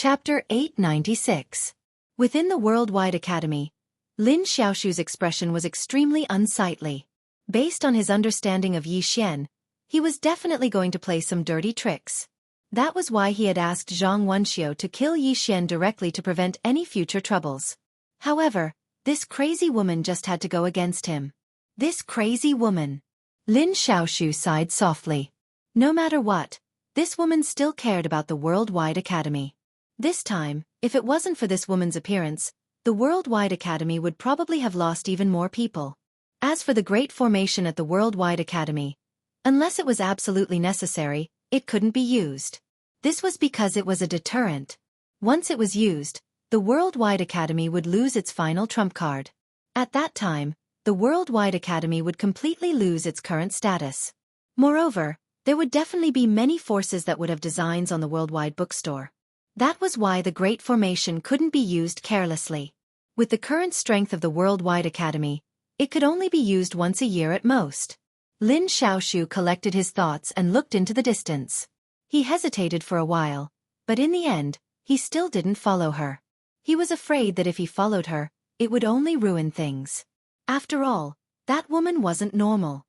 Chapter 896. Within the Worldwide Academy, Lin Xiaoshu's expression was extremely unsightly. Based on his understanding of Yi Xian, he was definitely going to play some dirty tricks. That was why he had asked Zhang Wenxiu to kill Yi Xian directly to prevent any future troubles. However, this crazy woman just had to go against him. This crazy woman. Lin Xiaoshu sighed softly. No matter what, this woman still cared about the Worldwide Academy. This time, if it wasn't for this woman's appearance, the Worldwide Academy would probably have lost even more people. As for the Great Formation at the Worldwide Academy, unless it was absolutely necessary, it couldn't be used. This was because it was a deterrent. Once it was used, the Worldwide Academy would lose its final trump card. At that time, the Worldwide Academy would completely lose its current status. Moreover, there would definitely be many forces that would have designs on the Worldwide Bookstore. That was why the Great Formation couldn't be used carelessly. With the current strength of the Worldwide Academy, it could only be used once a year at most. Lin Xiaoshu collected his thoughts and looked into the distance. He hesitated for a while, but in the end, he still didn't follow her. He was afraid that if he followed her, it would only ruin things. After all, that woman wasn't normal.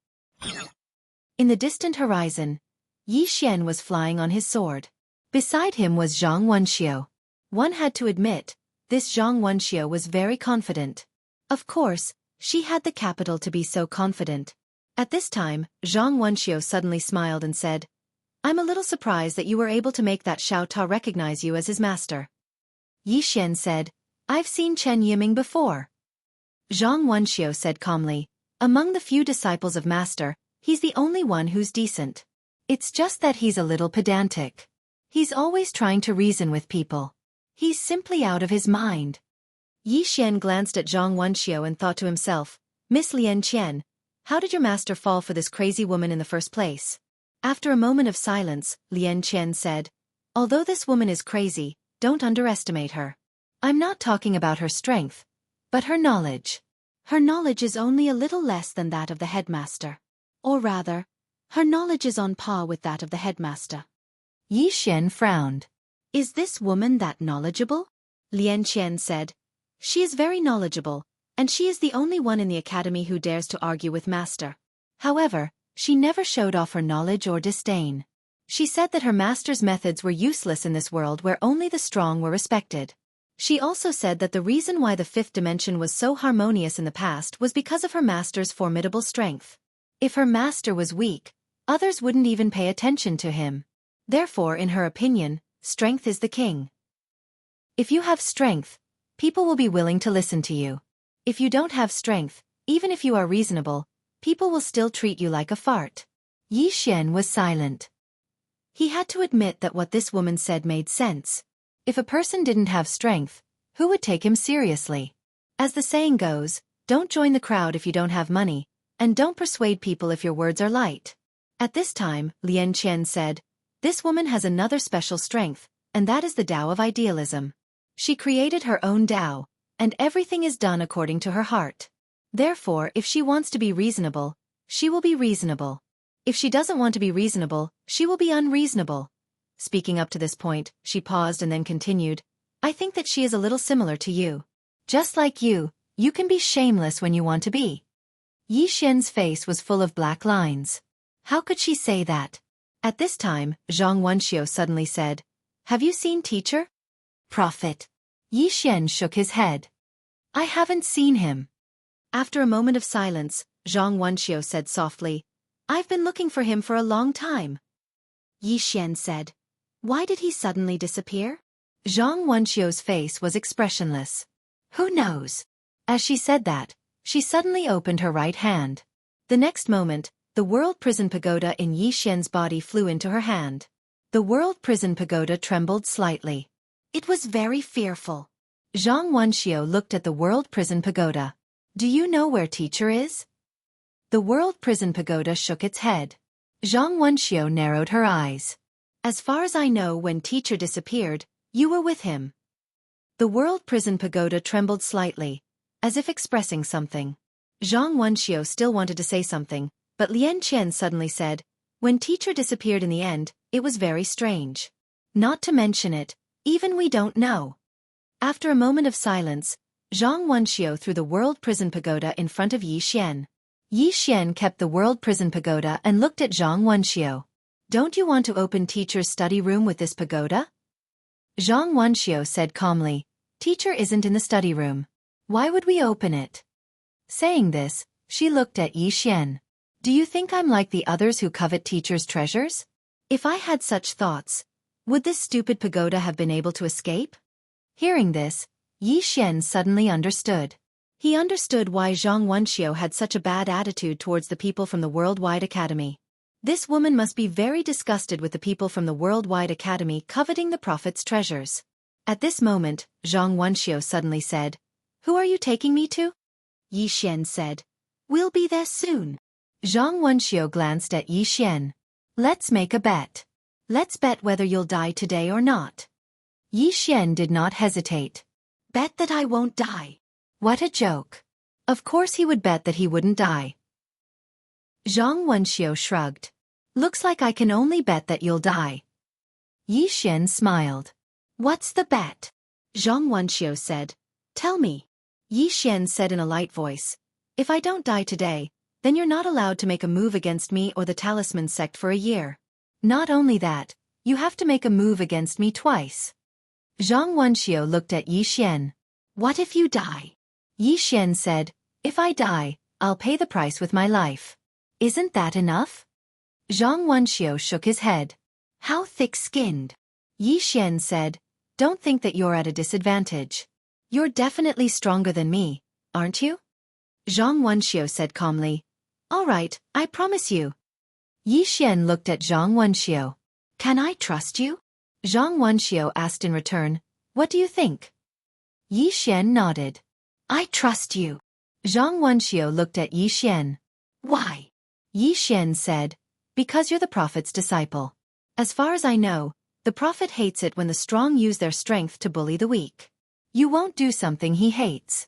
In the distant horizon, Yi Xian was flying on his sword. Beside him was Zhang Wenxiu. One had to admit, this Zhang Wenxiu was very confident. Of course, she had the capital to be so confident. At this time, Zhang Wenxiu suddenly smiled and said, "I'm a little surprised that you were able to make that Xiao Ta recognize you as his master." Yi Xian said, "I've seen Chen Yiming before." Zhang Wenxiu said calmly, "Among the few disciples of master, he's the only one who's decent. It's just that he's a little pedantic. He's always trying to reason with people. He's simply out of his mind." Yi Xian glanced at Zhang Wenxiu and thought to himself, "Miss Lian Qian, how did your master fall for this crazy woman in the first place?" After a moment of silence, Lian Qian said, "Although this woman is crazy, don't underestimate her. I'm not talking about her strength, but her knowledge. Her knowledge is only a little less than that of the headmaster. Or rather, her knowledge is on par with that of the headmaster." Yi Xian frowned. "Is this woman that knowledgeable?" Lian Qian said, "She is very knowledgeable, and she is the only one in the academy who dares to argue with master. However, she never showed off her knowledge or disdain. She said that her master's methods were useless in this world where only the strong were respected. She also said that the reason why the fifth dimension was so harmonious in the past was because of her master's formidable strength. If her master was weak, others wouldn't even pay attention to him. Therefore, in her opinion, strength is the king. If you have strength, people will be willing to listen to you. If you don't have strength, even if you are reasonable, people will still treat you like a fart." Yi Xian was silent. He had to admit that what this woman said made sense. If a person didn't have strength, who would take him seriously? As the saying goes, don't join the crowd if you don't have money, and don't persuade people if your words are light. At this time, Lian Qian said, "This woman has another special strength, and that is the Tao of idealism. She created her own Tao, and everything is done according to her heart. Therefore, if she wants to be reasonable, she will be reasonable. If she doesn't want to be reasonable, she will be unreasonable." Speaking up to this point, she paused and then continued, "I think that she is a little similar to you. Just like you can be shameless when you want to be." Yi Xian's face was full of black lines. How could she say that? At this time, Zhang Wenxiu suddenly said, "Have you seen teacher? Prophet?" Yi Xian shook his head. "I haven't seen him." After a moment of silence, Zhang Wenxiu said softly, "I've been looking for him for a long time." Yi Xian said, "Why did he suddenly disappear?" Zhang Wenxiu's face was expressionless. "Who knows?" As she said that, she suddenly opened her right hand. The next moment, the World Prison Pagoda in Yi Xian's body flew into her hand. The World Prison Pagoda trembled slightly. It was very fearful. Zhang Wenxiu looked at the World Prison Pagoda. "Do you know where teacher is?" The World Prison Pagoda shook its head. Zhang Wenxiu narrowed her eyes. "As far as I know, when teacher disappeared, you were with him." The World Prison Pagoda trembled slightly, as if expressing something. Zhang Wenxiu still wanted to say something, but Lian Qian suddenly said, "When teacher disappeared in the end, it was very strange. Not to mention it, Even we don't know. After a moment of silence, Zhang Wenxiu threw the World Prison Pagoda in front of Yi Xian. Yi Xian kept the World Prison Pagoda and looked at Zhang Wenxiu. Don't you want to open teacher's study room with this pagoda? Zhang Wenxiu said calmly, Teacher isn't in the study room. Why would we open it? Saying this, she looked at Yi Xian. Do you think I'm like the others who covet teacher's treasures? If I had such thoughts, would this stupid pagoda have been able to escape? Hearing this, Yi Xian suddenly understood. He understood why Zhang Wenxiu had such a bad attitude towards the people from the Worldwide Academy. This woman must be very disgusted with the people from the Worldwide Academy coveting the Prophet's treasures. At this moment, Zhang Wenxiu suddenly said, Who are you taking me to? Yi Xian said, We'll be there soon. Zhang Wenxiu glanced at Yi Xian. Let's make a bet. Let's bet whether you'll die today or not. Yi Xian did not hesitate. Bet that I won't die. What a joke. Of course he would bet that he wouldn't die. Zhang Wenxiu shrugged. Looks like I can only bet that you'll die. Yi Xian smiled. What's the bet? Zhang Wenxiu said. Tell me. Yi Xian said in a light voice. If I don't die today, then you're not allowed to make a move against me or the Talisman sect for a year. Not only that, you have to make a move against me twice. Zhang Wenxiu looked at Yi Xian. What if you die? Yi Xian said, If I die, I'll pay the price with my life. Isn't that enough? Zhang Wenxiu shook his head. How thick-skinned. Yi Xian said, Don't think that you're at a disadvantage. You're definitely stronger than me, aren't you? Zhang Wenxiu said calmly, All right, I promise you. Yi Xian looked at Zhang Wenxiu. Can I trust you? Zhang Wenxiu asked in return, What do you think? Yi Xian nodded. I trust you. Zhang Wenxiu looked at Yi Xian. Why? Yi Xian said, Because you're the Prophet's disciple. As far as I know, the Prophet hates it when the strong use their strength to bully the weak. You won't do something he hates.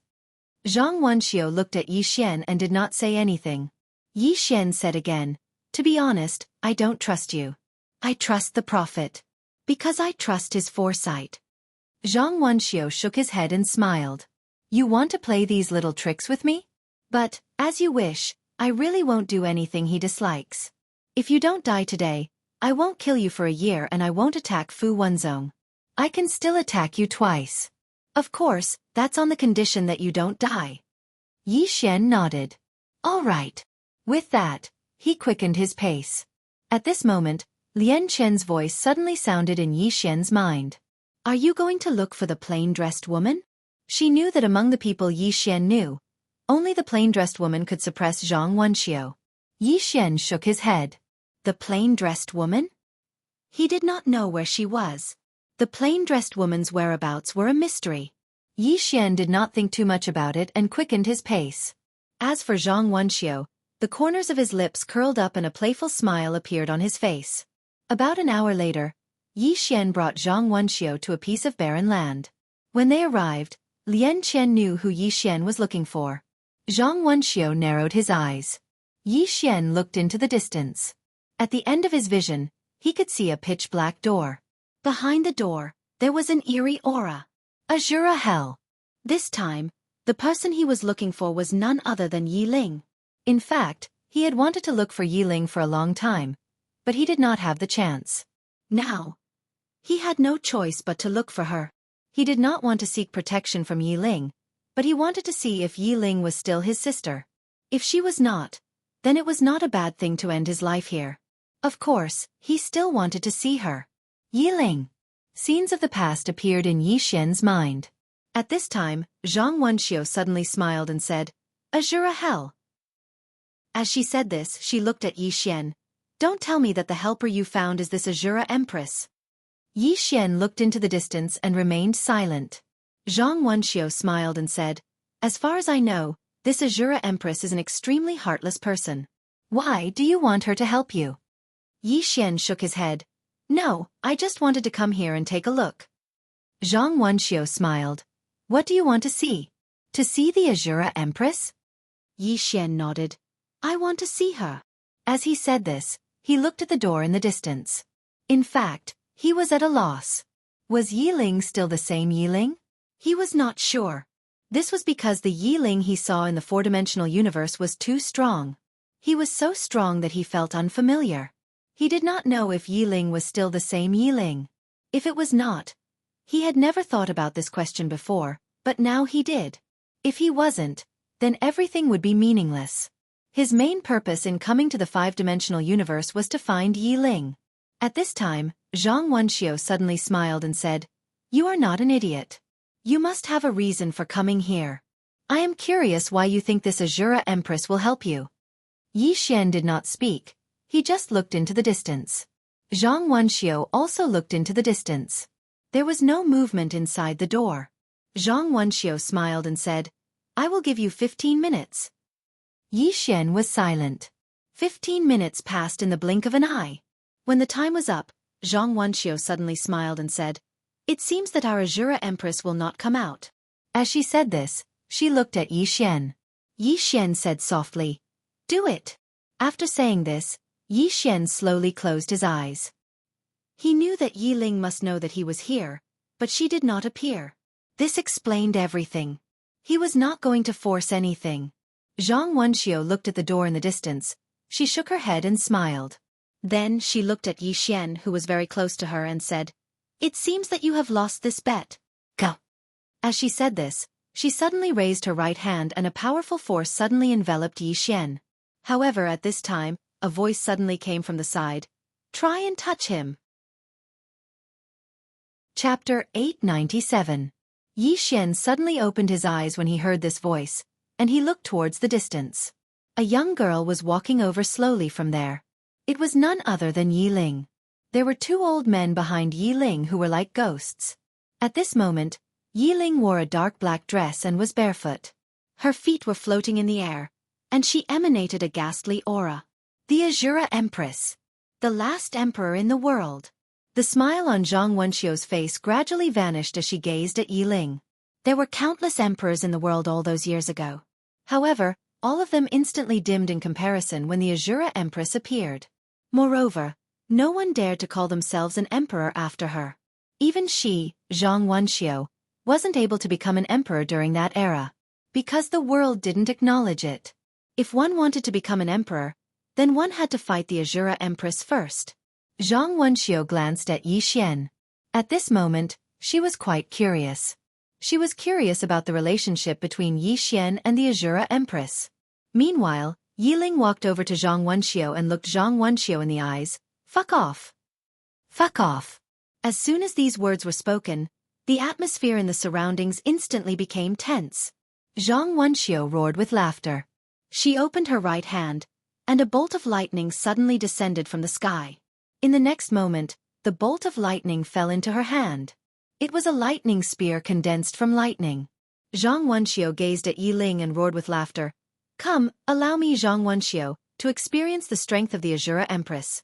Zhang Wenxiu looked at Yi Xian and did not say anything. Yi Xian said again, To be honest, I don't trust you. I trust the Prophet. Because I trust his foresight. Zhang Wenxiu shook his head and smiled. You want to play these little tricks with me? But, as you wish, I really won't do anything he dislikes. If you don't die today, I won't kill you for a year and I won't attack Fu Wenzong. I can still attack you twice. Of course, that's on the condition that you don't die. Yi Xian nodded. All right. With that, he quickened his pace. At this moment, Lian Chen's voice suddenly sounded in Yi Xian's mind. Are you going to look for the plain-dressed woman? She knew that among the people Yi Xian knew, only the plain-dressed woman could suppress Zhang Wenxiu. Yi Xian shook his head. The plain-dressed woman? He did not know where she was. The plain-dressed woman's whereabouts were a mystery. Yi Xian did not think too much about it and quickened his pace. As for Zhang Wenxiu, the corners of his lips curled up and a playful smile appeared on his face. About an hour later, Yi Xian brought Zhang Wenxiu to a piece of barren land. When they arrived, Lian Chen knew who Yi Xian was looking for. Zhang Wenxiu narrowed his eyes. Yi Xian looked into the distance. At the end of his vision, he could see a pitch-black door. Behind the door, there was an eerie aura. Azura hell. This time, the person he was looking for was none other than Yi Ling. In fact, he had wanted to look for Yi Ling for a long time, but he did not have the chance. Now, he had no choice but to look for her. He did not want to seek protection from Yi Ling, but he wanted to see if Yi Ling was still his sister. If she was not, then it was not a bad thing to end his life here. Of course, he still wanted to see her. Yi Ling. Scenes of the past appeared in Yi Xian's mind. At this time, Zhang Wenxiu suddenly smiled and said, Azura hell. As she said this, she looked at Yi Xian. Don't tell me that the helper you found is this Azura Empress. Yi Xian looked into the distance and remained silent. Zhang Wenxiu smiled and said, As far as I know, this Azura Empress is an extremely heartless person. Why do you want her to help you? Yi Xian shook his head. No, I just wanted to come here and take a look. Zhang Wenxiu smiled. What do you want to see? To see the Azura Empress? Yi Xian nodded. I want to see her. As he said this, he looked at the door in the distance. In fact, he was at a loss. Was Yiling still the same Yiling? He was not sure. This was because the Yiling he saw in the four-dimensional universe was too strong. He was so strong that he felt unfamiliar. He did not know if Yiling was still the same Yiling. If it was not, he had never thought about this question before, but now he did. If he wasn't, then everything would be meaningless. His main purpose in coming to the five-dimensional universe was to find Yiling. At this time, Zhang Wenxiu suddenly smiled and said, "You are not an idiot. You must have a reason for coming here. I am curious why you think this Azura Empress will help you." Yi Xian did not speak, he just looked into the distance. Zhang Wenxiu also looked into the distance. There was no movement inside the door. Zhang Wenxiu smiled and said, "I will give you 15 minutes. Yi Xian was silent. 15 minutes passed in the blink of an eye. When the time was up, Zhang Wenxiu suddenly smiled and said, "It seems that our Azura Empress will not come out." As she said this, she looked at Yi Xian. Yi Xian said softly, "Do it." After saying this, Yi Xian slowly closed his eyes. He knew that Yiling must know that he was here, but she did not appear. This explained everything. He was not going to force anything. Zhang Wenxiu looked at the door in the distance. She shook her head and smiled. Then she looked at Yi Xian, who was very close to her, and said, "It seems that you have lost this bet. Go." As she said this, she suddenly raised her right hand and a powerful force suddenly enveloped Yi Xian. However, at this time, a voice suddenly came from the side. "Try and touch him." Chapter 897. Yi Xian suddenly opened his eyes when he heard this voice, and he looked towards the distance. A young girl was walking over slowly from there. It was none other than Yiling. There were two old men behind Yiling who were like ghosts. At this moment, Yiling wore a dark black dress and was barefoot. Her feet were floating in the air, and she emanated a ghastly aura. The Azura Empress. The last emperor in the world. The smile on Zhang Wenxiu's face gradually vanished as she gazed at Yiling. There were countless emperors in the world all those years ago. However, all of them instantly dimmed in comparison when the Azura Empress appeared. Moreover, no one dared to call themselves an emperor after her. Even she, Zhang Wenxiu, wasn't able to become an emperor during that era, because the world didn't acknowledge it. If one wanted to become an emperor, then one had to fight the Azura Empress first. Zhang Wenxiu glanced at Yi Xian. At this moment, she was quite curious. She was curious about the relationship between Yi Xian and the Azura Empress. Meanwhile, Yiling walked over to Zhang Wenxiu and looked Zhang Wenxiu in the eyes. "Fuck off. Fuck off." As soon as these words were spoken, the atmosphere in the surroundings instantly became tense. Zhang Wenxiu roared with laughter. She opened her right hand, and a bolt of lightning suddenly descended from the sky. In the next moment, the bolt of lightning fell into her hand. It was a lightning spear condensed from lightning. Zhang Wenxiu gazed at Yiling and roared with laughter. "Come, allow me, Zhang Wenxiu, to experience the strength of the Azura Empress."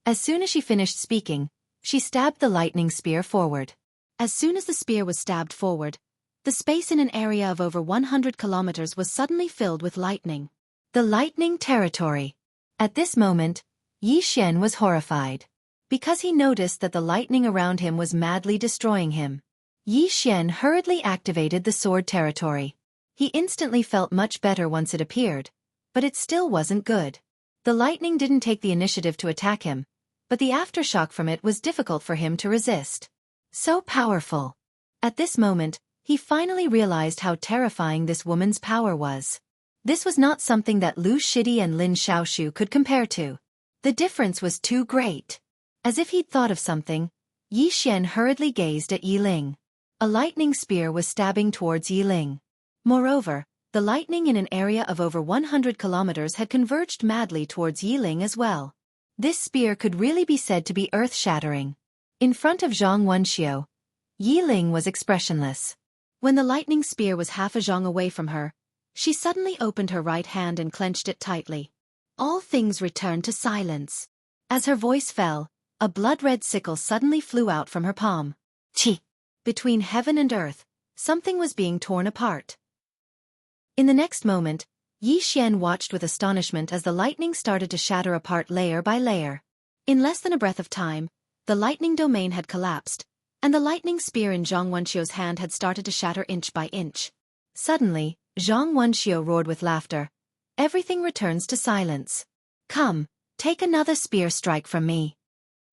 As soon as she finished speaking, she stabbed the lightning spear forward. As soon as the spear was stabbed forward, the space in an area of over 100 kilometers was suddenly filled with lightning. The lightning territory. At this moment, Yi Xian was horrified, because he noticed that the lightning around him was madly destroying him. Yi Xian hurriedly activated the sword territory. He instantly felt much better once it appeared, but it still wasn't good. The lightning didn't take the initiative to attack him, but the aftershock from it was difficult for him to resist. So powerful. At this moment, he finally realized how terrifying this woman's power was. This was not something that Lu Shidi and Lin Xiaoshu could compare to. The difference was too great. As if he'd thought of something, Yi Xian hurriedly gazed at Yiling. A lightning spear was stabbing towards Yiling. Moreover, the lightning in an area of over 100 kilometers had converged madly towards Yiling as well. This spear could really be said to be earth-shattering. In front of Zhang Wenxiu, Yiling was expressionless. When the lightning spear was half a zhang away from her, she suddenly opened her right hand and clenched it tightly. All things returned to silence. As her voice fell, a blood-red sickle suddenly flew out from her palm. Chi! Between heaven and earth, something was being torn apart. In the next moment, Yi Xian watched with astonishment as the lightning started to shatter apart layer by layer. In less than a breath of time, the lightning domain had collapsed, and the lightning spear in Zhang Wenxiu's hand had started to shatter inch by inch. Suddenly, Zhang Wenxiu roared with laughter. Everything returns to silence. Come, take another spear strike from me.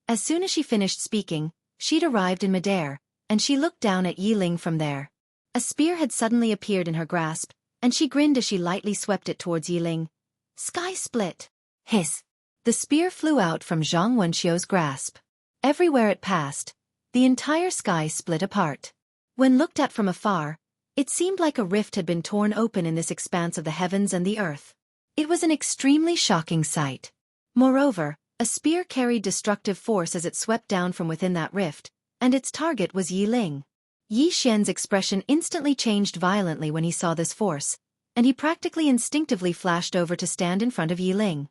As soon as she finished speaking, she'd arrived in midair, and she looked down at Yi Ling from there. A spear had suddenly appeared in her grasp, and she grinned as she lightly swept it towards Yi Ling. Sky split. Hiss. The spear flew out from Zhang Wenxiu's grasp. Everywhere it passed, the entire sky split apart. When looked at from afar, it seemed like a rift had been torn open in this expanse of the heavens and the earth. It was an extremely shocking sight. Moreover, a spear carried destructive force as it swept down from within that rift, and its target was Yi Ling. Yi Xian's expression instantly changed violently when he saw this force, and he practically instinctively flashed over to stand in front of Yi Ling.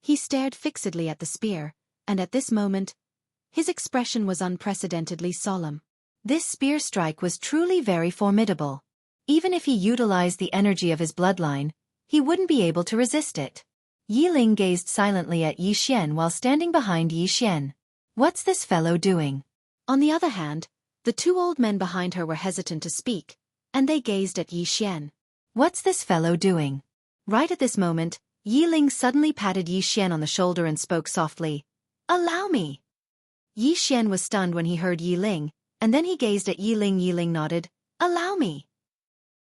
He stared fixedly at the spear, and at this moment, his expression was unprecedentedly solemn. This spear strike was truly very formidable. Even if he utilized the energy of his bloodline, he wouldn't be able to resist it. Yi Ling gazed silently at Yi Xian while standing behind Yi Xian. What's this fellow doing? On the other hand, the two old men behind her were hesitant to speak, and they gazed at Yi Xian. What's this fellow doing? Right at this moment, Yi Ling suddenly patted Yi Xian on the shoulder and spoke softly. Allow me. Yi Xian was stunned when he heard Yi Ling, and then he gazed at Yi Ling. Yi Ling nodded. Allow me.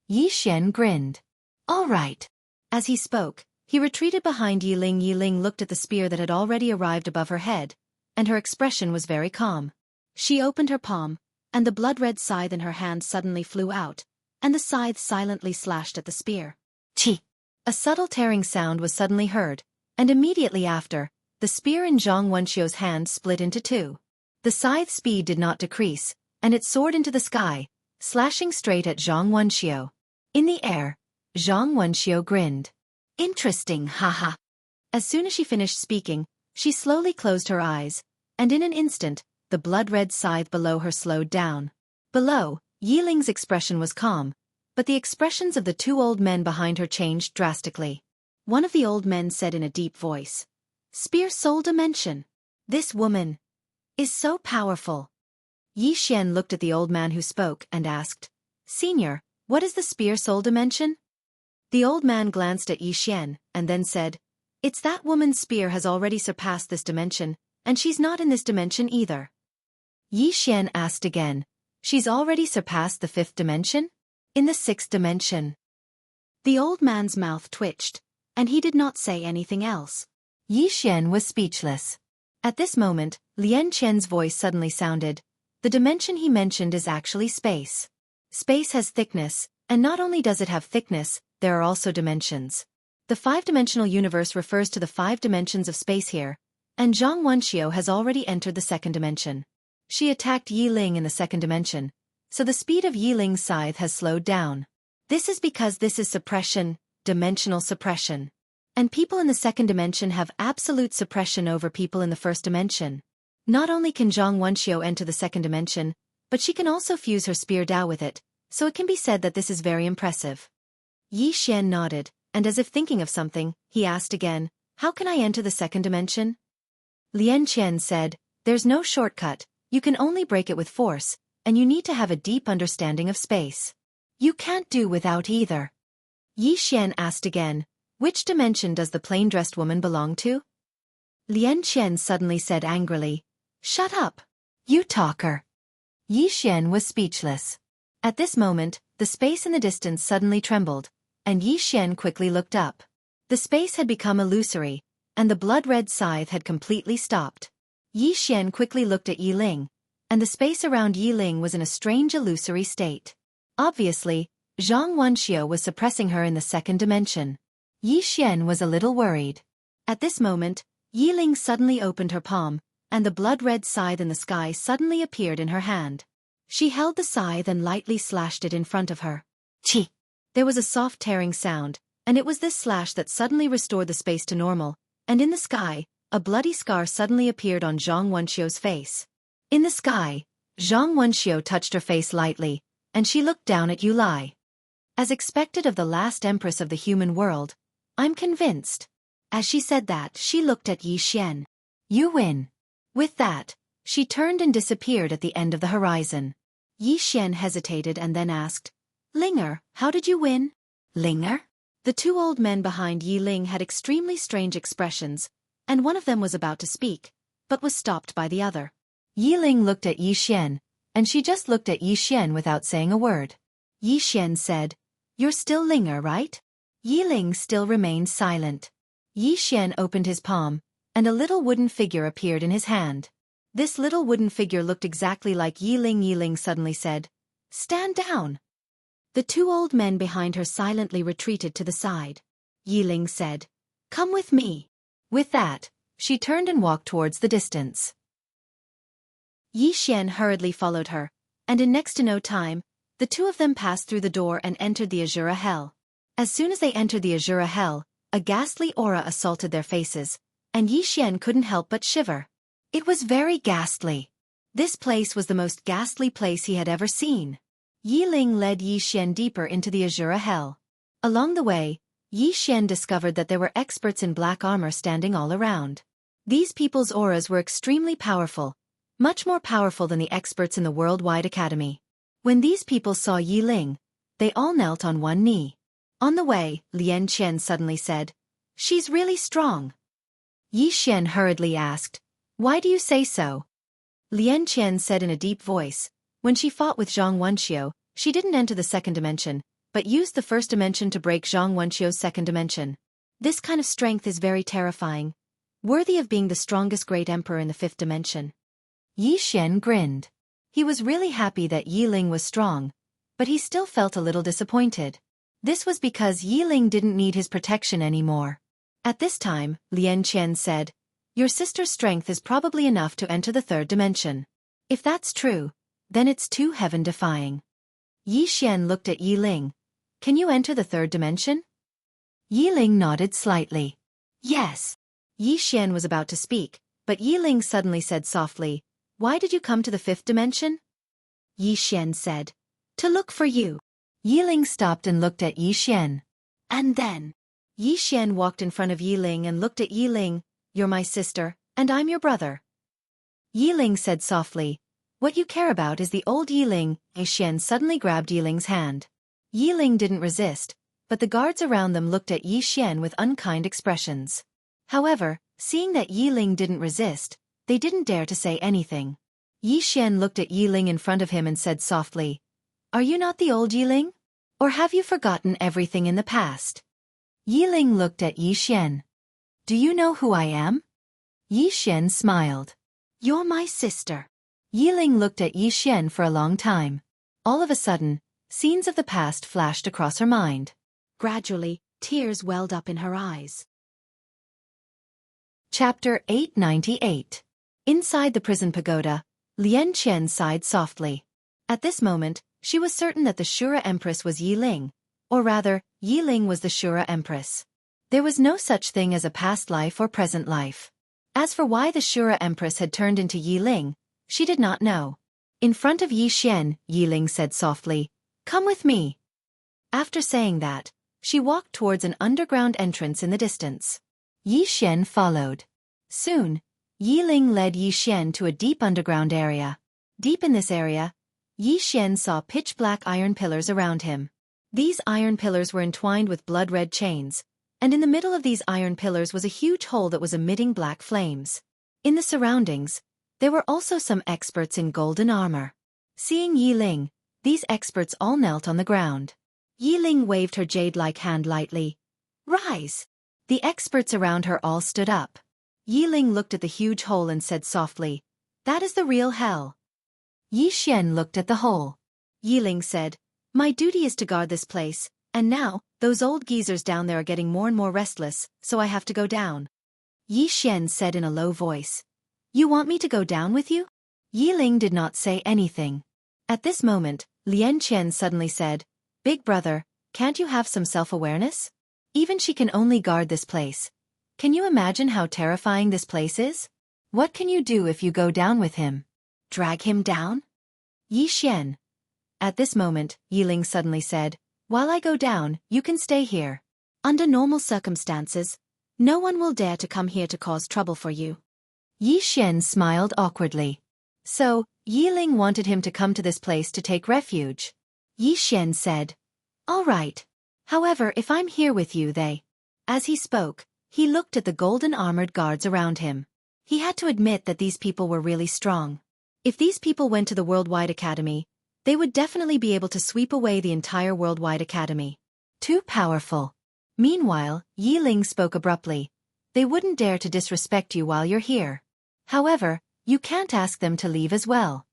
Yi Xian grinned. All right. As he spoke, he retreated behind Yi Ling. Yi Ling looked at the spear that had already arrived above her head, and her expression was very calm. She opened her palm, and the blood-red scythe in her hand suddenly flew out, and the scythe silently slashed at the spear. Chi! A subtle tearing sound was suddenly heard, and immediately after, the spear in Zhang Wenxiu's hand split into two. The scythe's speed did not decrease, and it soared into the sky, slashing straight at Zhang Wenxiu. In the air, Zhang Wenxiu grinned. Interesting, haha. As soon as she finished speaking, she slowly closed her eyes, and in an instant, the blood-red scythe below her slowed down. Below, Yi Ling's expression was calm, but the expressions of the two old men behind her changed drastically. One of the old men said in a deep voice, Spear Soul Dimension. This woman is so powerful. Yi Xian looked at the old man who spoke and asked, Senior, what is the Spear Soul Dimension? The old man glanced at Yi Xian and then said, It's that woman's spear has already surpassed this dimension, and she's not in this dimension either. Yi Xian asked again, She's already surpassed the fifth dimension? In the sixth dimension. The old man's mouth twitched, and he did not say anything else. Yi Xian was speechless. At this moment, Lian Qian's voice suddenly sounded. The dimension he mentioned is actually space. Space has thickness, and not only does it have thickness, there are also dimensions. The five-dimensional universe refers to the 5 dimensions of space here, and Zhang Wenxiu has already entered the second dimension. She attacked Yi Ling in the second dimension, so the speed of Yi Ling's scythe has slowed down. This is because this is suppression, dimensional suppression. And people in the second dimension have absolute suppression over people in the first dimension. Not only can Zhang Wenxiu enter the second dimension, but she can also fuse her spear Dao with it, so it can be said that this is very impressive. Yi Xian nodded, and as if thinking of something, he asked again, How can I enter the second dimension? Lian Qian said, There's no shortcut, you can only break it with force, and you need to have a deep understanding of space. You can't do without either. Yi Xian asked again, Which dimension does the plain-dressed woman belong to? Lian Qian suddenly said angrily, Shut up! You talker! Yi Xian was speechless. At this moment, the space in the distance suddenly trembled, and Yi Xian quickly looked up. The space had become illusory, and the blood-red scythe had completely stopped. Yi Xian quickly looked at Yi Ling, and the space around Yi Ling was in a strange illusory state. Obviously, Zhang Wenxiu was suppressing her in the second dimension. Yi Xian was a little worried. At this moment, Yi Ling suddenly opened her palm, and the blood-red scythe in the sky suddenly appeared in her hand. She held the scythe and lightly slashed it in front of her. Chi! There was a soft tearing sound, and it was this slash that suddenly restored the space to normal, and in the sky, a bloody scar suddenly appeared on Zhang Wenxiu's face. In the sky, Zhang Wenxiu touched her face lightly, and she looked down at Yu Lai. As expected of the last empress of the human world, I'm convinced. As she said that, she looked at Yi Xian. You win. With that, She turned and disappeared at the end of the horizon. Yi Xian hesitated and then asked, "Linger, how did you win?" "Linger?" The two old men behind Yi Ling had extremely strange expressions, and one of them was about to speak, but was stopped by the other. Yi Ling looked at Yi Xian, and she just looked at Yi Xian without saying a word. Yi Xian said, "You're still Linger, right?" Yi Ling still remained silent. Yi Xian opened his palm, and a little wooden figure appeared in his hand. This little wooden figure looked exactly like Yi Ling. Yi Ling suddenly said, "Stand down." The two old men behind her silently retreated to the side. Yi Ling said, "Come with me." With that, she turned and walked towards the distance. Yi Xian hurriedly followed her, and in next to no time, the two of them passed through the door and entered the Azura Hell. As soon as they entered the Azura Hell, a ghastly aura assaulted their faces, and Yi Xian couldn't help but shiver. It was very ghastly. This place was the most ghastly place he had ever seen. Yi Ling led Yi Xian deeper into the Azura Hell. Along the way, Yi Xian discovered that there were experts in black armor standing all around. These people's auras were extremely powerful, much more powerful than the experts in the Worldwide Academy. When these people saw Yi Ling, they all knelt on one knee. On the way, Lian Qian suddenly said, "She's really strong." Yi Xian hurriedly asked, "Why do you say so?" Lian Qian said in a deep voice, "When she fought with Zhang Wenqiu, she didn't enter the second dimension, but used the first dimension to break Zhang Wenqiu's second dimension. This kind of strength is very terrifying, worthy of being the strongest great emperor in the fifth dimension." Yi Xian grinned. He was really happy that Yi Ling was strong, but he still felt a little disappointed. This was because Yi Ling didn't need his protection anymore. At this time, Lian Qian said, "Your sister's strength is probably enough to enter the third dimension. If that's true, then it's too heaven-defying." Yi Xian looked at Yi Ling. "Can you enter the third dimension?" Yi Ling nodded slightly. "Yes." Yi Xian was about to speak, but Yi Ling suddenly said softly, "Why did you come to the fifth dimension?" Yi Xian said, "To look for you." Yi Ling stopped and looked at Yi Xian. And then, Yi Xian walked in front of Yi Ling and looked at Yi Ling, "You're my sister, and I'm your brother." Yi Ling said softly, "What you care about is the old Yi Ling." Yi Xian suddenly grabbed Yi Ling's hand. Yi Ling didn't resist, but the guards around them looked at Yi Xian with unkind expressions. However, seeing that Yi Ling didn't resist, they didn't dare to say anything. Yi Xian looked at Yi Ling in front of him and said softly, "Are you not the old Yi Ling? Or have you forgotten everything in the past?" Yi Ling looked at Yi Xian. "Do you know who I am?" Yi Xian smiled. "You're my sister." Yi Ling looked at Yi Xian for a long time. All of a sudden, scenes of the past flashed across her mind. Gradually, tears welled up in her eyes. Chapter 898. Inside the prison pagoda, Lian Qian sighed softly. At this moment, she was certain that the Shura Empress was Yi Ling, or rather, Yi Ling was the Shura Empress. There was no such thing as a past life or present life. As for why the Shura Empress had turned into Yi Ling, she did not know. In front of Yi Xian, Yi Ling said softly, "Come with me." After saying that, she walked towards an underground entrance in the distance. Yi Xian followed. Soon, Yi Ling led Yi Xian to a deep underground area. Deep in this area, Yi Xian saw pitch-black iron pillars around him. These iron pillars were entwined with blood-red chains, and in the middle of these iron pillars was a huge hole that was emitting black flames. In the surroundings, there were also some experts in golden armor. Seeing Yi Ling, these experts all knelt on the ground. Yi Ling waved her jade-like hand lightly. "Rise!" The experts around her all stood up. Yi Ling looked at the huge hole and said softly, "That is the real hell." Yi Xian looked at the hole. Yi Ling said, "My duty is to guard this place, and now, those old geezers down there are getting more and more restless, so I have to go down." Yi Xian said in a low voice, "You want me to go down with you?" Yi Ling did not say anything. At this moment, Lian Qian suddenly said, "Big brother, can't you have some self-awareness? Even she can only guard this place. Can you imagine how terrifying this place is? What can you do if you go down with him? Drag him down?" Yi Xian. At this moment, Yi Ling suddenly said, "While I go down, you can stay here. Under normal circumstances, no one will dare to come here to cause trouble for you." Yi Xian smiled awkwardly. So, Yi Ling wanted him to come to this place to take refuge. Yi Xian said, "All right. However, if I'm here with you, they..." As he spoke, he looked at the golden armored guards around him. He had to admit that these people were really strong. If these people went to the Worldwide Academy, they would definitely be able to sweep away the entire Worldwide Academy. Too powerful. Meanwhile, Yi Ling spoke abruptly. "They wouldn't dare to disrespect you while you're here. However, you can't ask them to leave as well."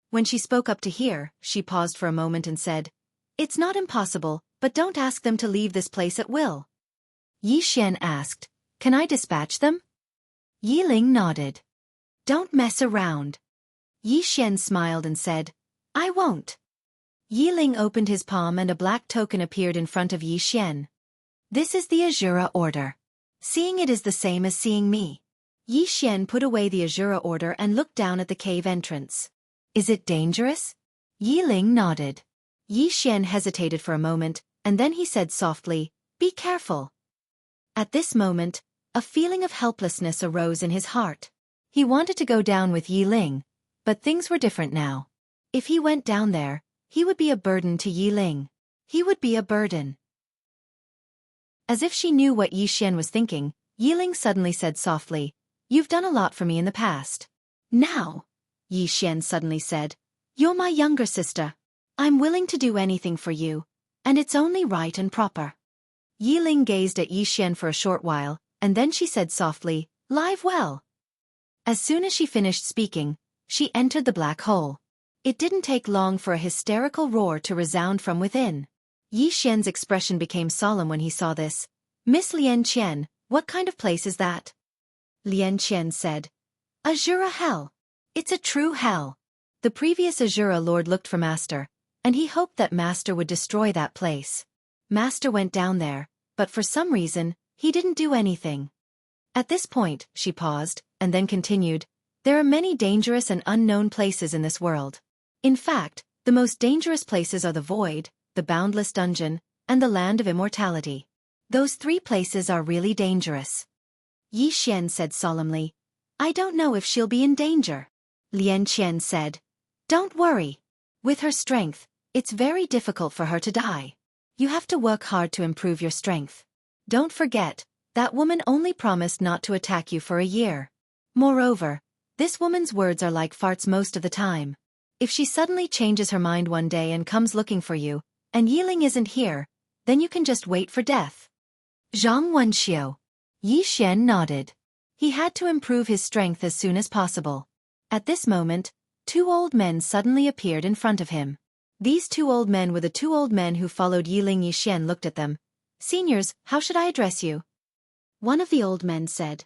When she spoke up to here, she paused for a moment and said, "It's not impossible, but don't ask them to leave this place at will." Yi Xian asked, "Can I dispatch them?" Yi Ling nodded. "Don't mess around." Yi Xian smiled and said, "I won't." Yi Ling opened his palm and a black token appeared in front of Yi Xian. "This is the Azura Order. Seeing it is the same as seeing me." Yi Xian put away the Azura Order and looked down at the cave entrance. "Is it dangerous?" Yi Ling nodded. Yi Xian hesitated for a moment, and then he said softly, "Be careful." At this moment, a feeling of helplessness arose in his heart. He wanted to go down with Yi Ling, but things were different now. If he went down there, he would be a burden to Yi Ling. He would be a burden. As if she knew what Yi Xian was thinking, Yi Ling suddenly said softly, "You've done a lot for me in the past. Now," Yi Xian suddenly said, "you're my younger sister. I'm willing to do anything for you, and it's only right and proper." Yi Ling gazed at Yi Xian for a short while, and then she said softly, "Live well." As soon as she finished speaking, she entered the black hole. It didn't take long for a hysterical roar to resound from within. Yi Xian's expression became solemn when he saw this. "Miss Lian Qian, what kind of place is that?" Lian Qian said, "Azura Hell. It's a true hell." The previous Azura Lord looked for Master, and he hoped that Master would destroy that place. Master went down there, but for some reason, he didn't do anything. At this point, she paused, and then continued, "There are many dangerous and unknown places in this world. In fact, the most dangerous places are the Void, the Boundless Dungeon, and the Land of Immortality. Those three places are really dangerous." Yi Xian said solemnly, "I don't know if she'll be in danger." Lian Qian said, "Don't worry. With her strength, it's very difficult for her to die. You have to work hard to improve your strength. Don't forget, that woman only promised not to attack you for a year. Moreover, this woman's words are like farts most of the time. If she suddenly changes her mind one day and comes looking for you, and Yi Ling isn't here, then you can just wait for death." Zhang Wenxiu. Yi Xian nodded. He had to improve his strength as soon as possible. At this moment, two old men suddenly appeared in front of him. These two old men were the two old men who followed Yi Ling. Yi Xian looked at them. "Seniors, how should I address you?" One of the old men said,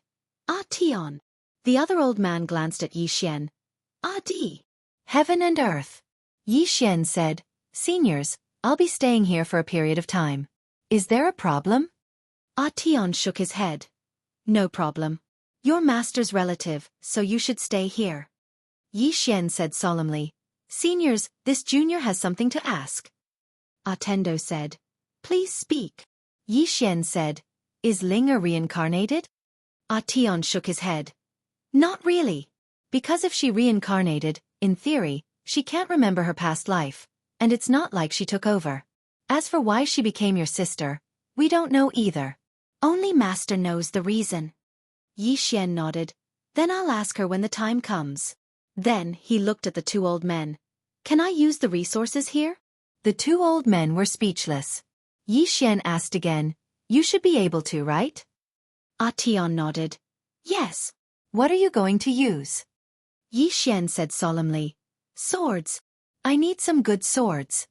"Ah Tion." The other old man glanced at Yi Xian. "Ah Di. Heaven and earth." Yi Xian said, "Seniors, I'll be staying here for a period of time. Is there a problem?" Ah Tion shook his head. "No problem. You're Master's relative, so you should stay here." Yi Xian said solemnly, "Seniors, this junior has something to ask." Ah Tendo said, "Please speak." Yi Xian said, "Is Ling a reincarnated?" Ah Tion shook his head. "Not really. Because if she reincarnated, in theory, she can't remember her past life, and it's not like she took over. As for why she became your sister, we don't know either. Only Master knows the reason." Yi Xian nodded. "Then I'll ask her when the time comes." Then he looked at the two old men. "Can I use the resources here?" The two old men were speechless. Yi Xian asked again, "You should be able to, right?" Ah Tion nodded. "Yes." "What are you going to use?" Yi Xian said solemnly, "Swords. I need some good swords."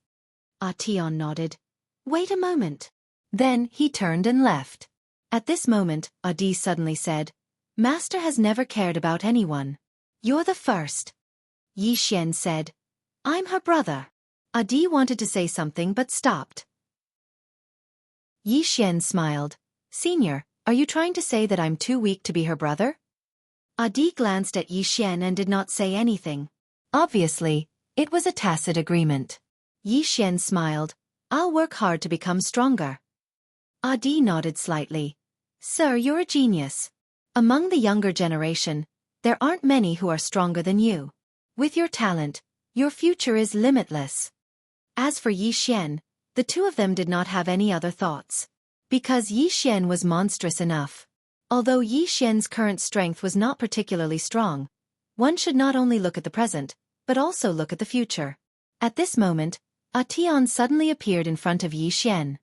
Ah Tion nodded. "Wait a moment." Then he turned and left. At this moment, Adi suddenly said, "Master has never cared about anyone. You're the first." Yi Xian said, "I'm her brother." Adi wanted to say something but stopped. Yi Xian smiled. "Senior, are you trying to say that I'm too weak to be her brother?" Adi glanced at Yi Xian and did not say anything. Obviously, it was a tacit agreement. Yi Xian smiled. "I'll work hard to become stronger." Adi nodded slightly. "Sir, you're a genius. Among the younger generation, there aren't many who are stronger than you. With your talent, your future is limitless. As for Yi Xian, the two of them did not have any other thoughts. Because Yi Xian was monstrous enough. Although Yi Xian's current strength was not particularly strong, one should not only look at the present, but also look at the future. At this moment, a Tian suddenly appeared in front of Yi Xian.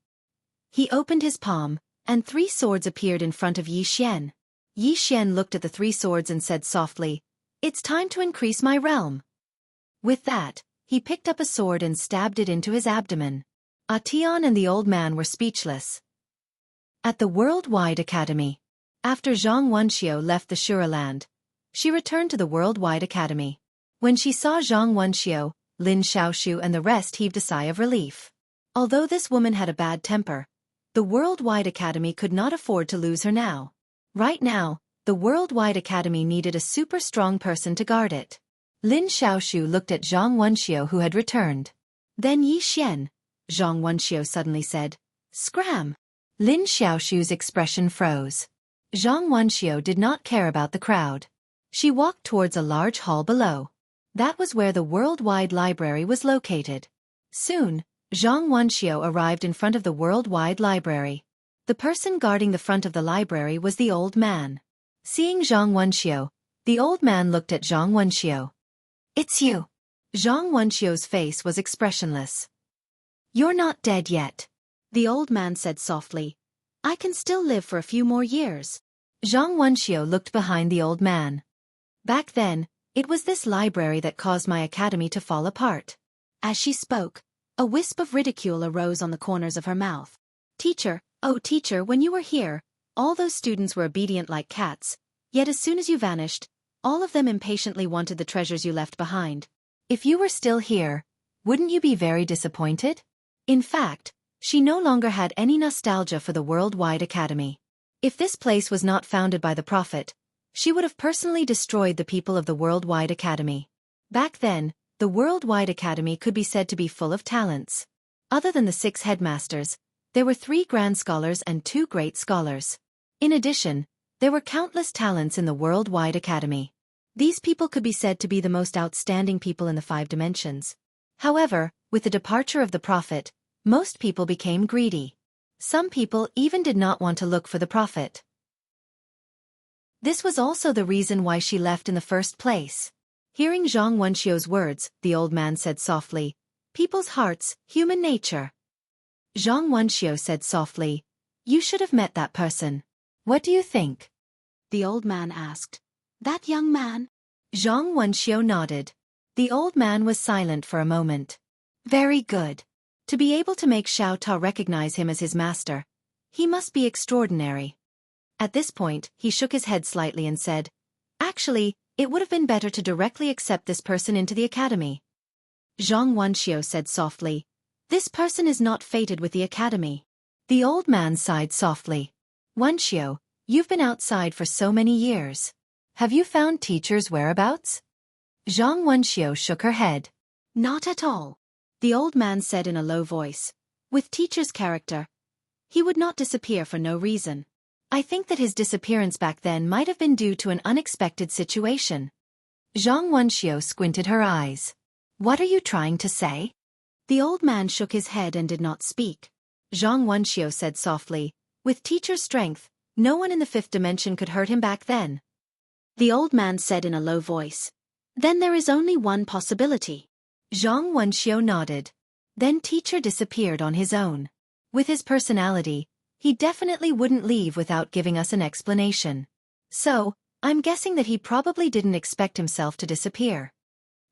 He opened his palm, and 3 swords appeared in front of Yi Xian. Yi Xian looked at the 3 swords and said softly, "It's time to increase my realm." With that, he picked up a sword and stabbed it into his abdomen. A Tian and the old man were speechless. At the Worldwide Academy. After Zhang Wenxiu left the Shura land, she returned to the Worldwide Academy. When she saw Zhang Wenxiu, Lin Xiaoshu and the rest heaved a sigh of relief. Although this woman had a bad temper, the Worldwide Academy could not afford to lose her now. Right now, the Worldwide Academy needed a super strong person to guard it. Lin Xiaoshu looked at Zhang Wenxiu who had returned. "Then Yi Xian," Zhang Wenxiu suddenly said. "Scram!" Lin Xiaoshu's expression froze. Zhang Wenxiu did not care about the crowd. She walked towards a large hall below. That was where the Worldwide Library was located. Soon, Zhang Wenxiu arrived in front of the Worldwide Library. The person guarding the front of the library was the old man. Seeing Zhang Wenxiu, the old man looked at Zhang Wenxiu. "It's you." Zhang Wenxiu's face was expressionless. "You're not dead yet," the old man said softly. "I can still live for a few more years." Zhang Wenxiu looked behind the old man. "Back then, it was this library that caused my academy to fall apart." As she spoke, a wisp of ridicule arose on the corners of her mouth. "Teacher, oh teacher, when you were here, all those students were obedient like cats, yet as soon as you vanished, all of them impatiently wanted the treasures you left behind. If you were still here, wouldn't you be very disappointed?" In fact, she no longer had any nostalgia for the Worldwide Academy. If this place was not founded by the Prophet, she would have personally destroyed the people of the Worldwide Academy. Back then, the Worldwide Academy could be said to be full of talents. Other than the 6 headmasters, there were 3 grand scholars and 2 great scholars. In addition, there were countless talents in the Worldwide Academy. These people could be said to be the most outstanding people in the 5 dimensions. However, with the departure of the Prophet, most people became greedy. Some people even did not want to look for the Prophet. This was also the reason why she left in the first place. Hearing Zhang Wenxiu's words, the old man said softly, "People's hearts, human nature." Zhang Wenxiu said softly, "You should have met that person. What do you think?" The old man asked. "That young man?" Zhang Wenxiu nodded. The old man was silent for a moment. "Very good. To be able to make Xiao Ta recognize him as his master, he must be extraordinary." At this point, he shook his head slightly and said, "Actually, it would have been better to directly accept this person into the academy." Zhang Wenxiu said softly, "This person is not fated with the academy." The old man sighed softly. "Wenxiu, you've been outside for so many years. Have you found teacher's whereabouts?" Zhang Wenxiu shook her head. "Not at all," the old man said in a low voice. "With teacher's character, he would not disappear for no reason. I think that his disappearance back then might have been due to an unexpected situation." Zhang Wenxiu squinted her eyes. "What are you trying to say?" The old man shook his head and did not speak. Zhang Wenxiu said softly, "With teacher's strength, no one in the 5th dimension could hurt him back then." The old man said in a low voice, "Then there is only one possibility." Zhang Wenxiu nodded. "Then teacher disappeared on his own. With his personality, he definitely wouldn't leave without giving us an explanation. So, I'm guessing that he probably didn't expect himself to disappear."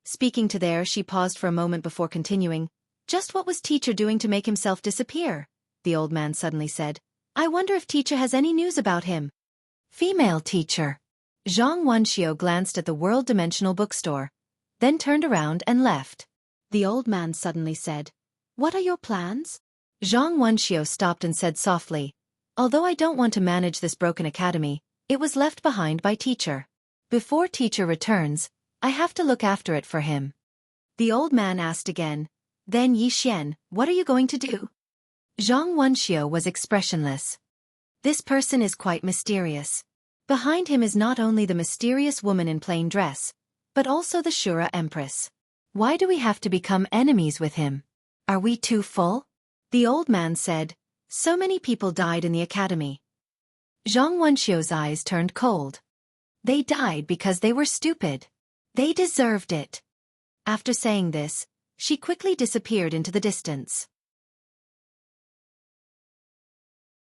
Speaking to there, she paused for a moment before continuing. "Just what was teacher doing to make himself disappear?" The old man suddenly said. "I wonder if teacher has any news about him." "Female teacher." Zhang Wenxiu glanced at the world-dimensional bookstore, then turned around and left. The old man suddenly said, "What are your plans?" Zhang Wenxiu stopped and said softly, "Although I don't want to manage this broken academy, it was left behind by teacher. Before teacher returns, I have to look after it for him." The old man asked again, "Then Yi Xian, what are you going to do?" Zhang Wenxiu was expressionless. This person is quite mysterious. Behind him is not only the mysterious woman in plain dress, but also the Shura Empress. Why do we have to become enemies with him? Are we too full? The old man said, so many people died in the academy. Zhang Wenxiu's eyes turned cold. They died because they were stupid. They deserved it. After saying this, she quickly disappeared into the distance.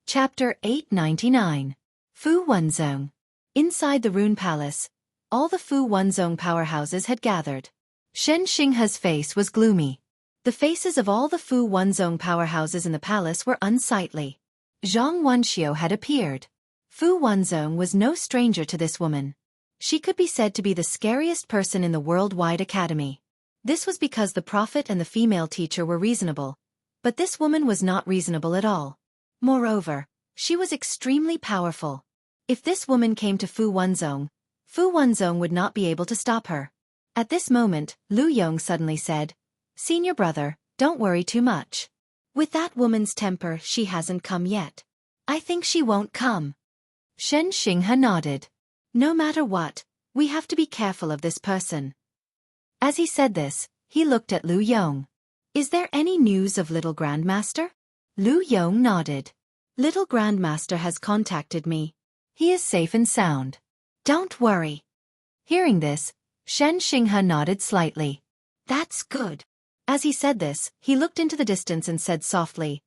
Chapter 899. Fu Wenzong. Inside the Rune Palace, all the Fu Wenzong powerhouses had gathered. Shen Xinghe's face was gloomy. The faces of all the Fu Wenzong powerhouses in the palace were unsightly. Zhang Wenxiu had appeared. Fu Wenzong was no stranger to this woman. She could be said to be the scariest person in the worldwide academy. This was because the prophet and the female teacher were reasonable, but this woman was not reasonable at all. Moreover, she was extremely powerful. If this woman came to Fu Wenzong would not be able to stop her. At this moment, Lu Yong suddenly said, Senior brother, don't worry too much. With that woman's temper, she hasn't come yet. I think she won't come. Shen Xinghe nodded. No matter what, we have to be careful of this person. As he said this, he looked at Lu Yong. Is there any news of Little Grandmaster? Lu Yong nodded. Little Grandmaster has contacted me. He is safe and sound. Don't worry. Hearing this, Shen Xinghe nodded slightly. That's good. As he said this, he looked into the distance and said softly,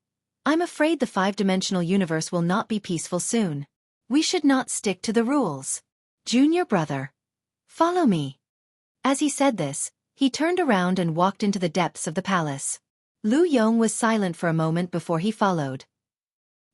I'm afraid the five-dimensional universe will not be peaceful soon. We should not stick to the rules. Junior brother, follow me. As he said this, he turned around and walked into the depths of the palace. Lu Yong was silent for a moment before he followed.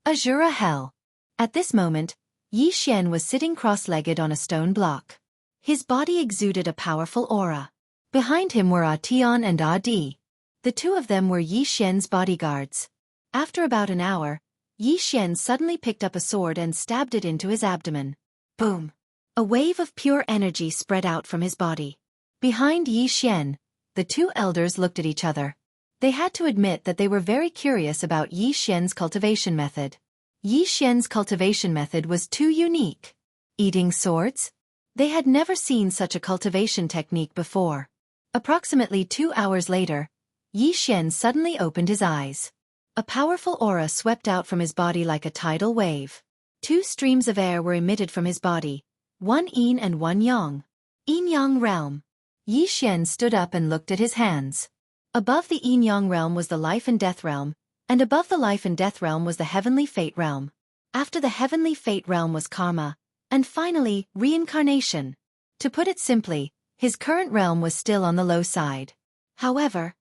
Azura Hell. At this moment, Yi Xian was sitting cross-legged on a stone block. His body exuded a powerful aura. Behind him were Tian and Di. The two of them were Yi Xian's bodyguards. After about an hour, Yi Xian suddenly picked up a sword and stabbed it into his abdomen. Boom! A wave of pure energy spread out from his body. Behind Yi Xian, the two elders looked at each other. They had to admit that they were very curious about Yi Xian's cultivation method. Yi Xian's cultivation method was too unique. Eating swords? They had never seen such a cultivation technique before. Approximately 2 hours later, Yi Xian suddenly opened his eyes. A powerful aura swept out from his body like a tidal wave. 2 streams of air were emitted from his body, one yin and one yang. Yin-yang realm. Yi Xian stood up and looked at his hands. Above the yin-yang realm was the life and death realm, and above the life and death realm was the heavenly fate realm. After the heavenly fate realm was karma, and finally, reincarnation. To put it simply, his current realm was still on the low side. However,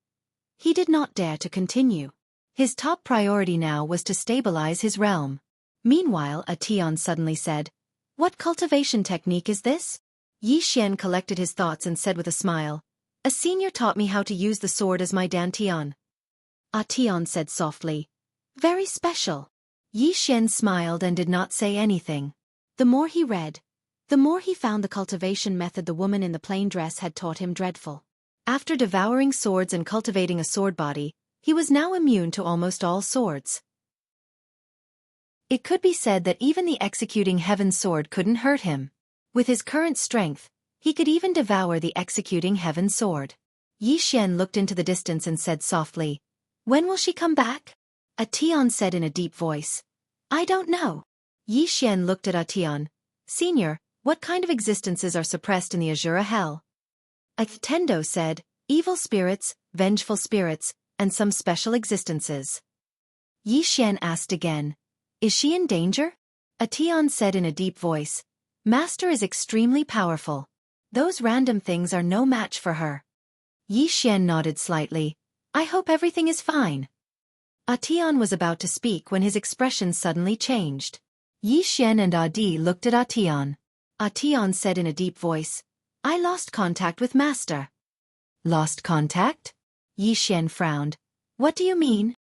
he did not dare to continue. His top priority now was to stabilize his realm. Meanwhile, Tian suddenly said, What cultivation technique is this? Yi Xian collected his thoughts and said with a smile, A senior taught me how to use the sword as my dantian. Tian said softly, Very special. Yi Xian smiled and did not say anything. The more he read, the more he found the cultivation method the woman in the plain dress had taught him dreadful. After devouring swords and cultivating a sword body, he was now immune to almost all swords. It could be said that even the executing heaven sword couldn't hurt him. With his current strength, he could even devour the executing heaven sword. Yi Xian looked into the distance and said softly, When will she come back? Tian said in a deep voice, I don't know. Yi Xian looked at Tian. Senior, what kind of existences are suppressed in the Azura Hell? Tendo said, Evil spirits, vengeful spirits, and some special existences. Yi Xian asked again, Is she in danger? Tian said in a deep voice, Master is extremely powerful. Those random things are no match for her. Yi Xian nodded slightly. I hope everything is fine. Tian was about to speak when his expression suddenly changed. Yi Xian and Di looked at Tian. Tian said in a deep voice, I lost contact with Master. Lost contact? Yi Xian frowned. What do you mean?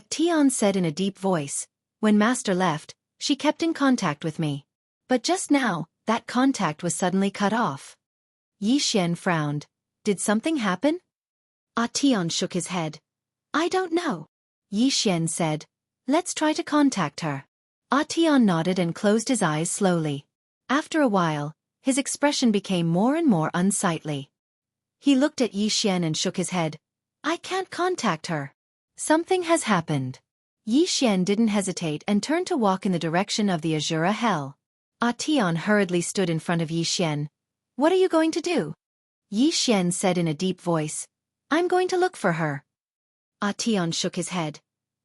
Tian said in a deep voice, When Master left, she kept in contact with me. But just now, that contact was suddenly cut off. Yi Xian frowned. Did something happen? Tian shook his head. I don't know. Yi Xian said, Let's try to contact her. Tian nodded and closed his eyes slowly. After a while, his expression became more and more unsightly. He looked at Yi Xian and shook his head. I can't contact her. Something has happened. Yi Xian didn't hesitate and turned to walk in the direction of the Azura Hell. Tian hurriedly stood in front of Yi Xian. What are you going to do? Yi Xian said in a deep voice. I'm going to look for her. Tian shook his head.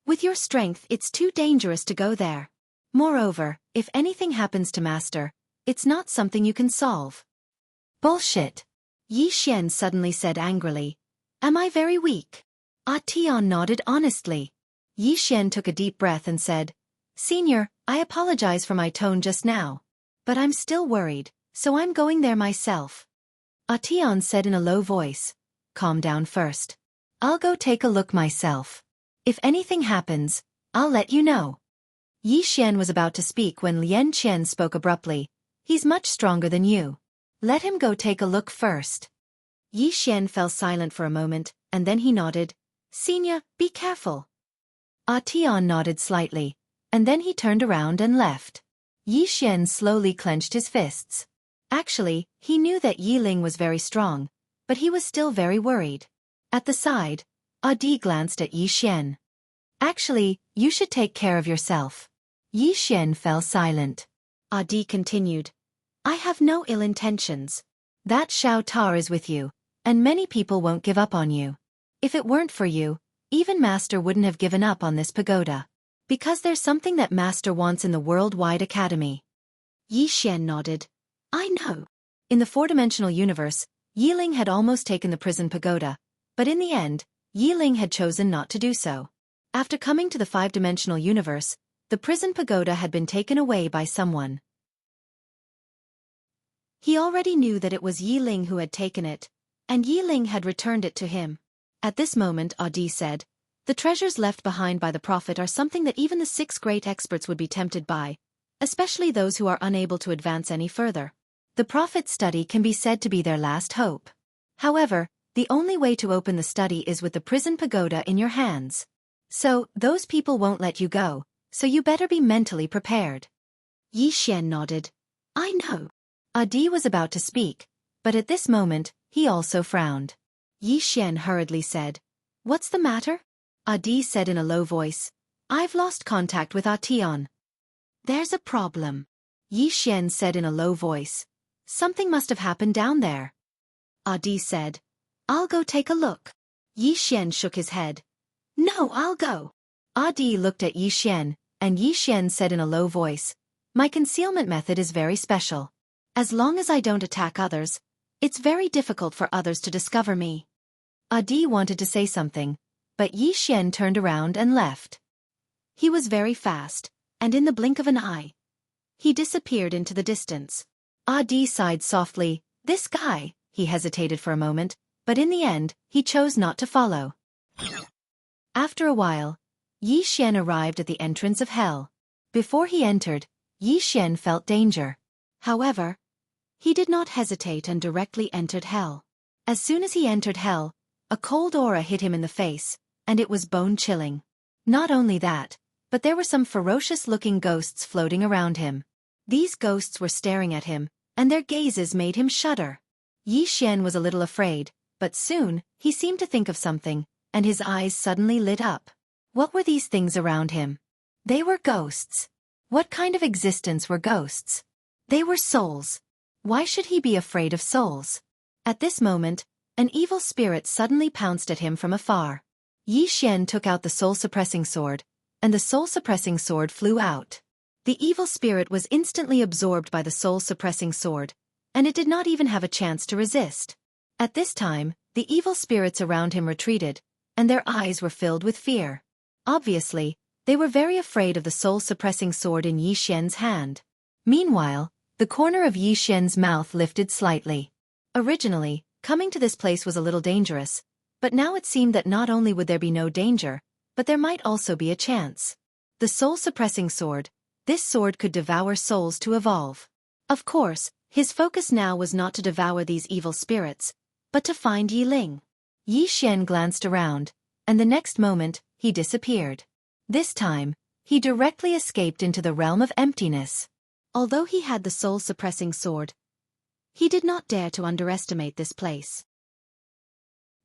With your strength, it's too dangerous to go there. Moreover, if anything happens to Master, it's not something you can solve. Bullshit. Yi Xian suddenly said angrily. Am I very weak? Tian nodded honestly. Yi Xian took a deep breath and said, Senior, I apologize for my tone just now. But I'm still worried, so I'm going there myself. Tian said in a low voice. Calm down first. I'll go take a look myself. If anything happens, I'll let you know. Yi Xian was about to speak when Lian Qian spoke abruptly. He's much stronger than you. Let him go take a look first. Yi Xian fell silent for a moment, and then he nodded. Senior, be careful. Tian nodded slightly, and then he turned around and left. Yi Xian slowly clenched his fists. Actually, he knew that Yi Ling was very strong, but he was still very worried. At the side, Adi glanced at Yi Xian. Actually, you should take care of yourself. Yi Xian fell silent. Adi continued. I have no ill intentions. That Xiao Tar is with you, and many people won't give up on you. If it weren't for you, even Master wouldn't have given up on this pagoda. Because there's something that Master wants in the worldwide academy. Yi Xian nodded. I know. In the four-dimensional universe, Yi Ling had almost taken the prison pagoda, but in the end, Yi Ling had chosen not to do so. After coming to the five-dimensional universe, the prison pagoda had been taken away by someone. He already knew that it was Yi Ling who had taken it, and Yi Ling had returned it to him. At this moment Adi said, the treasures left behind by the Prophet are something that even the 6 great experts would be tempted by, especially those who are unable to advance any further. The Prophet's study can be said to be their last hope. However, the only way to open the study is with the prison pagoda in your hands. So, those people won't let you go, so you better be mentally prepared. Yi Xian nodded. I know. Adi was about to speak, but at this moment, he also frowned. Yi Xian hurriedly said, What's the matter? Adi said in a low voice. I've lost contact with Tian. There's a problem. Yi Xian said in a low voice. Something must have happened down there. Adi said, I'll go take a look. Yi Xian shook his head. No, I'll go. Adi looked at Yi Xian, and Yi Xian said in a low voice, My concealment method is very special. As long as I don't attack others, it's very difficult for others to discover me. Adi wanted to say something, but Yi Xian turned around and left. He was very fast, and in the blink of an eye, he disappeared into the distance. Adi sighed softly. This guy, he hesitated for a moment, but in the end, he chose not to follow. After a while, Yi Xian arrived at the entrance of hell. Before he entered, Yi Xian felt danger. However, he did not hesitate and directly entered hell. As soon as he entered hell, a cold aura hit him in the face, and it was bone-chilling. Not only that, but there were some ferocious-looking ghosts floating around him. These ghosts were staring at him, and their gazes made him shudder. Yi Xian was a little afraid, but soon, he seemed to think of something, and his eyes suddenly lit up. What were these things around him? They were ghosts. What kind of existence were ghosts? They were souls. Why should he be afraid of souls? At this moment, an evil spirit suddenly pounced at him from afar. Yi Xian took out the soul-suppressing sword, and the soul-suppressing sword flew out. The evil spirit was instantly absorbed by the soul-suppressing sword, and it did not even have a chance to resist. At this time, the evil spirits around him retreated, and their eyes were filled with fear. Obviously, they were very afraid of the soul-suppressing sword in Yi Xian's hand. Meanwhile, the corner of Yi Xian's mouth lifted slightly. Originally, coming to this place was a little dangerous, but now it seemed that not only would there be no danger, but there might also be a chance. The soul-suppressing sword, this sword could devour souls to evolve. Of course, his focus now was not to devour these evil spirits, but to find Yi Ling. Yi Xian glanced around, and the next moment, he disappeared. This time, he directly escaped into the realm of emptiness. Although he had the soul-suppressing sword, He did not dare to underestimate this place.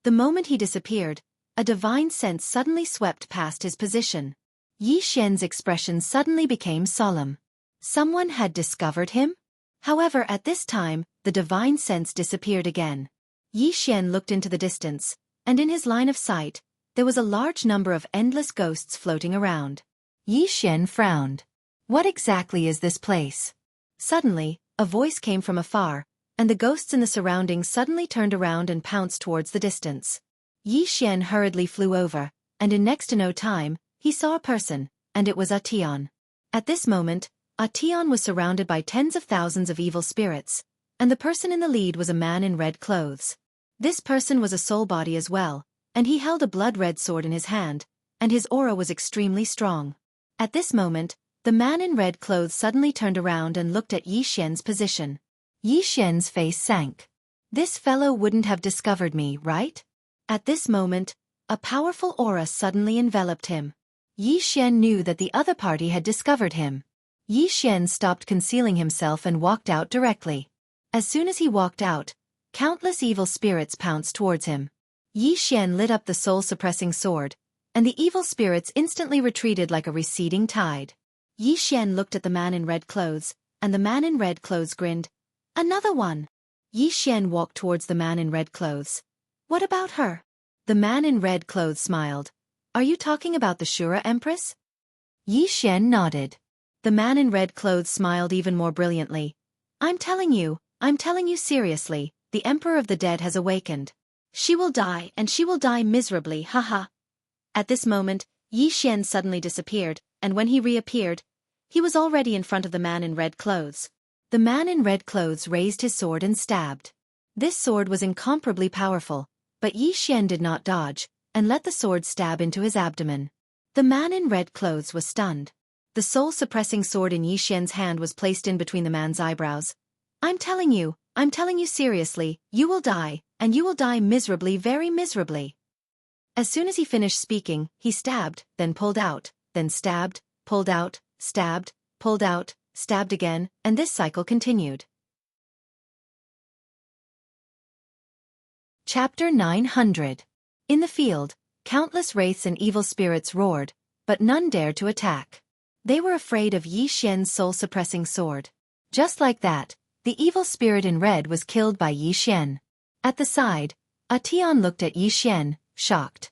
The moment he disappeared, a divine sense suddenly swept past his position. Yi Xian's expression suddenly became solemn. Someone had discovered him? However, at this time, the divine sense disappeared again. Yi Xian looked into the distance, and in his line of sight, there was a large number of endless ghosts floating around. Yi Xian frowned. What exactly is this place? Suddenly, a voice came from afar, and the ghosts in the surroundings suddenly turned around and pounced towards the distance. Yi Xian hurriedly flew over, and in next to no time, he saw a person, and it was Atian. At this moment, Atian was surrounded by tens of thousands of evil spirits, and the person in the lead was a man in red clothes. This person was a soul body as well, and he held a blood-red sword in his hand, and his aura was extremely strong. At this moment, the man in red clothes suddenly turned around and looked at Yi Xian's position. Yi Xian's face sank. This fellow wouldn't have discovered me, right? At this moment, a powerful aura suddenly enveloped him. Yi Xian knew that the other party had discovered him. Yi Xian stopped concealing himself and walked out directly. As soon as he walked out, countless evil spirits pounced towards him. Yi Xian lit up the soul-suppressing sword, and the evil spirits instantly retreated like a receding tide. Yi Xian looked at the man in red clothes, and the man in red clothes grinned. Another one. Yi Xian walked towards the man in red clothes. What about her? The man in red clothes smiled. Are you talking about the Shura Empress? Yi Xian nodded. The man in red clothes smiled even more brilliantly. I'm telling you seriously, the Emperor of the Dead has awakened. She will die, and she will die miserably, haha. At this moment, Yi Xian suddenly disappeared, and when he reappeared, he was already in front of the man in red clothes. The man in red clothes raised his sword and stabbed. This sword was incomparably powerful, but Yi Xian did not dodge, and let the sword stab into his abdomen. The man in red clothes was stunned. The soul-suppressing sword in Yi Xian's hand was placed in between the man's eyebrows. I'm telling you seriously, you will die, and you will die miserably, very miserably. As soon as he finished speaking, he stabbed, then pulled out, then stabbed, pulled out, stabbed, pulled out, stabbed again, and this cycle continued. Chapter 900. In the field, countless wraiths and evil spirits roared, but none dared to attack. They were afraid of Yi Xian's soul-suppressing sword. Just like that, the evil spirit in red was killed by Yi Xian. At the side, Atian looked at Yi Xian, shocked.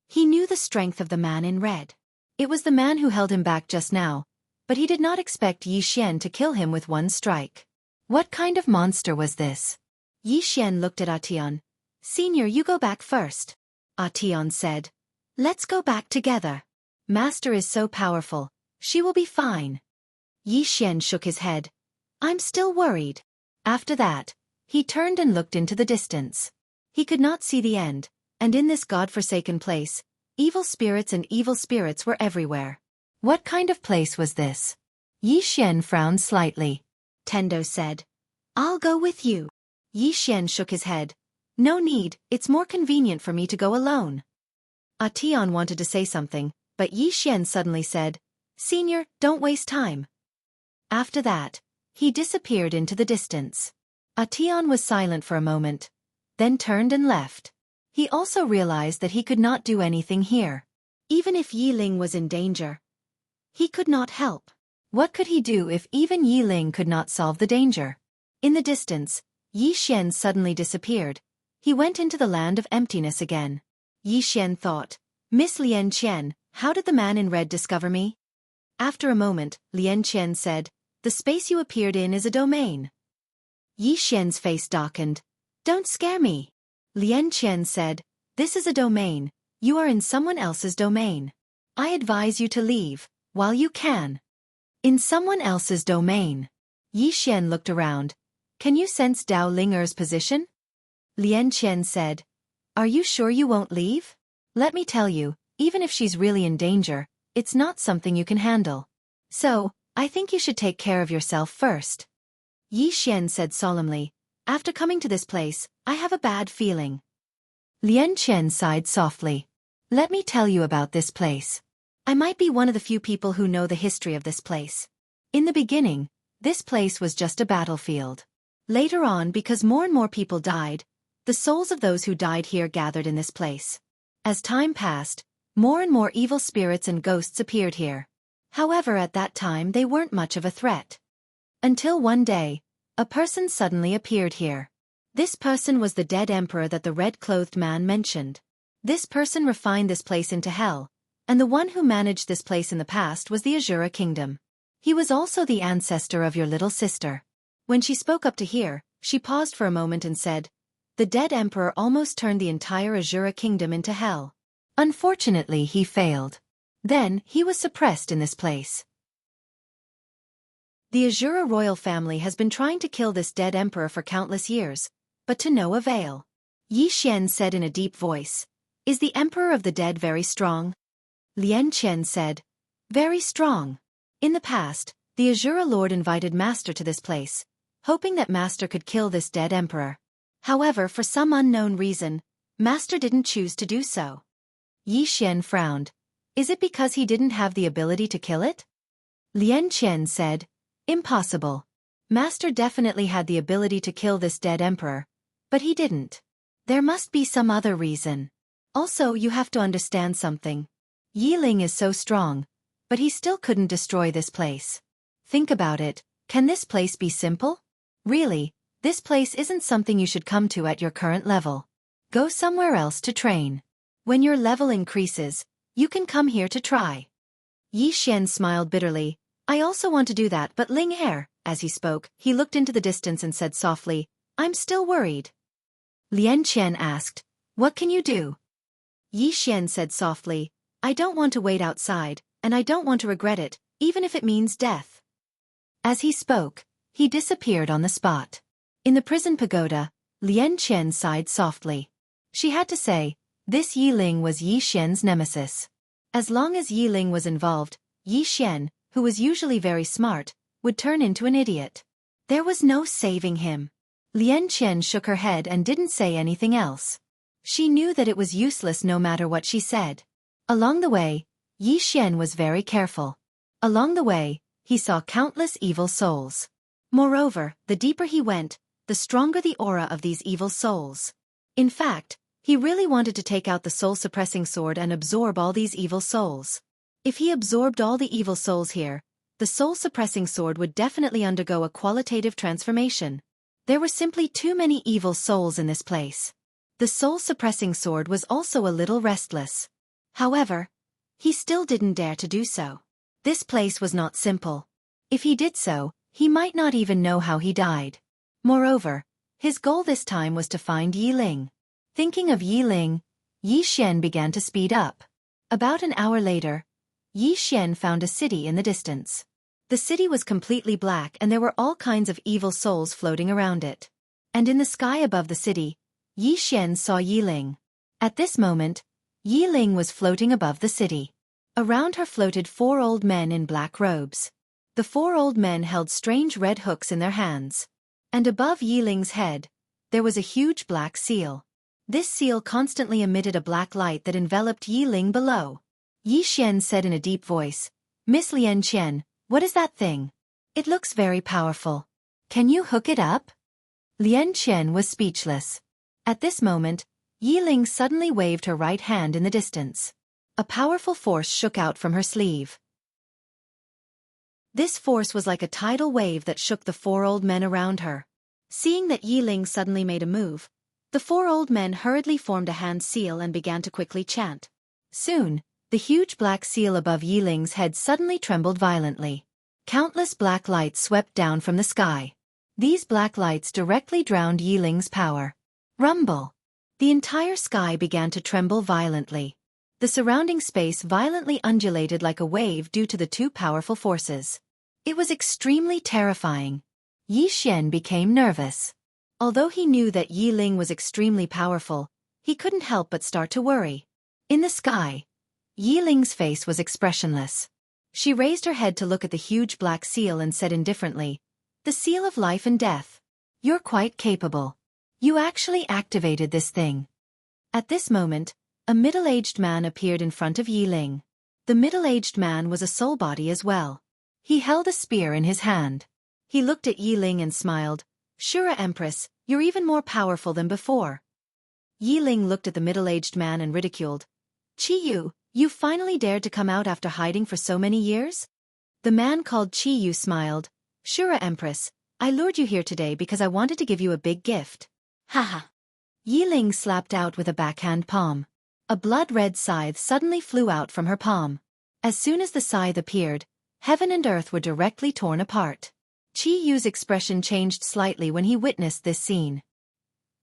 He knew the strength of the man in red. It was the man who held him back just now, but he did not expect Yi Xian to kill him with one strike. What kind of monster was this? Yi Xian looked at Atian. Senior, you go back first. Atian said. Let's go back together. Master is so powerful. She will be fine. Yi Xian shook his head. I'm still worried. After that, he turned and looked into the distance. He could not see the end, and in this god-forsaken place, evil spirits and evil spirits were everywhere. What kind of place was this? Yi Xian frowned slightly. Tendo said. I'll go with you. Yi Xian shook his head. No need, it's more convenient for me to go alone. Atian wanted to say something, but Yi Xian suddenly said, Senior, don't waste time. After that, he disappeared into the distance. Atian was silent for a moment, then turned and left. He also realized that he could not do anything here. Even if Yi Ling was in danger, he could not help. What could he do if even Yi Ling could not solve the danger? In the distance, Yi Xian suddenly disappeared. He went into the land of emptiness again. Yi Xian thought, Miss Lian Qian, how did the man in red discover me? After a moment, Lian Qian said, the space you appeared in is a domain. Yi Xian's face darkened. Don't scare me. Lian Qian said, this is a domain. You are in someone else's domain. I advise you to leave, while you can. In someone else's domain. Yi Xian looked around. Can you sense Dao Linger's position? Lian Qian said, are you sure you won't leave? Let me tell you, even if she's really in danger, it's not something you can handle. So, I think you should take care of yourself first. Yi Xian said solemnly, after coming to this place, I have a bad feeling. Lian Qian sighed softly. Let me tell you about this place. I might be one of the few people who know the history of this place. In the beginning, this place was just a battlefield. Later on, because more and more people died, the souls of those who died here gathered in this place. As time passed, more and more evil spirits and ghosts appeared here. However, at that time they weren't much of a threat. Until one day, a person suddenly appeared here. This person was the dead emperor that the red-clothed man mentioned. This person refined this place into hell, and the one who managed this place in the past was the Azura kingdom. He was also the ancestor of your little sister. When she spoke up to here, she paused for a moment and said, "The dead emperor almost turned the entire Azura kingdom into hell. Unfortunately, he failed. Then, he was suppressed in this place. The Azura royal family has been trying to kill this dead emperor for countless years, but to no avail." Yi Xian said in a deep voice, "Is the emperor of the dead very strong?" Lian Chen said, "Very strong. In the past, the Azura lord invited Master to this place, hoping that Master could kill this dead emperor. However, for some unknown reason, Master didn't choose to do so." Yi Xian frowned. "Is it because he didn't have the ability to kill it?" Lian Chen said, "Impossible. Master definitely had the ability to kill this dead emperor, but he didn't. There must be some other reason. Also, you have to understand something. Yi Ling is so strong, but he still couldn't destroy this place. Think about it, can this place be simple? Really, this place isn't something you should come to at your current level. Go somewhere else to train. When your level increases, you can come here to try." Yi Xian smiled bitterly. "I also want to do that, but Ling Er," as he spoke, he looked into the distance and said softly, "I'm still worried." Lian Chen asked, "What can you do?" Yi Xian said softly, "I don't want to wait outside, and I don't want to regret it, even if it means death." As he spoke, he disappeared on the spot. In the prison pagoda, Lian Chen sighed softly. She had to say, this Yi Ling was Yi Xian's nemesis. As long as Yi Ling was involved, Yi Xian, who was usually very smart, would turn into an idiot. There was no saving him. Lian Chen shook her head and didn't say anything else. She knew that it was useless no matter what she said. Along the way, Yi Xian was very careful. Along the way, he saw countless evil souls. Moreover, the deeper he went, the stronger the aura of these evil souls. In fact, he really wanted to take out the soul-suppressing sword and absorb all these evil souls. If he absorbed all the evil souls here, the soul-suppressing sword would definitely undergo a qualitative transformation. There were simply too many evil souls in this place. The soul-suppressing sword was also a little restless. However, he still didn't dare to do so. This place was not simple. If he did so, he might not even know how he died. Moreover, his goal this time was to find Yi Ling. Thinking of Yi Ling, Yi Xian began to speed up. About an hour later, Yi Xian found a city in the distance. The city was completely black and there were all kinds of evil souls floating around it. And in the sky above the city, Yi Xian saw Yi Ling. At this moment, Yi Ling was floating above the city. Around her floated 4 old men in black robes. The 4 old men held strange red hooks in their hands. And above Yi Ling's head, there was a huge black seal. This seal constantly emitted a black light that enveloped Yi Ling below. Yi Xian said in a deep voice, "Miss Lian Chen, what is that thing? It looks very powerful. Can you hook it up?" Lian Chen was speechless. At this moment, Yi Ling suddenly waved her right hand in the distance. A powerful force shook out from her sleeve. This force was like a tidal wave that shook the 4 old men around her. Seeing that Yi Ling suddenly made a move, the 4 old men hurriedly formed a hand seal and began to quickly chant. Soon, the huge black seal above Yi Ling's head suddenly trembled violently. Countless black lights swept down from the sky. These black lights directly drowned Yi Ling's power. Rumble! The entire sky began to tremble violently. The surrounding space violently undulated like a wave due to the 2 powerful forces. It was extremely terrifying. Yi Xian became nervous. Although he knew that Yi Ling was extremely powerful, he couldn't help but start to worry. In the sky, Yi Ling's face was expressionless. She raised her head to look at the huge black seal and said indifferently, "The seal of life and death. You're quite capable. You actually activated this thing." At this moment, a middle-aged man appeared in front of Yi Ling. The middle-aged man was a soul body as well. He held a spear in his hand. He looked at Yi Ling and smiled. Shura Empress, you're even more powerful than before. Yi Ling looked at the middle-aged man and ridiculed. Qi Yu, you finally dared to come out after hiding for so many years? The man called Qi Yu smiled. Shura Empress, I lured you here today because I wanted to give you a big gift. Haha. Yi Ling slapped out with a backhand palm. A blood-red scythe suddenly flew out from her palm. As soon as the scythe appeared, heaven and earth were directly torn apart. Qi Yu's expression changed slightly when he witnessed this scene.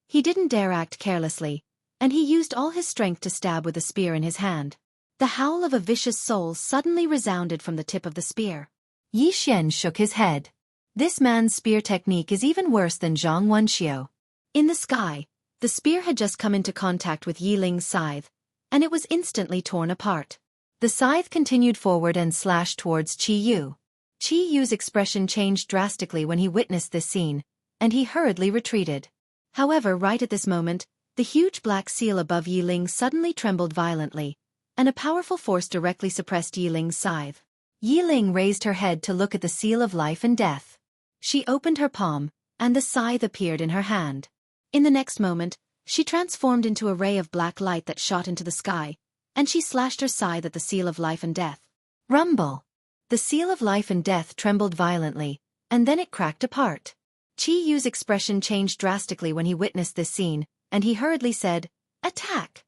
He didn't dare act carelessly, and he used all his strength to stab with a spear in his hand. The howl of a vicious soul suddenly resounded from the tip of the spear. Yi Xian shook his head. This man's spear technique is even worse than Zhang Wenxiu. In the sky, the spear had just come into contact with Yi Ling's scythe, and it was instantly torn apart. The scythe continued forward and slashed towards Qi Yu. Qi Yu's expression changed drastically when he witnessed this scene, and he hurriedly retreated. However, right at this moment, the huge black seal above Yi Ling suddenly trembled violently, and a powerful force directly suppressed Yi Ling's scythe. Yi Ling raised her head to look at the seal of life and death. She opened her palm, and the scythe appeared in her hand. In the next moment, she transformed into a ray of black light that shot into the sky, and she slashed her scythe at the seal of life and death. Rumble! The seal of life and death trembled violently, and then it cracked apart. Qi Yu's expression changed drastically when he witnessed this scene, and he hurriedly said, Attack!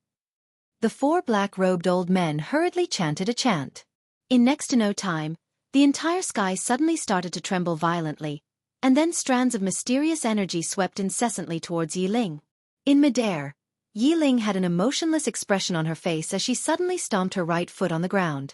The four black-robed old men hurriedly chanted a chant. In next to no time, the entire sky suddenly started to tremble violently, and then strands of mysterious energy swept incessantly towards Yi Ling. In midair, Yi Ling had an emotionless expression on her face as she suddenly stomped her right foot on the ground.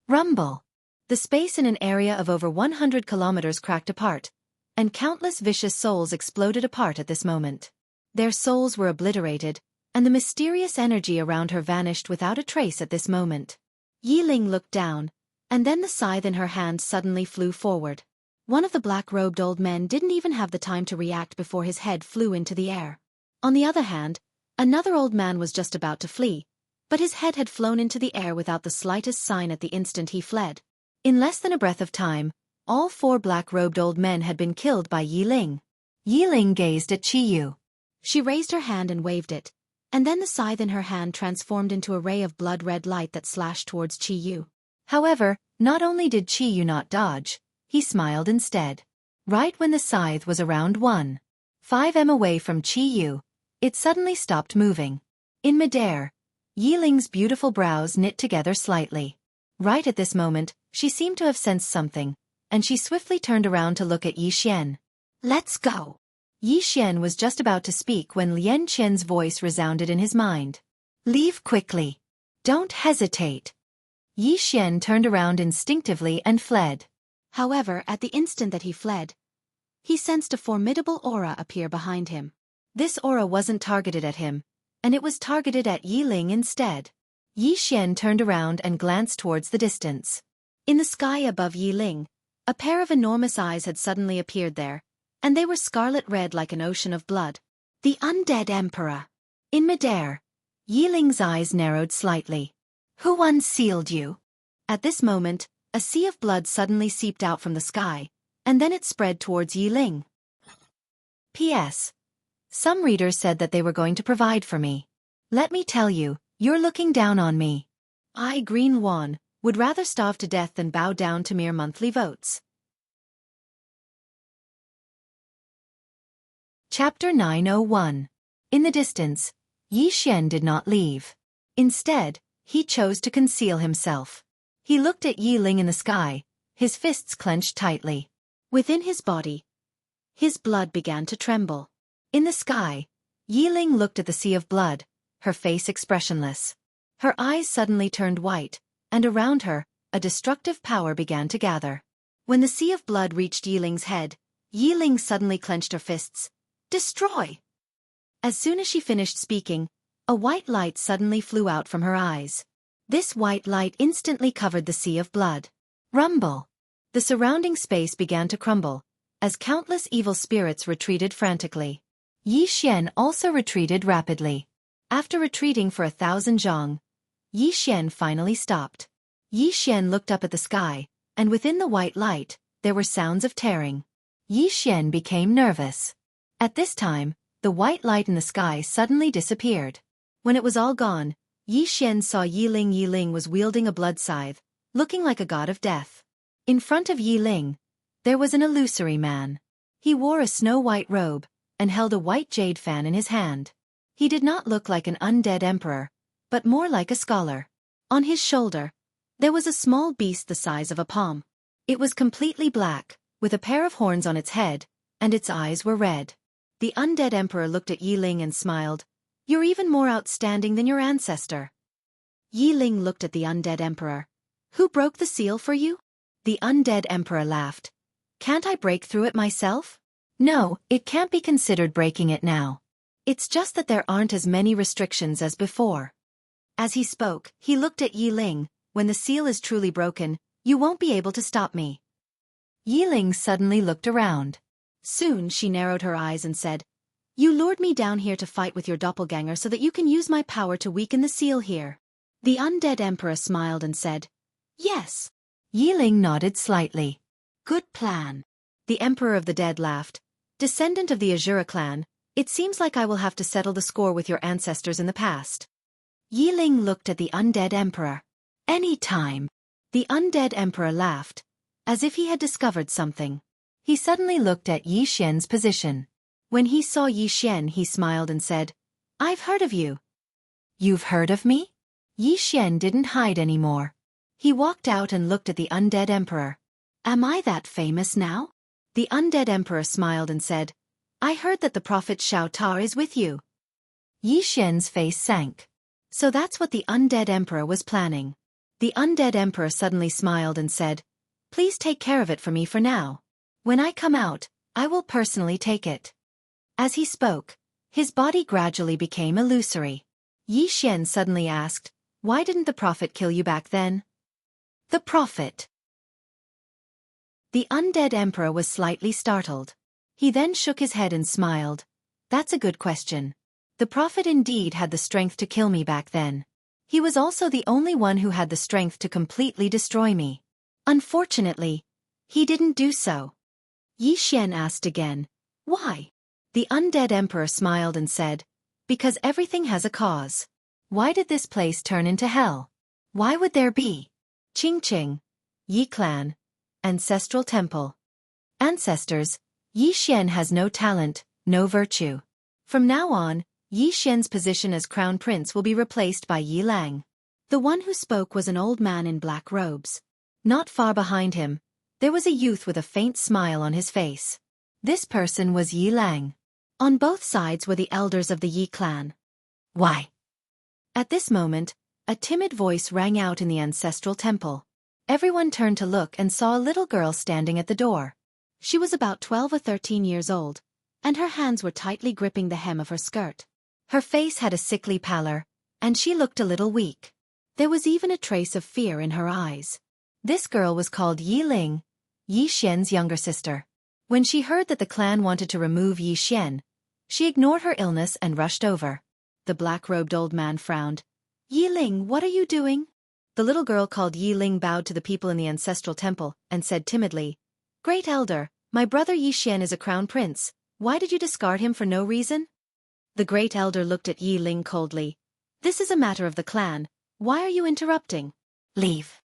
Rumble! The space in an area of over 100 kilometers cracked apart, and countless vicious souls exploded apart at this moment. Their souls were obliterated, and the mysterious energy around her vanished without a trace at this moment. Yi Ling looked down, and then the scythe in her hand suddenly flew forward. One of the black-robed old men didn't even have the time to react before his head flew into the air. On the other hand, another old man was just about to flee, but his head had flown into the air without the slightest sign at the instant he fled. In less than a breath of time, all four black-robed old men had been killed by Yi Ling. Yi Ling gazed at Qi Yu. She raised her hand and waved it, and then the scythe in her hand transformed into a ray of blood-red light that slashed towards Qi Yu. However, not only did Qi Yu not dodge, he smiled instead. Right when the scythe was around 1.5 m away from Qi Yu, it suddenly stopped moving. In midair, Yi Ling's beautiful brows knit together slightly. Right at this moment, she seemed to have sensed something, and she swiftly turned around to look at Yi Xian. Let's go! Yi Xian was just about to speak when Lian Qian's voice resounded in his mind. Leave quickly. Don't hesitate. Yi Xian turned around instinctively and fled. However, at the instant that he fled, he sensed a formidable aura appear behind him. This aura wasn't targeted at him, and it was targeted at Yi Ling instead. Yi Xian turned around and glanced towards the distance. In the sky above Yi Ling, a pair of enormous eyes had suddenly appeared there, and they were scarlet red like an ocean of blood. The undead emperor. In midair, Yi Ling's eyes narrowed slightly. Who unsealed you? At this moment, a sea of blood suddenly seeped out from the sky, and then it spread towards Yi Ling. P.S. Some readers said that they were going to provide for me. Let me tell you, you're looking down on me. I, Green Wan, would rather starve to death than bow down to mere monthly votes. Chapter 901. In the distance, Yi Xian did not leave. Instead, he chose to conceal himself. He looked at Yi Ling in the sky, his fists clenched tightly. Within his body, his blood began to tremble. In the sky, Yi Ling looked at the sea of blood, her face expressionless. Her eyes suddenly turned white, and around her, a destructive power began to gather. When the sea of blood reached Yi Ling's head, Yi Ling suddenly clenched her fists. Destroy! As soon as she finished speaking, a white light suddenly flew out from her eyes. This white light instantly covered the sea of blood. Rumble! The surrounding space began to crumble, as countless evil spirits retreated frantically. Yi Xian also retreated rapidly. After retreating for 1,000 zhang, Yi Xian finally stopped. Yi Xian looked up at the sky, and within the white light, there were sounds of tearing. Yi Xian became nervous. At this time, the white light in the sky suddenly disappeared. When it was all gone, Yi Xian saw Yi Ling. Yi Ling was wielding a blood scythe, looking like a god of death. In front of Yi Ling, there was an illusory man. He wore a snow-white robe and held a white jade fan in his hand. He did not look like an undead emperor, but more like a scholar. On his shoulder, there was a small beast the size of a palm. It was completely black, with a pair of horns on its head, and its eyes were red. The undead emperor looked at Yi Ling and smiled. "You're even more outstanding than your ancestor." Yi Ling looked at the undead emperor. "Who broke the seal for you?" The undead emperor laughed. "Can't I break through it myself?" "No, it can't be considered breaking it now. It's just that there aren't as many restrictions as before." As he spoke, he looked at Yi Ling. "When the seal is truly broken, you won't be able to stop me." Yi Ling suddenly looked around. Soon she narrowed her eyes and said, "You lured me down here to fight with your doppelganger so that you can use my power to weaken the seal here." The undead emperor smiled and said, "Yes." Yi Ling nodded slightly. "Good plan." The emperor of the dead laughed. "Descendant of the Azura clan, it seems like I will have to settle the score with your ancestors in the past." Yi Ling looked at the undead emperor. "Any time." The undead emperor laughed, as if he had discovered something. He suddenly looked at Yi Xian's position. When he saw Yi Xian, he smiled and said, "I've heard of you." "You've heard of me?" Yi Xian didn't hide anymore. He walked out and looked at the undead emperor. "Am I that famous now?" The undead emperor smiled and said, "I heard that the prophet Xiao Ta is with you." Yi Xian's face sank. So that's what the undead emperor was planning. The undead emperor suddenly smiled and said, "Please take care of it for me for now. When I come out, I will personally take it." As he spoke, his body gradually became illusory. Yi Xian suddenly asked, "Why didn't the prophet kill you back then?" "The prophet?" The undead emperor was slightly startled. He then shook his head and smiled. "That's a good question. The prophet indeed had the strength to kill me back then. He was also the only one who had the strength to completely destroy me. Unfortunately, he didn't do so." Yi Xian asked again, "Why?" The undead emperor smiled and said, "Because everything has a cause. Why did this place turn into hell? Why would there be Qingqing, Yi clan, ancestral temple? Ancestors, Yi Xian has no talent, no virtue. From now on, Yi Xian's position as crown prince will be replaced by Yi Lang." The one who spoke was an old man in black robes. Not far behind him, there was a youth with a faint smile on his face. This person was Yi Lang. On both sides were the elders of the Yi clan. "Why?" At this moment, a timid voice rang out in the ancestral temple. Everyone turned to look and saw a little girl standing at the door. She was about 12 or 13 years old, and her hands were tightly gripping the hem of her skirt. Her face had a sickly pallor, and she looked a little weak. There was even a trace of fear in her eyes. This girl was called Yi Ling, Yi Xian's younger sister. When she heard that the clan wanted to remove Yi Xian, she ignored her illness and rushed over. The black-robed old man frowned. "Yi Ling, what are you doing?" The little girl called Yi Ling bowed to the people in the ancestral temple and said timidly, "Great elder, my brother Yi Xian is a crown prince. Why did you discard him for no reason?" The great elder looked at Yi Ling coldly. "This is a matter of the clan. Why are you interrupting? Leave."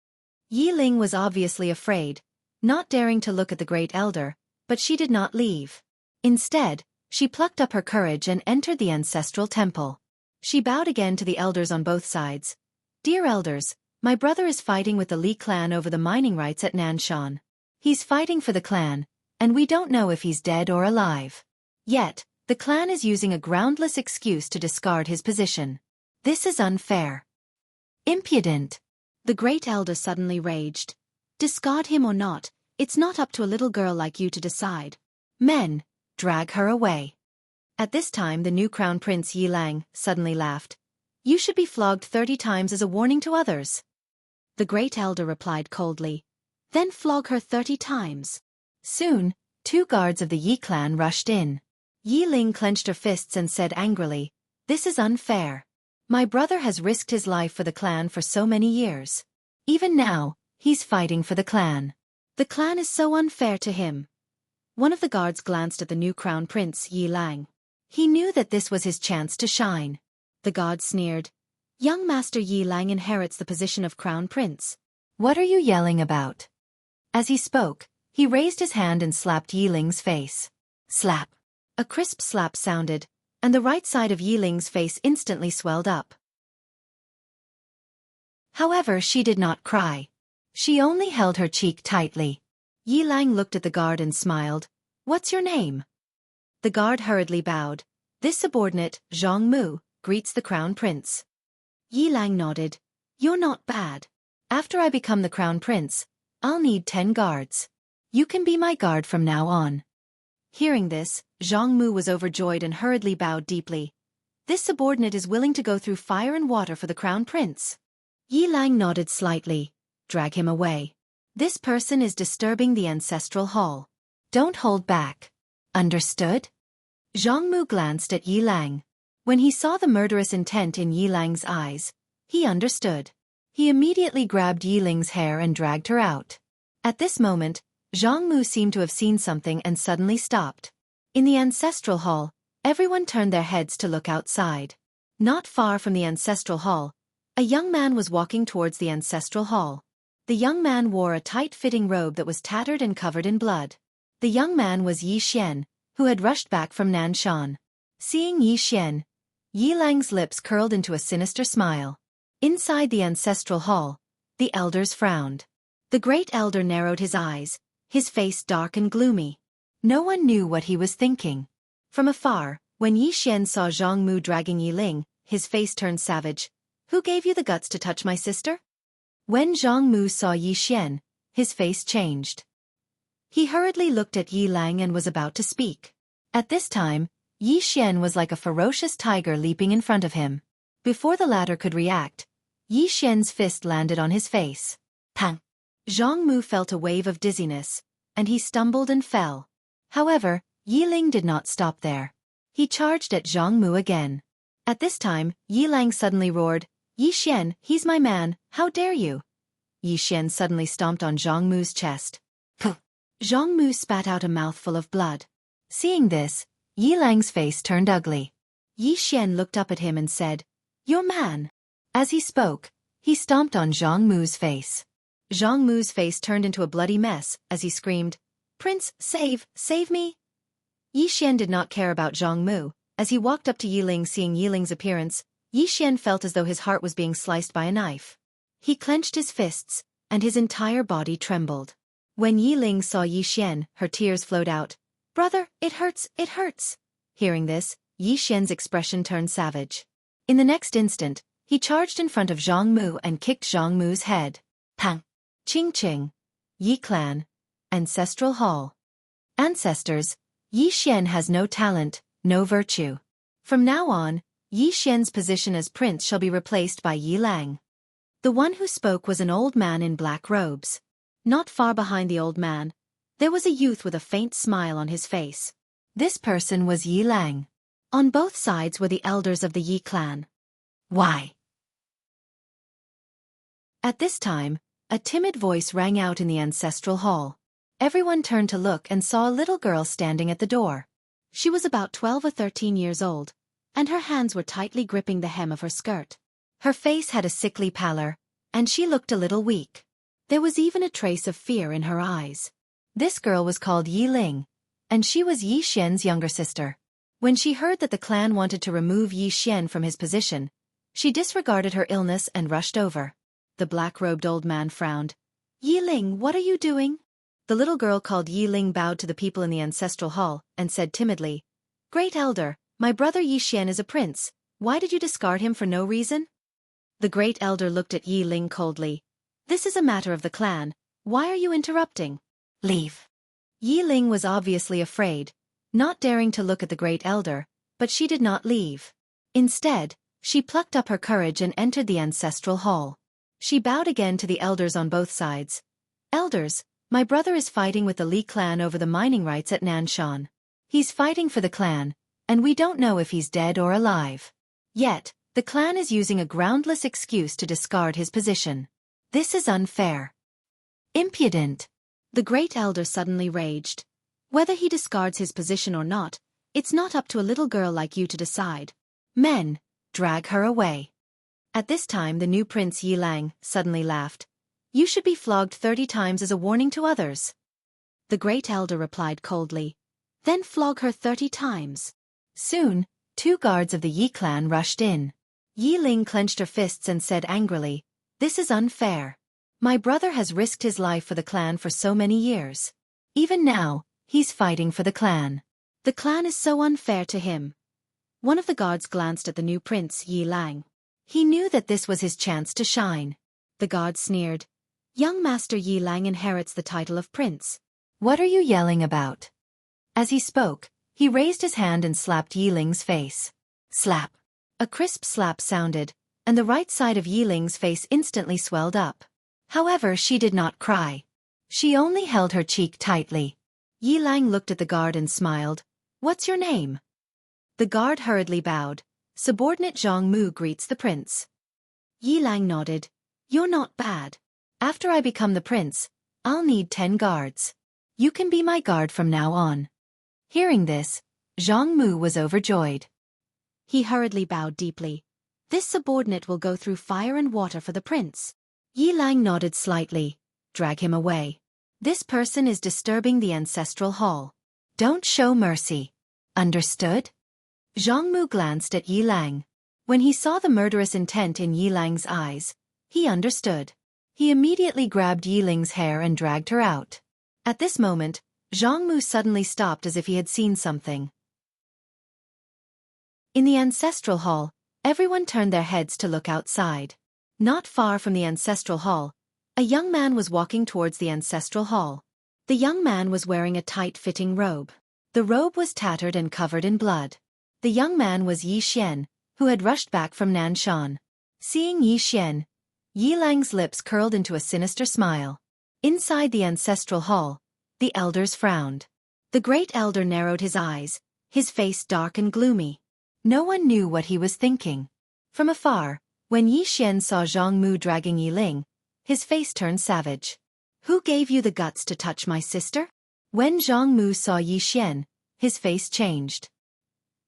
Yi Ling was obviously afraid, not daring to look at the great elder, but she did not leave. Instead, she plucked up her courage and entered the ancestral temple. She bowed again to the elders on both sides. "Dear elders, my brother is fighting with the Li clan over the mining rights at Nanshan. He's fighting for the clan, and we don't know if he's dead or alive. Yet, the clan is using a groundless excuse to discard his position. This is unfair. Impudent." The great elder suddenly raged. "Discard him or not, it's not up to a little girl like you to decide. Men, drag her away." At this time the new crown prince Yi Lang suddenly laughed. "You should be flogged 30 times as a warning to others." The great elder replied coldly, "Then flog her 30 times. Soon, 2 guards of the Yi clan rushed in. Yi Ling clenched her fists and said angrily, "This is unfair. My brother has risked his life for the clan for so many years. Even now, he's fighting for the clan. The clan is so unfair to him." One of the guards glanced at the new crown prince, Yi Lang. He knew that this was his chance to shine. The guard sneered. Young Master Yi Lang inherits the position of crown prince. What are you yelling about? As he spoke, he raised his hand and slapped Yi Ling's face. Slap. A crisp slap sounded, and the right side of Yi Ling's face instantly swelled up. However, she did not cry. She only held her cheek tightly. Yi Lang looked at the guard and smiled. What's your name? The guard hurriedly bowed. This subordinate, Zhang Mu, greets the crown prince. Yi Lang nodded. You're not bad. After I become the crown prince, I'll need 10 guards. You can be my guard from now on. Hearing this, Zhang Mu was overjoyed and hurriedly bowed deeply. This subordinate is willing to go through fire and water for the crown prince. Yi Lang nodded slightly. Drag him away. This person is disturbing the ancestral hall. Don't hold back. Understood? Zhang Mu glanced at Yi Lang. When he saw the murderous intent in Yi Lang's eyes, he understood. He immediately grabbed Yi Ling's hair and dragged her out. At this moment, Zhang Mu seemed to have seen something and suddenly stopped. In the ancestral hall, everyone turned their heads to look outside. Not far from the ancestral hall, a young man was walking towards the ancestral hall. The young man wore a tight-fitting robe that was tattered and covered in blood. The young man was Yi Xian, who had rushed back from Nanshan. Seeing Yi Xian, Yi Lang's lips curled into a sinister smile. Inside the ancestral hall, the elders frowned. The great elder narrowed his eyes, his face dark and gloomy. No one knew what he was thinking. From afar, when Yi Xian saw Zhang Mu dragging Yi Ling, his face turned savage. Who gave you the guts to touch my sister? When Zhang Mu saw Yi Xian, his face changed. He hurriedly looked at Yi Lang and was about to speak. At this time, Yi Xian was like a ferocious tiger leaping in front of him. Before the latter could react, Yi Xian's fist landed on his face. Pang! Zhang Mu felt a wave of dizziness, and he stumbled and fell. However, Yi Ling did not stop there. He charged at Zhang Mu again. At this time, Yi Lang suddenly roared, Yi Xian, he's my man, how dare you? Yi Xian suddenly stomped on Zhang Mu's chest. Puh! Zhang Mu spat out a mouthful of blood. Seeing this, Yi Lang's face turned ugly. Yi Xian looked up at him and said, Your man. As he spoke, he stomped on Zhang Mu's face. Zhang Mu's face turned into a bloody mess as he screamed, Prince, save me! Yi Xian did not care about Zhang Mu. As he walked up to Yi Ling, seeing Yi Ling's appearance, Yi Xian felt as though his heart was being sliced by a knife. He clenched his fists, and his entire body trembled. When Yi Ling saw Yi Xian, her tears flowed out. Brother, it hurts, it hurts. Hearing this, Yi Xian's expression turned savage. In the next instant, he charged in front of Zhang Mu and kicked Zhang Mu's head. Pang! Ching Ching. Yi Clan. Ancestral Hall. Ancestors, Yi Xian has no talent, no virtue. From now on, Yi Xian's position as prince shall be replaced by Yi Lang. The one who spoke was an old man in black robes. Not far behind the old man, there was a youth with a faint smile on his face. This person was Yi Lang. On both sides were the elders of the Yi clan. Why? At this time, a timid voice rang out in the ancestral hall. Everyone turned to look and saw a little girl standing at the door. She was about 12 or 13 years old, and her hands were tightly gripping the hem of her skirt. Her face had a sickly pallor, and she looked a little weak. There was even a trace of fear in her eyes. This girl was called Yi Ling, and she was Yi Xian's younger sister. When she heard that the clan wanted to remove Yi Xian from his position, she disregarded her illness and rushed over. The black-robed old man frowned. Yi Ling, what are you doing? The little girl called Yi Ling bowed to the people in the ancestral hall and said timidly, Great elder, my brother Yi Xian is a prince. Why did you discard him for no reason? The great elder looked at Yi Ling coldly. This is a matter of the clan. Why are you interrupting? Leave. Yi Ling was obviously afraid, not daring to look at the great elder, but she did not leave. Instead, she plucked up her courage and entered the ancestral hall. She bowed again to the elders on both sides. Elders, my brother is fighting with the Li clan over the mining rights at Nanshan. He's fighting for the clan, and we don't know if he's dead or alive. Yet, the clan is using a groundless excuse to discard his position. This is unfair. Impudent. The great elder suddenly raged. Whether he discards his position or not, it's not up to a little girl like you to decide. Men, drag her away. At this time the new Prince Yilang suddenly laughed. You should be flogged 30 times as a warning to others. The great elder replied coldly. Then flog her 30 times. Soon, 2 guards of the Yi clan rushed in. Yi Ling clenched her fists and said angrily, This is unfair. My brother has risked his life for the clan for so many years. Even now, he's fighting for the clan. The clan is so unfair to him. One of the guards glanced at the new Prince Yi Lang. He knew that this was his chance to shine. The guard sneered. Young Master Yi Lang inherits the title of prince. What are you yelling about? As he spoke, he raised his hand and slapped Yi Ling's face. Slap. A crisp slap sounded, and the right side of Yi Ling's face instantly swelled up. However, she did not cry. She only held her cheek tightly. Yi Lang looked at the guard and smiled. What's your name? The guard hurriedly bowed. Subordinate Zhang Mu greets the prince. Yi Lang nodded. You're not bad. After I become the prince, I'll need 10 guards. You can be my guard from now on. Hearing this, Zhang Mu was overjoyed. He hurriedly bowed deeply. This subordinate will go through fire and water for the prince. Yi Lang nodded slightly. Drag him away. This person is disturbing the ancestral hall. Don't show mercy. Understood? Zhang Mu glanced at Yi Lang. When he saw the murderous intent in Yi Lang's eyes, he understood. He immediately grabbed Yi Ling's hair and dragged her out. At this moment, Zhang Mu suddenly stopped as if he had seen something. In the ancestral hall, everyone turned their heads to look outside. Not far from the ancestral hall, a young man was walking towards the ancestral hall. The young man was wearing a tight-fitting robe. The robe was tattered and covered in blood. The young man was Yi Xian, who had rushed back from Nanshan. Seeing Yi Xian, Yi Lang's lips curled into a sinister smile. Inside the ancestral hall, the elders frowned. The great elder narrowed his eyes, his face dark and gloomy. No one knew what he was thinking. From afar, when Yi Xian saw Zhang Mu dragging Yi Ling, his face turned savage. Who gave you the guts to touch my sister? When Zhang Mu saw Yi Xian, his face changed.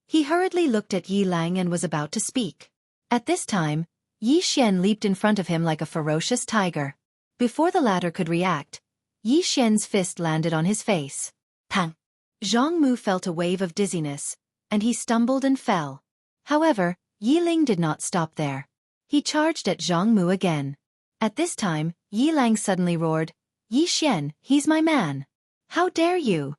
He hurriedly looked at Yi Lang and was about to speak. At this time, Yi Xian leaped in front of him like a ferocious tiger. Before the latter could react, Yi Xian's fist landed on his face. Pang! Zhang Mu felt a wave of dizziness, and he stumbled and fell. However, Yi Ling did not stop there. He charged at Zhang Mu again. At this time, Yi Lang suddenly roared, Yi Xian, he's my man. How dare you?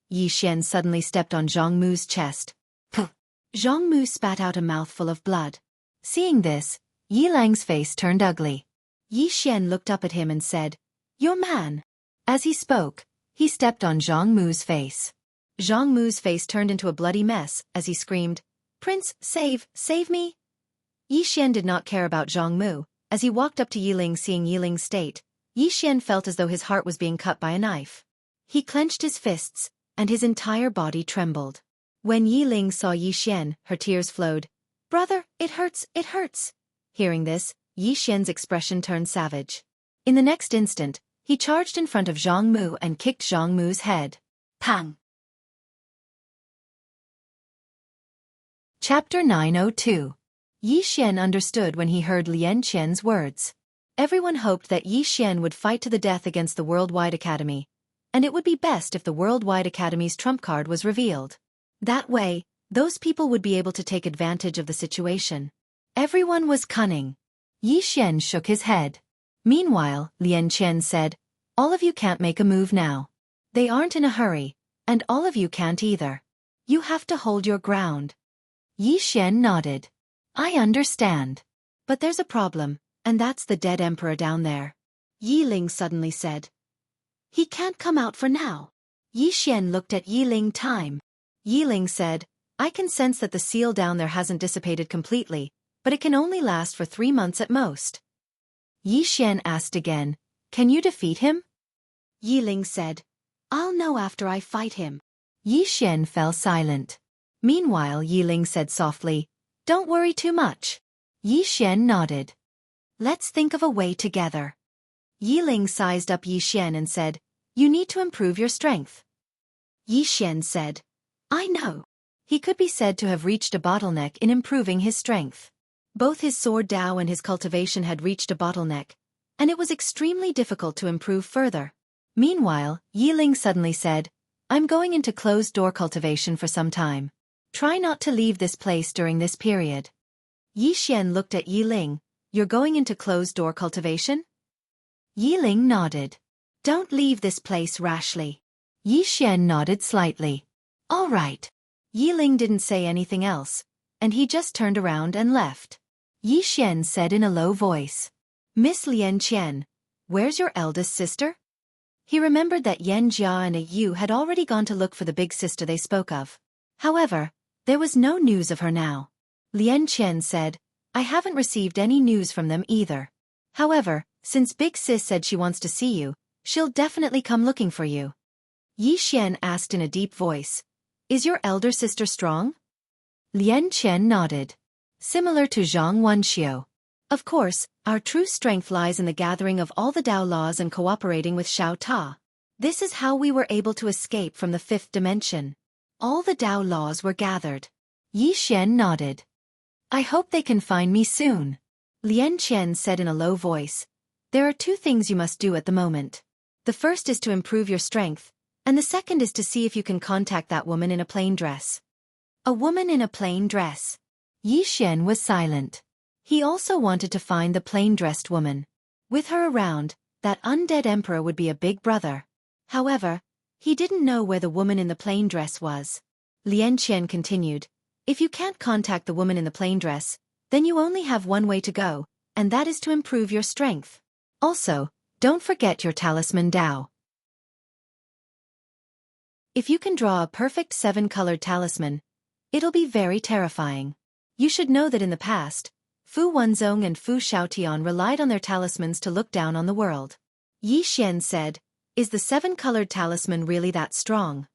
Yi Xian suddenly stepped on Zhang Mu's chest. Puh! Zhang Mu spat out a mouthful of blood. Seeing this, Yi Lang's face turned ugly. Yi Xian looked up at him and said, Your man. As he spoke, he stepped on Zhang Mu's face. Zhang Mu's face turned into a bloody mess as he screamed, Prince, save me! Yi Xian did not care about Zhang Mu. As he walked up to Yi Ling, seeing Yi Ling's state, Yi Xian felt as though his heart was being cut by a knife. He clenched his fists, and his entire body trembled. When Yi Ling saw Yi Xian, her tears flowed. Brother, it hurts, it hurts. Hearing this, Yi Xian's expression turned savage. In the next instant, he charged in front of Zhang Mu and kicked Zhang Mu's head. Pang! Chapter 902. Yi Xian understood when he heard Lian Qian's words. Everyone hoped that Yi Xian would fight to the death against the Worldwide Academy, and it would be best if the Worldwide Academy's trump card was revealed. That way, those people would be able to take advantage of the situation. Everyone was cunning. Yi Xian shook his head. Meanwhile, Lian Qian said, All of you can't make a move now. They aren't in a hurry, and all of you can't either. You have to hold your ground. Yi Xian nodded. I understand. But there's a problem, and that's the dead emperor down there. Yi Ling suddenly said. He can't come out for now. Yi Xian looked at Yi Ling time. Yi Ling said, I can sense that the seal down there hasn't dissipated completely, but it can only last for 3 months at most. Yi Xian asked again, Can you defeat him? Yi Ling said, I'll know after I fight him. Yi Xian fell silent. Meanwhile, Yi Ling said softly, Don't worry too much. Yi Xian nodded. Let's think of a way together. Yi Ling sized up Yi Xian and said, You need to improve your strength. Yi Xian said. I know. He could be said to have reached a bottleneck in improving his strength. Both his sword Dao and his cultivation had reached a bottleneck, and it was extremely difficult to improve further. Meanwhile, Yi Ling suddenly said, I'm going into closed-door cultivation for some time. Try not to leave this place during this period. Yi Xian looked at Yi Ling. You're going into closed-door cultivation? Yi Ling nodded. Don't leave this place rashly. Yi Xian nodded slightly. All right. Yi Ling didn't say anything else, and he just turned around and left. Yi Xian said in a low voice. Miss Lian Qian, where's your eldest sister? He remembered that Yan Jia and Yu had already gone to look for the big sister they spoke of. However, there was no news of her now. Lian Qian said, I haven't received any news from them either. However, since Big Sis said she wants to see you, she'll definitely come looking for you. Yi Xian asked in a deep voice, Is your elder sister strong? Lian Qian nodded. Similar to Zhang Wenxiu. Of course, our true strength lies in the gathering of all the Dao laws and cooperating with Xiao Ta. This is how we were able to escape from the fifth dimension. All the Dao laws were gathered. Yi Xian nodded. I hope they can find me soon. Lian Qian said in a low voice. There are two things you must do at the moment. The first is to improve your strength, and the second is to see if you can contact that woman in a plain dress. A woman in a plain dress. Yi Xian was silent. He also wanted to find the plain-dressed woman. With her around, that undead emperor would be a big brother. However, he didn't know where the woman in the plain dress was. Lian Qian continued, If you can't contact the woman in the plain dress, then you only have one way to go, and that is to improve your strength. Also, don't forget your talisman Dao. If you can draw a perfect 7-colored talisman, it'll be very terrifying. You should know that in the past, Fu Wenzong and Fu Xiaotian relied on their talismans to look down on the world. Yi Xian said, Is the 7-colored talisman really that strong?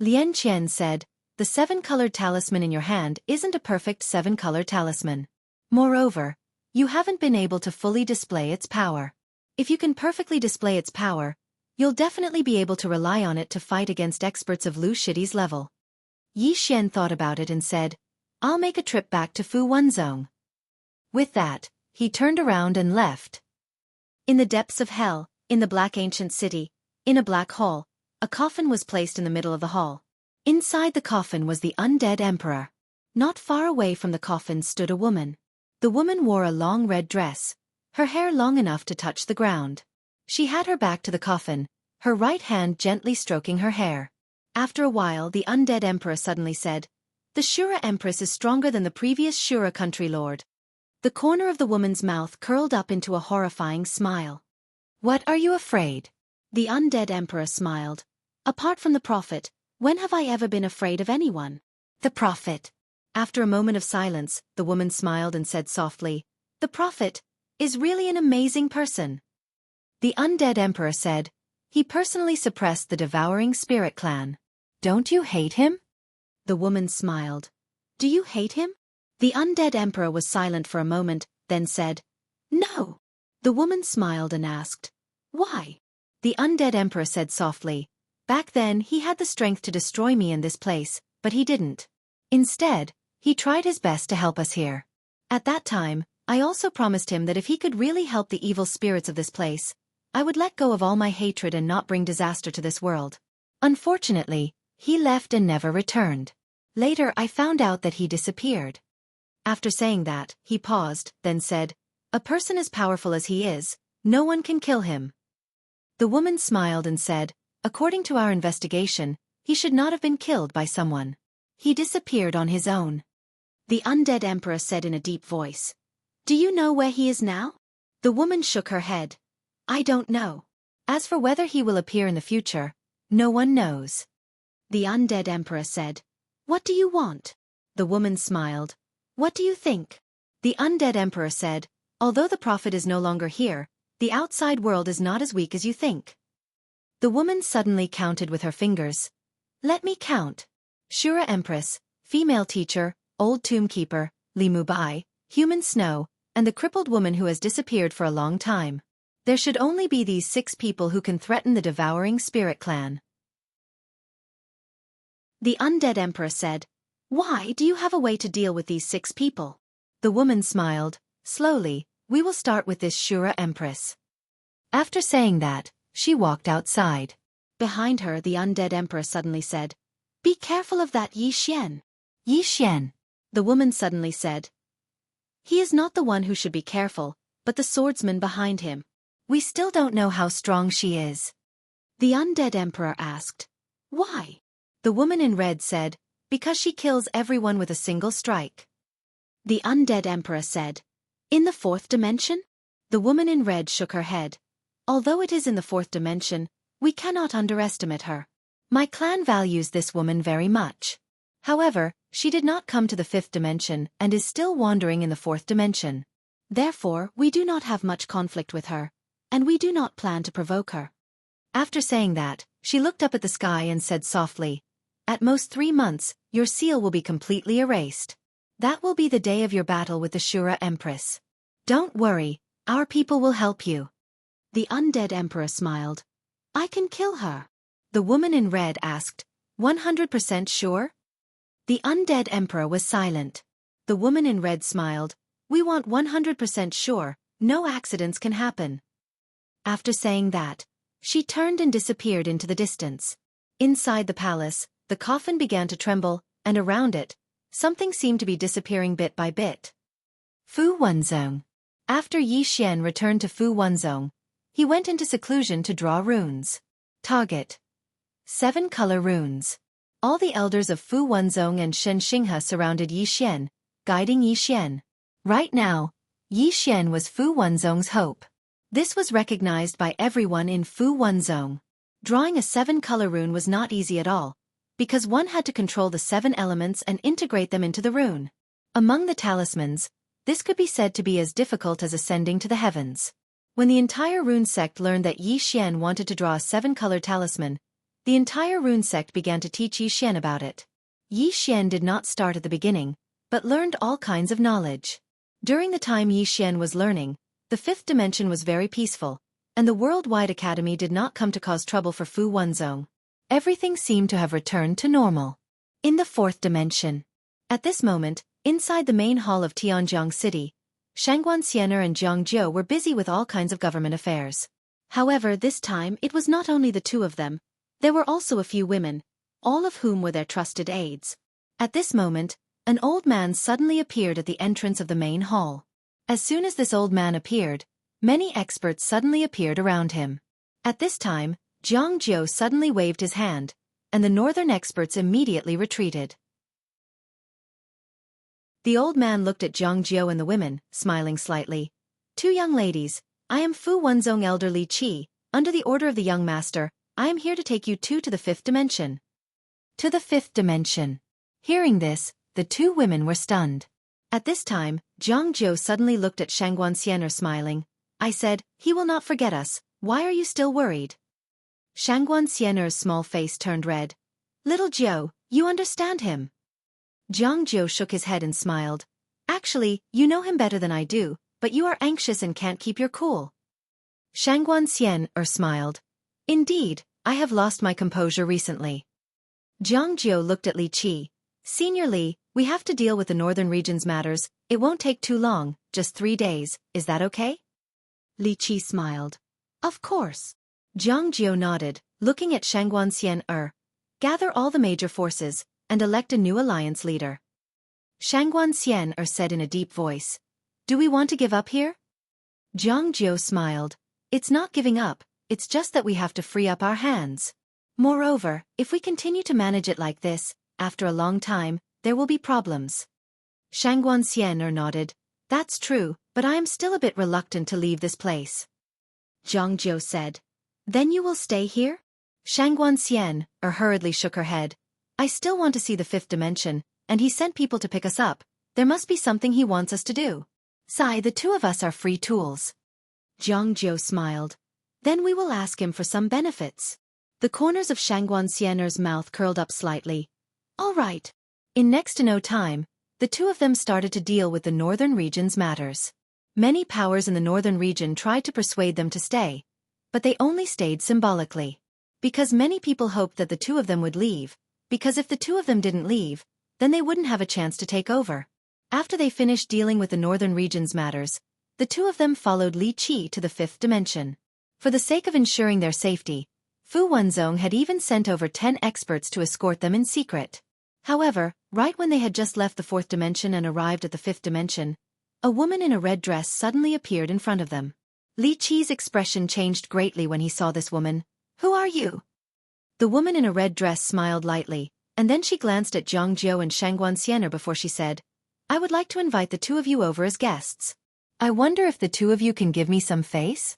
Lian Qian said, The 7-colored talisman in your hand isn't a perfect 7-colored talisman. Moreover, you haven't been able to fully display its power. If you can perfectly display its power, you'll definitely be able to rely on it to fight against experts of Lu Shidi's level. Yi Xian thought about it and said, I'll make a trip back to Fu Wenzong. With that, he turned around and left. In the depths of hell, in the black ancient city, in a black hall, a coffin was placed in the middle of the hall. Inside the coffin was the undead emperor. Not far away from the coffin stood a woman. The woman wore a long red dress, her hair long enough to touch the ground. She had her back to the coffin, her right hand gently stroking her hair. After a while the undead emperor suddenly said, The Shura Empress is stronger than the previous Shura country lord. The corner of the woman's mouth curled up into a horrifying smile. What are you afraid? The undead emperor smiled. Apart from the prophet, when have I ever been afraid of anyone? The prophet. After a moment of silence, the woman smiled and said softly, The prophet is really an amazing person. The undead emperor said, He personally suppressed the devouring spirit clan. Don't you hate him? The woman smiled. Do you hate him? The undead emperor was silent for a moment, then said, No. The woman smiled and asked, Why? The undead emperor said softly, Back then he had the strength to destroy me in this place, but he didn't. Instead, he tried his best to help us here. At that time, I also promised him that if he could really help the evil spirits of this place, I would let go of all my hatred and not bring disaster to this world. Unfortunately, he left and never returned. Later I found out that he disappeared. After saying that, he paused, then said, A person as powerful as he is, no one can kill him. The woman smiled and said, According to our investigation, he should not have been killed by someone. He disappeared on his own. The undead emperor said in a deep voice, Do you know where he is now? The woman shook her head. I don't know. As for whether he will appear in the future, no one knows. The undead emperor said, What do you want? The woman smiled. What do you think? The undead emperor said, Although the prophet is no longer here, the outside world is not as weak as you think. The woman suddenly counted with her fingers. Let me count. Shura Empress, female teacher, old tomb keeper, Li Mubai, human snow, and the crippled woman who has disappeared for a long time. There should only be these 6 people who can threaten the devouring spirit clan. The undead emperor said, "Why do you have a way to deal with these 6 people?" The woman smiled. "Slowly, we will start with this Shura empress." After saying that, she walked outside. Behind her, the undead emperor suddenly said, "Be careful of that Yi Xian." "Yi Xian," the woman suddenly said. "He is not the one who should be careful, but the swordsman behind him. We still don't know how strong she is." The undead emperor asked, "Why?" The woman in red said, "Because she kills everyone with a single strike." The undead emperor said, "In the 4th dimension?" The woman in red shook her head. "Although it is in the 4th dimension, we cannot underestimate her. My clan values this woman very much. However, she did not come to the 5th dimension and is still wandering in the 4th dimension. Therefore, we do not have much conflict with her, and we do not plan to provoke her." After saying that, she looked up at the sky and said softly, "At most 3 months, your seal will be completely erased. That will be the day of your battle with the Shura Empress. Don't worry, our people will help you." The undead emperor smiled. "I can kill her." The woman in red asked, 100% sure? The undead emperor was silent. The woman in red smiled. "We want 100% sure, no accidents can happen." After saying that, she turned and disappeared into the distance. Inside the palace, the coffin began to tremble, and around it, something seemed to be disappearing bit by bit. Fu Wenzong. After Yi Xian returned to Fu Wenzong, he went into seclusion to draw runes. Target: 7 color runes. All the elders of Fu Wenzong and Shen Xinghe surrounded Yi Xian, guiding Yi Xian. Right now, Yi Xian was Fu Wenzong's hope. This was recognized by everyone in Fu Wenzong. Drawing a 7-color rune was not easy at all, because one had to control the 7 elements and integrate them into the rune. Among the talismans, this could be said to be as difficult as ascending to the heavens. When the entire rune sect learned that Yi Xian wanted to draw a 7-color talisman, the entire rune sect began to teach Yi Xian about it. Yi Xian did not start at the beginning, but learned all kinds of knowledge. During the time Yi Xian was learning, the 5th dimension was very peaceful, and the worldwide academy did not come to cause trouble for Fu Wenzong. Everything seemed to have returned to normal. In the 4th dimension. At this moment, inside the main hall of Tianjiang City, Shangguan Xiener and Jiang Jiu were busy with all kinds of government affairs. However, this time it was not only the 2 of them, there were also a few women, all of whom were their trusted aides. At this moment, an old man suddenly appeared at the entrance of the main hall. As soon as this old man appeared, many experts suddenly appeared around him. At this time, Jiang Jiu suddenly waved his hand, and the northern experts immediately retreated. The old man looked at Jiang Jiu and the women, smiling slightly. "2 young ladies, I am Fu Wenzong Elder Li Qi. Under the order of the young master, I am here to take you 2 to the 5th dimension." To the 5th dimension. Hearing this, the 2 women were stunned. At this time, Jiang Jiu suddenly looked at Shangguan Xiener smiling. "I said, he will not forget us. Why are you still worried?" Shangguan Xiener's small face turned red. "Little Jiu, you understand him." Jiang Jiu shook his head and smiled. "Actually, you know him better than I do, but you are anxious and can't keep your cool." Shangguan Xiener smiled. "Indeed, I have lost my composure recently." Jiang Jiu looked at Li Qi. "Senior Li, we have to deal with the northern region's matters. It won't take too long, just 3 days, is that okay?" Li Qi smiled. "Of course." Jiang Jiu nodded, looking at Shangguan Xiener. "Gather all the major forces, and elect a new alliance leader." Shangguan Xiener said in a deep voice. "Do we want to give up here?" Jiang Jiu smiled. "It's not giving up, it's just that we have to free up our hands. Moreover, if we continue to manage it like this, after a long time, there will be problems." Shangguan Xiener nodded. "That's true, but I am still a bit reluctant to leave this place." Jiang Jiu said. "Then you will stay here?" Shangguan Xiener hurriedly shook her head. "I still want to see the 5th dimension, and he sent people to pick us up. There must be something he wants us to do. Sai, the 2 of us are free tools." Jiang Jiu smiled. "Then we will ask him for some benefits." The corners of Shangguan Xiener's mouth curled up slightly. "All right." In next to no time, the 2 of them started to deal with the northern region's matters. Many powers in the northern region tried to persuade them to stay, but they only stayed symbolically. Because many people hoped that the 2 of them would leave, because if the two of them didn't leave, then they wouldn't have a chance to take over. After they finished dealing with the northern region's matters, the two of them followed Li Qi to the fifth dimension. For the sake of ensuring their safety, Fu Wenzong had even sent over 10 experts to escort them in secret. However, right when they had just left the fourth dimension and arrived at the fifth dimension, a woman in a red dress suddenly appeared in front of them. Li Qi's expression changed greatly when he saw this woman. "Who are you?" The woman in a red dress smiled lightly, and then she glanced at Jiang Jiu and Shangguan Xianer before she said, "I would like to invite the two of you over as guests. I wonder if the two of you can give me some face?"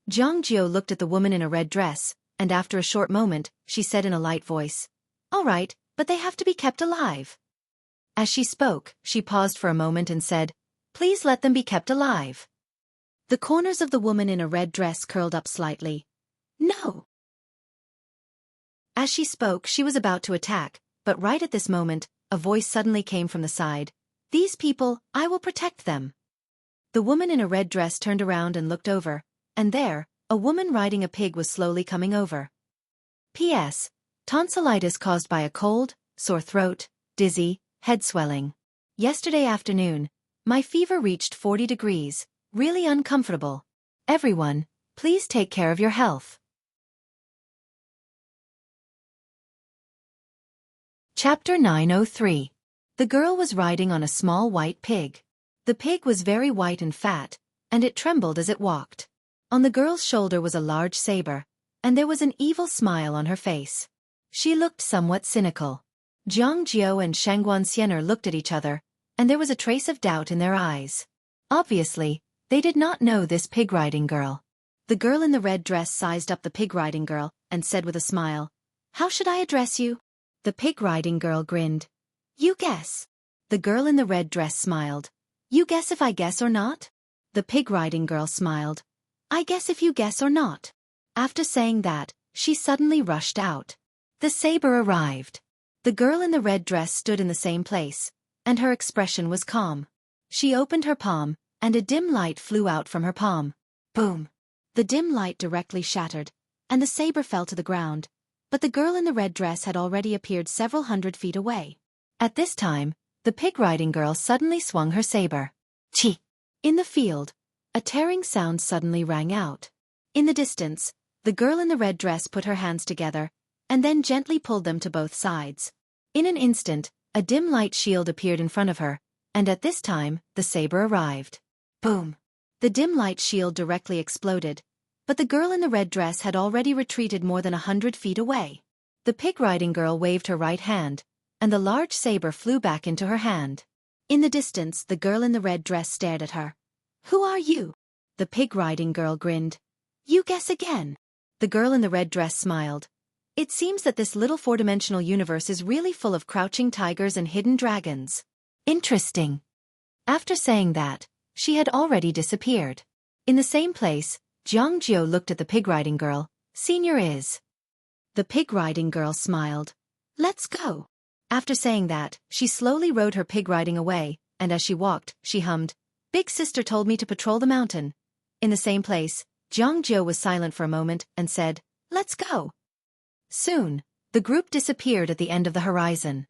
Jiang Jiu looked at the woman in a red dress, and after a short moment, she said in a light voice, "All right, but they have to be kept alive." As she spoke, she paused for a moment and said, "Please let them be kept alive." The corners of the woman in a red dress curled up slightly. "No." As she spoke, she was about to attack, but right at this moment, a voice suddenly came from the side. "These people, I will protect them." The woman in a red dress turned around and looked over, and there, a woman riding a pig was slowly coming over. P.S. Tonsillitis caused by a cold, sore throat, dizzy, head swelling. Yesterday afternoon, my fever reached 40 degrees, really uncomfortable. Everyone, please take care of your health. Chapter 903. The girl was riding on a small white pig. The pig was very white and fat, and it trembled as it walked. On the girl's shoulder was a large saber, and there was an evil smile on her face. She looked somewhat cynical. Jiang Jiu and Shangguan Xianer looked at each other, and there was a trace of doubt in their eyes. Obviously, they did not know this pig-riding girl. The girl in the red dress sized up the pig-riding girl, and said with a smile, "How should I address you?" The pig-riding girl grinned. "You guess." The girl in the red dress smiled. "You guess if I guess or not?" The pig-riding girl smiled. "I guess if you guess or not." After saying that, she suddenly rushed out. The saber arrived. The girl in the red dress stood in the same place, and her expression was calm. She opened her palm, and a dim light flew out from her palm. Boom! The dim light directly shattered, and the saber fell to the ground, but the girl in the red dress had already appeared several hundred feet away. At this time, the pig-riding girl suddenly swung her saber. Chi! In the field, a tearing sound suddenly rang out. In the distance, the girl in the red dress put her hands together, and then gently pulled them to both sides. In an instant, a dim light shield appeared in front of her, and at this time, the saber arrived. Boom! The dim light shield directly exploded, but the girl in the red dress had already retreated more than 100 feet away. The pig-riding girl waved her right hand, and the large saber flew back into her hand. In the distance, the girl in the red dress stared at her. "Who are you?" The pig-riding girl grinned. "You guess again." The girl in the red dress smiled. "It seems that this little four-dimensional universe is really full of crouching tigers and hidden dragons. Interesting." After saying that, she had already disappeared. In the same place, Jiang Jiu looked at the pig-riding girl. "Senior is." The pig-riding girl smiled. "Let's go." After saying that, she slowly rode her pig riding away, and as she walked, she hummed, "Big sister told me to patrol the mountain." In the same place, Jiang Jiu was silent for a moment and said, "Let's go." Soon, the group disappeared at the end of the horizon.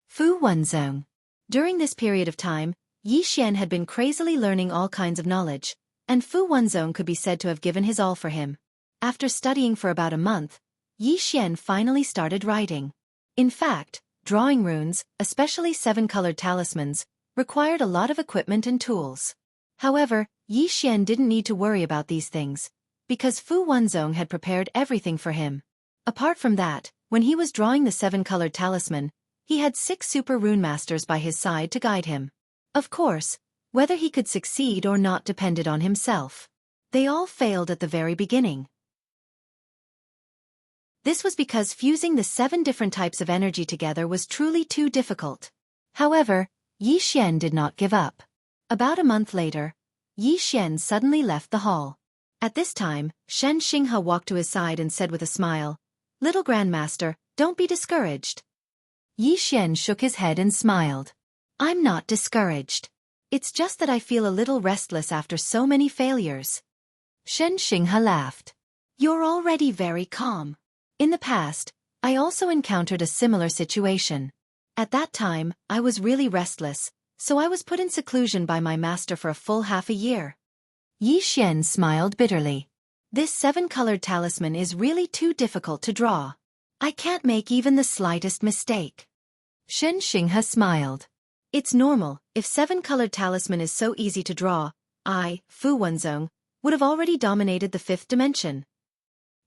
Fu Wenzong. During this period of time, Yi Xian had been crazily learning all kinds of knowledge, and Fu Wenzong could be said to have given his all for him. After studying for about a month, Yi Xian finally started writing. In fact, drawing runes, especially 7-colored talismans, required a lot of equipment and tools. However, Yi Xian didn't need to worry about these things, because Fu Wenzong had prepared everything for him. Apart from that, when he was drawing the 7-colored talisman, he had 6 super rune masters by his side to guide him. Of course, whether he could succeed or not depended on himself. They all failed at the very beginning. This was because fusing the 7 different types of energy together was truly too difficult. However, Yi Xian did not give up. About a month later, Yi Xian suddenly left the hall. At this time, Shen Xinghe walked to his side and said with a smile, "Little Grandmaster, don't be discouraged." Yi Xian shook his head and smiled. "I'm not discouraged. It's just that I feel a little restless after so many failures." Shen Xinghe laughed. "You're already very calm. In the past, I also encountered a similar situation. At that time, I was really restless, so I was put in seclusion by my master for a full half a year. Yi Xian smiled bitterly. This 7-colored talisman is really too difficult to draw. I can't make even the slightest mistake. Shen Xinghe smiled. It's normal, if 7-colored talisman is so easy to draw, I, Fu Wenzong, would have already dominated the 5th dimension.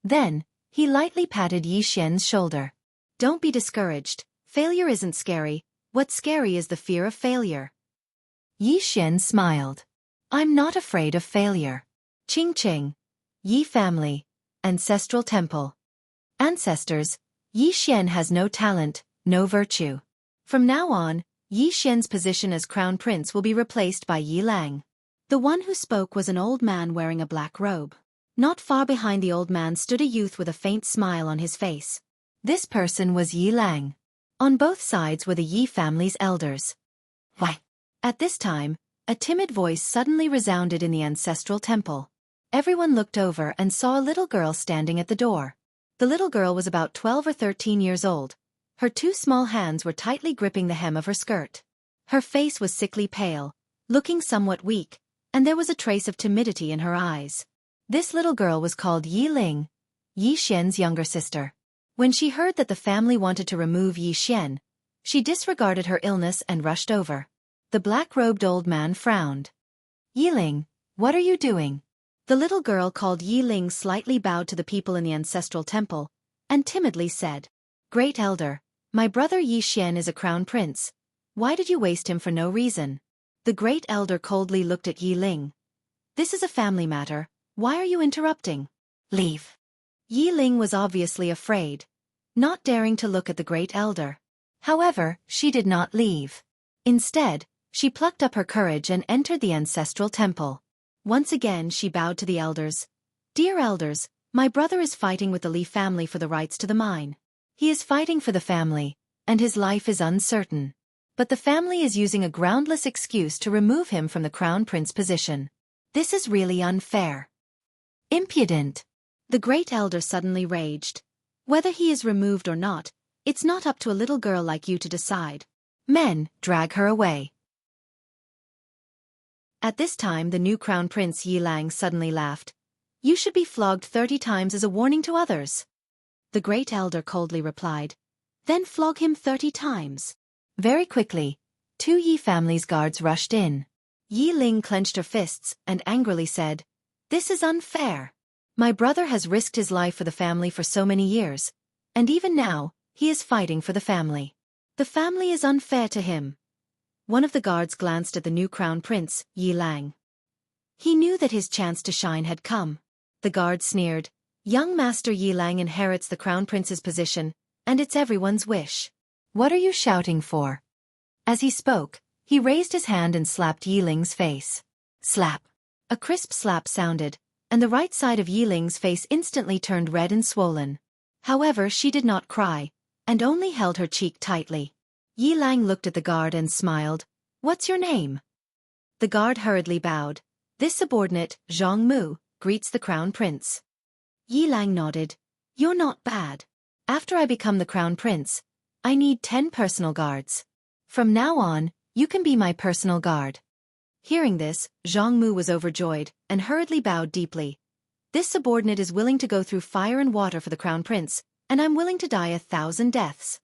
Then, he lightly patted Yi Xian's shoulder. Don't be discouraged, failure isn't scary, what's scary is the fear of failure. Yi Xian smiled. I'm not afraid of failure. Qing Qing. Yi family. Ancestral temple. Ancestors, Yi Xian has no talent, no virtue. From now on, Yi Xian's position as crown prince will be replaced by Yi Lang. The one who spoke was an old man wearing a black robe. Not far behind the old man stood a youth with a faint smile on his face. This person was Yi Lang. On both sides were the Yi family's elders. Why? At this time, a timid voice suddenly resounded in the ancestral temple. Everyone looked over and saw a little girl standing at the door. The little girl was about 12 or 13 years old. Her 2 small hands were tightly gripping the hem of her skirt. Her face was sickly pale, looking somewhat weak, and there was a trace of timidity in her eyes. This little girl was called Yi Ling, Yi Xian's younger sister. When she heard that the family wanted to remove Yi Xian, she disregarded her illness and rushed over. The black-robed old man frowned. Yi Ling, what are you doing? The little girl called Yi Ling slightly bowed to the people in the ancestral temple, and timidly said, Great Elder, my brother Yi Xian is a crown prince. Why did you waste him for no reason? The Great Elder coldly looked at Yi Ling. This is a family matter, why are you interrupting? Leave. Yi Ling was obviously afraid, not daring to look at the Great Elder. However, she did not leave. Instead, she plucked up her courage and entered the ancestral temple. Once again she bowed to the elders. Dear elders, my brother is fighting with the Li family for the rights to the mine. He is fighting for the family, and his life is uncertain. But the family is using a groundless excuse to remove him from the crown prince position. This is really unfair. Impudent. The great elder suddenly raged. Whether he is removed or not, it's not up to a little girl like you to decide. Men, drag her away. At this time the new crown prince Yi Lang suddenly laughed. You should be flogged 30 times as a warning to others. The great elder coldly replied. Then flog him 30 times. Very quickly, 2 Yi family's guards rushed in. Yi Ling clenched her fists and angrily said, This is unfair. My brother has risked his life for the family for so many years, and even now, he is fighting for the family. The family is unfair to him. One of the guards glanced at the new crown prince, Yi Lang. He knew that his chance to shine had come. The guard sneered, Young Master Yi Lang inherits the crown prince's position, and it's everyone's wish. What are you shouting for? As he spoke, he raised his hand and slapped Yi Ling's face. Slap. A crisp slap sounded, and the right side of Yi Ling's face instantly turned red and swollen. However, she did not cry, and only held her cheek tightly. Yi Lang looked at the guard and smiled. What's your name? The guard hurriedly bowed. This subordinate, Zhang Mu, greets the crown prince. Yi Lang nodded. You're not bad. After I become the crown prince, I need 10 personal guards. From now on, you can be my personal guard. Hearing this, Zhang Mu was overjoyed, and hurriedly bowed deeply. This subordinate is willing to go through fire and water for the crown prince, and I'm willing to die 1,000 deaths.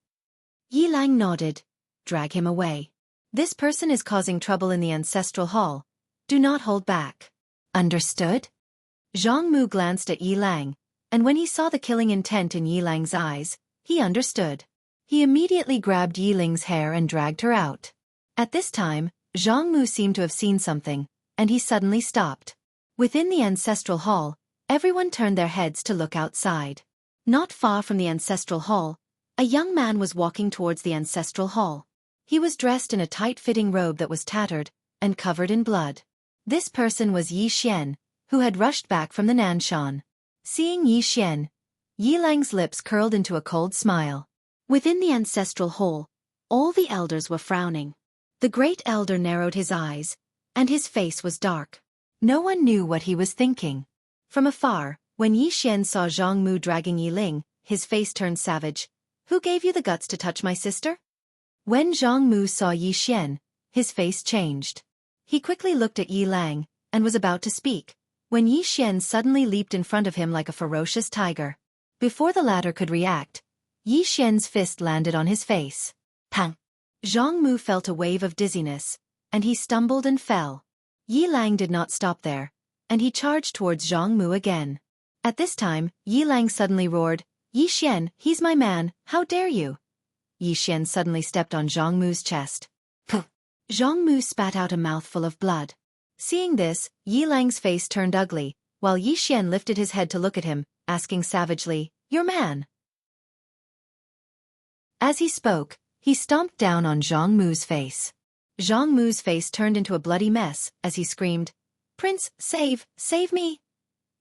Yi Lang nodded. Drag him away. This person is causing trouble in the ancestral hall. Do not hold back. Understood? Zhang Mu glanced at Yi Lang, and when he saw the killing intent in Yi Lang's eyes, he understood. He immediately grabbed Yi Ling's hair and dragged her out. At this time, Zhang Mu seemed to have seen something, and he suddenly stopped. Within the ancestral hall, everyone turned their heads to look outside. Not far from the ancestral hall, a young man was walking towards the ancestral hall. He was dressed in a tight-fitting robe that was tattered and covered in blood. This person was Yi Xian, who had rushed back from the Nanshan. Seeing Yi Xian, Yi Lang's lips curled into a cold smile. Within the ancestral hall, all the elders were frowning. The great elder narrowed his eyes, and his face was dark. No one knew what he was thinking. From afar, when Yi Xian saw Zhang Mu dragging Yi Ling, his face turned savage, Who gave you the guts to touch my sister? When Zhang Mu saw Yi Xian, his face changed. He quickly looked at Yi Lang, and was about to speak, when Yi Xian suddenly leaped in front of him like a ferocious tiger. Before the latter could react, Yi Xian's fist landed on his face. Pang! Zhang Mu felt a wave of dizziness, and he stumbled and fell. Yi Lang did not stop there, and he charged towards Zhang Mu again. At this time, Yi Lang suddenly roared, Yi Xian, he's my man, how dare you? Yi Xian suddenly stepped on Zhang Mu's chest. Puh! Zhang Mu spat out a mouthful of blood. Seeing this, Yi Lang's face turned ugly, while Yi Xian lifted his head to look at him, asking savagely, your man? As he spoke, he stomped down on Zhang Mu's face. Zhang Mu's face turned into a bloody mess, as he screamed, Prince, save me!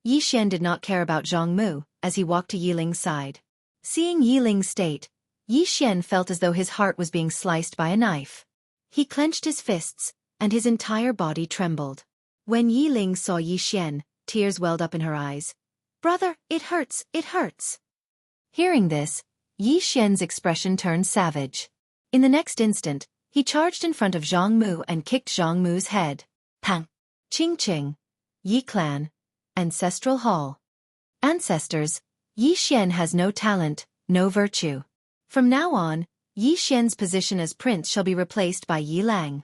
Yi Xian did not care about Zhang Mu, as he walked to Yi Ling's side. Seeing Yi Ling's state, Yi Xian felt as though his heart was being sliced by a knife. He clenched his fists, and his entire body trembled. When Yi Ling saw Yi Xian, tears welled up in her eyes. Brother, it hurts, it hurts. Hearing this, Yi Xian's expression turned savage. In the next instant, he charged in front of Zhang Mu and kicked Zhang Mu's head. Pang! Ching Ching! Yi Clan. Ancestral Hall. Ancestors, Yi Xian has no talent, no virtue. From now on, Yi Xian's position as prince shall be replaced by Yi Lang.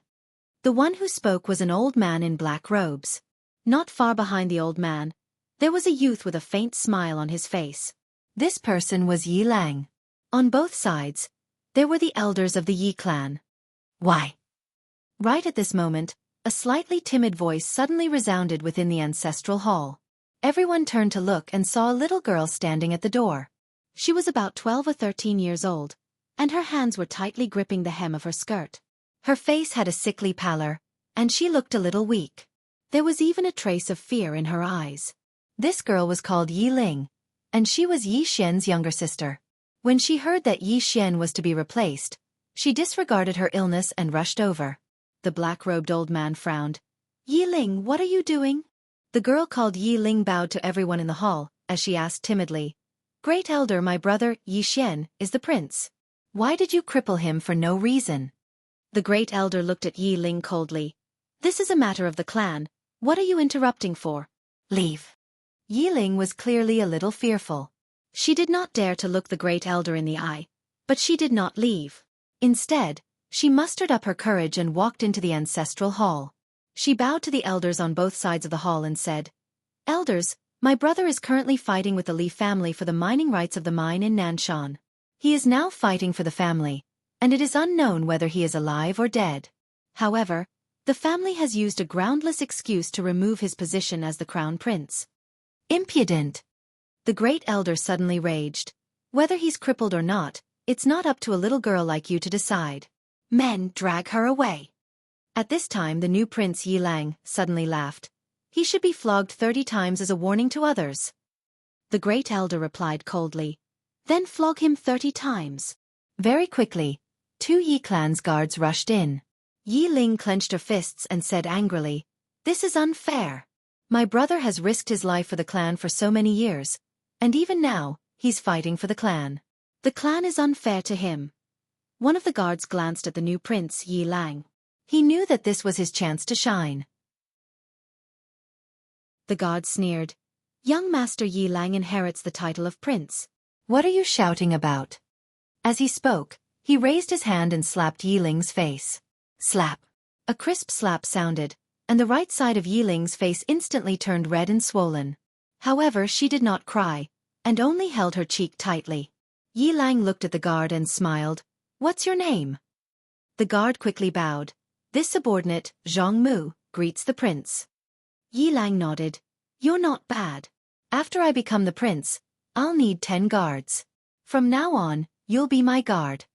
The one who spoke was an old man in black robes. Not far behind the old man, there was a youth with a faint smile on his face. This person was Yi Lang. On both sides, there were the elders of the Yi clan. Why? Right at this moment, a slightly timid voice suddenly resounded within the ancestral hall. Everyone turned to look and saw a little girl standing at the door. She was about 12 or 13 years old, and her hands were tightly gripping the hem of her skirt. Her face had a sickly pallor, and she looked a little weak. There was even a trace of fear in her eyes. This girl was called Yi Ling, and she was Yi Xian's younger sister. When she heard that Yi Xian was to be replaced, she disregarded her illness and rushed over. The black-robed old man frowned. Yi Ling, what are you doing? The girl called Yi Ling bowed to everyone in the hall, as she asked timidly, Great Elder, my brother, Yi Xian, is the prince. Why did you cripple him for no reason? The Great Elder looked at Yi Ling coldly. This is a matter of the clan. What are you interrupting for? Leave. Yi Ling was clearly a little fearful. She did not dare to look the Great Elder in the eye, but she did not leave. Instead, she mustered up her courage and walked into the ancestral hall. She bowed to the elders on both sides of the hall and said, Elders, my brother is currently fighting with the Li family for the mining rights of the mine in Nanshan. He is now fighting for the family, and it is unknown whether he is alive or dead. However, the family has used a groundless excuse to remove his position as the crown prince. Impudent! The Great Elder suddenly raged. Whether he's crippled or not, it's not up to a little girl like you to decide. Men, drag her away. At this time the new prince Yi Lang suddenly laughed. He should be flogged 30 times as a warning to others. The Great Elder replied coldly. Then flog him 30 times. Very quickly, 2 Yi clan's guards rushed in. Yi Ling clenched her fists and said angrily, This is unfair. My brother has risked his life for the clan for so many years, and even now, he's fighting for the clan. The clan is unfair to him. One of the guards glanced at the new prince Yi Lang. He knew that this was his chance to shine. The guard sneered. Young Master Yi Lang inherits the title of prince. What are you shouting about? As he spoke, he raised his hand and slapped Yi Ling's face. Slap. A crisp slap sounded, and the right side of Yi Ling's face instantly turned red and swollen. However, she did not cry, and only held her cheek tightly. Yi Lang looked at the guard and smiled. What's your name? The guard quickly bowed. This subordinate, Zhang Mu, greets the prince. Yi Lang nodded. You're not bad. After I become the prince, I'll need 10 guards. From now on, you'll be my guard.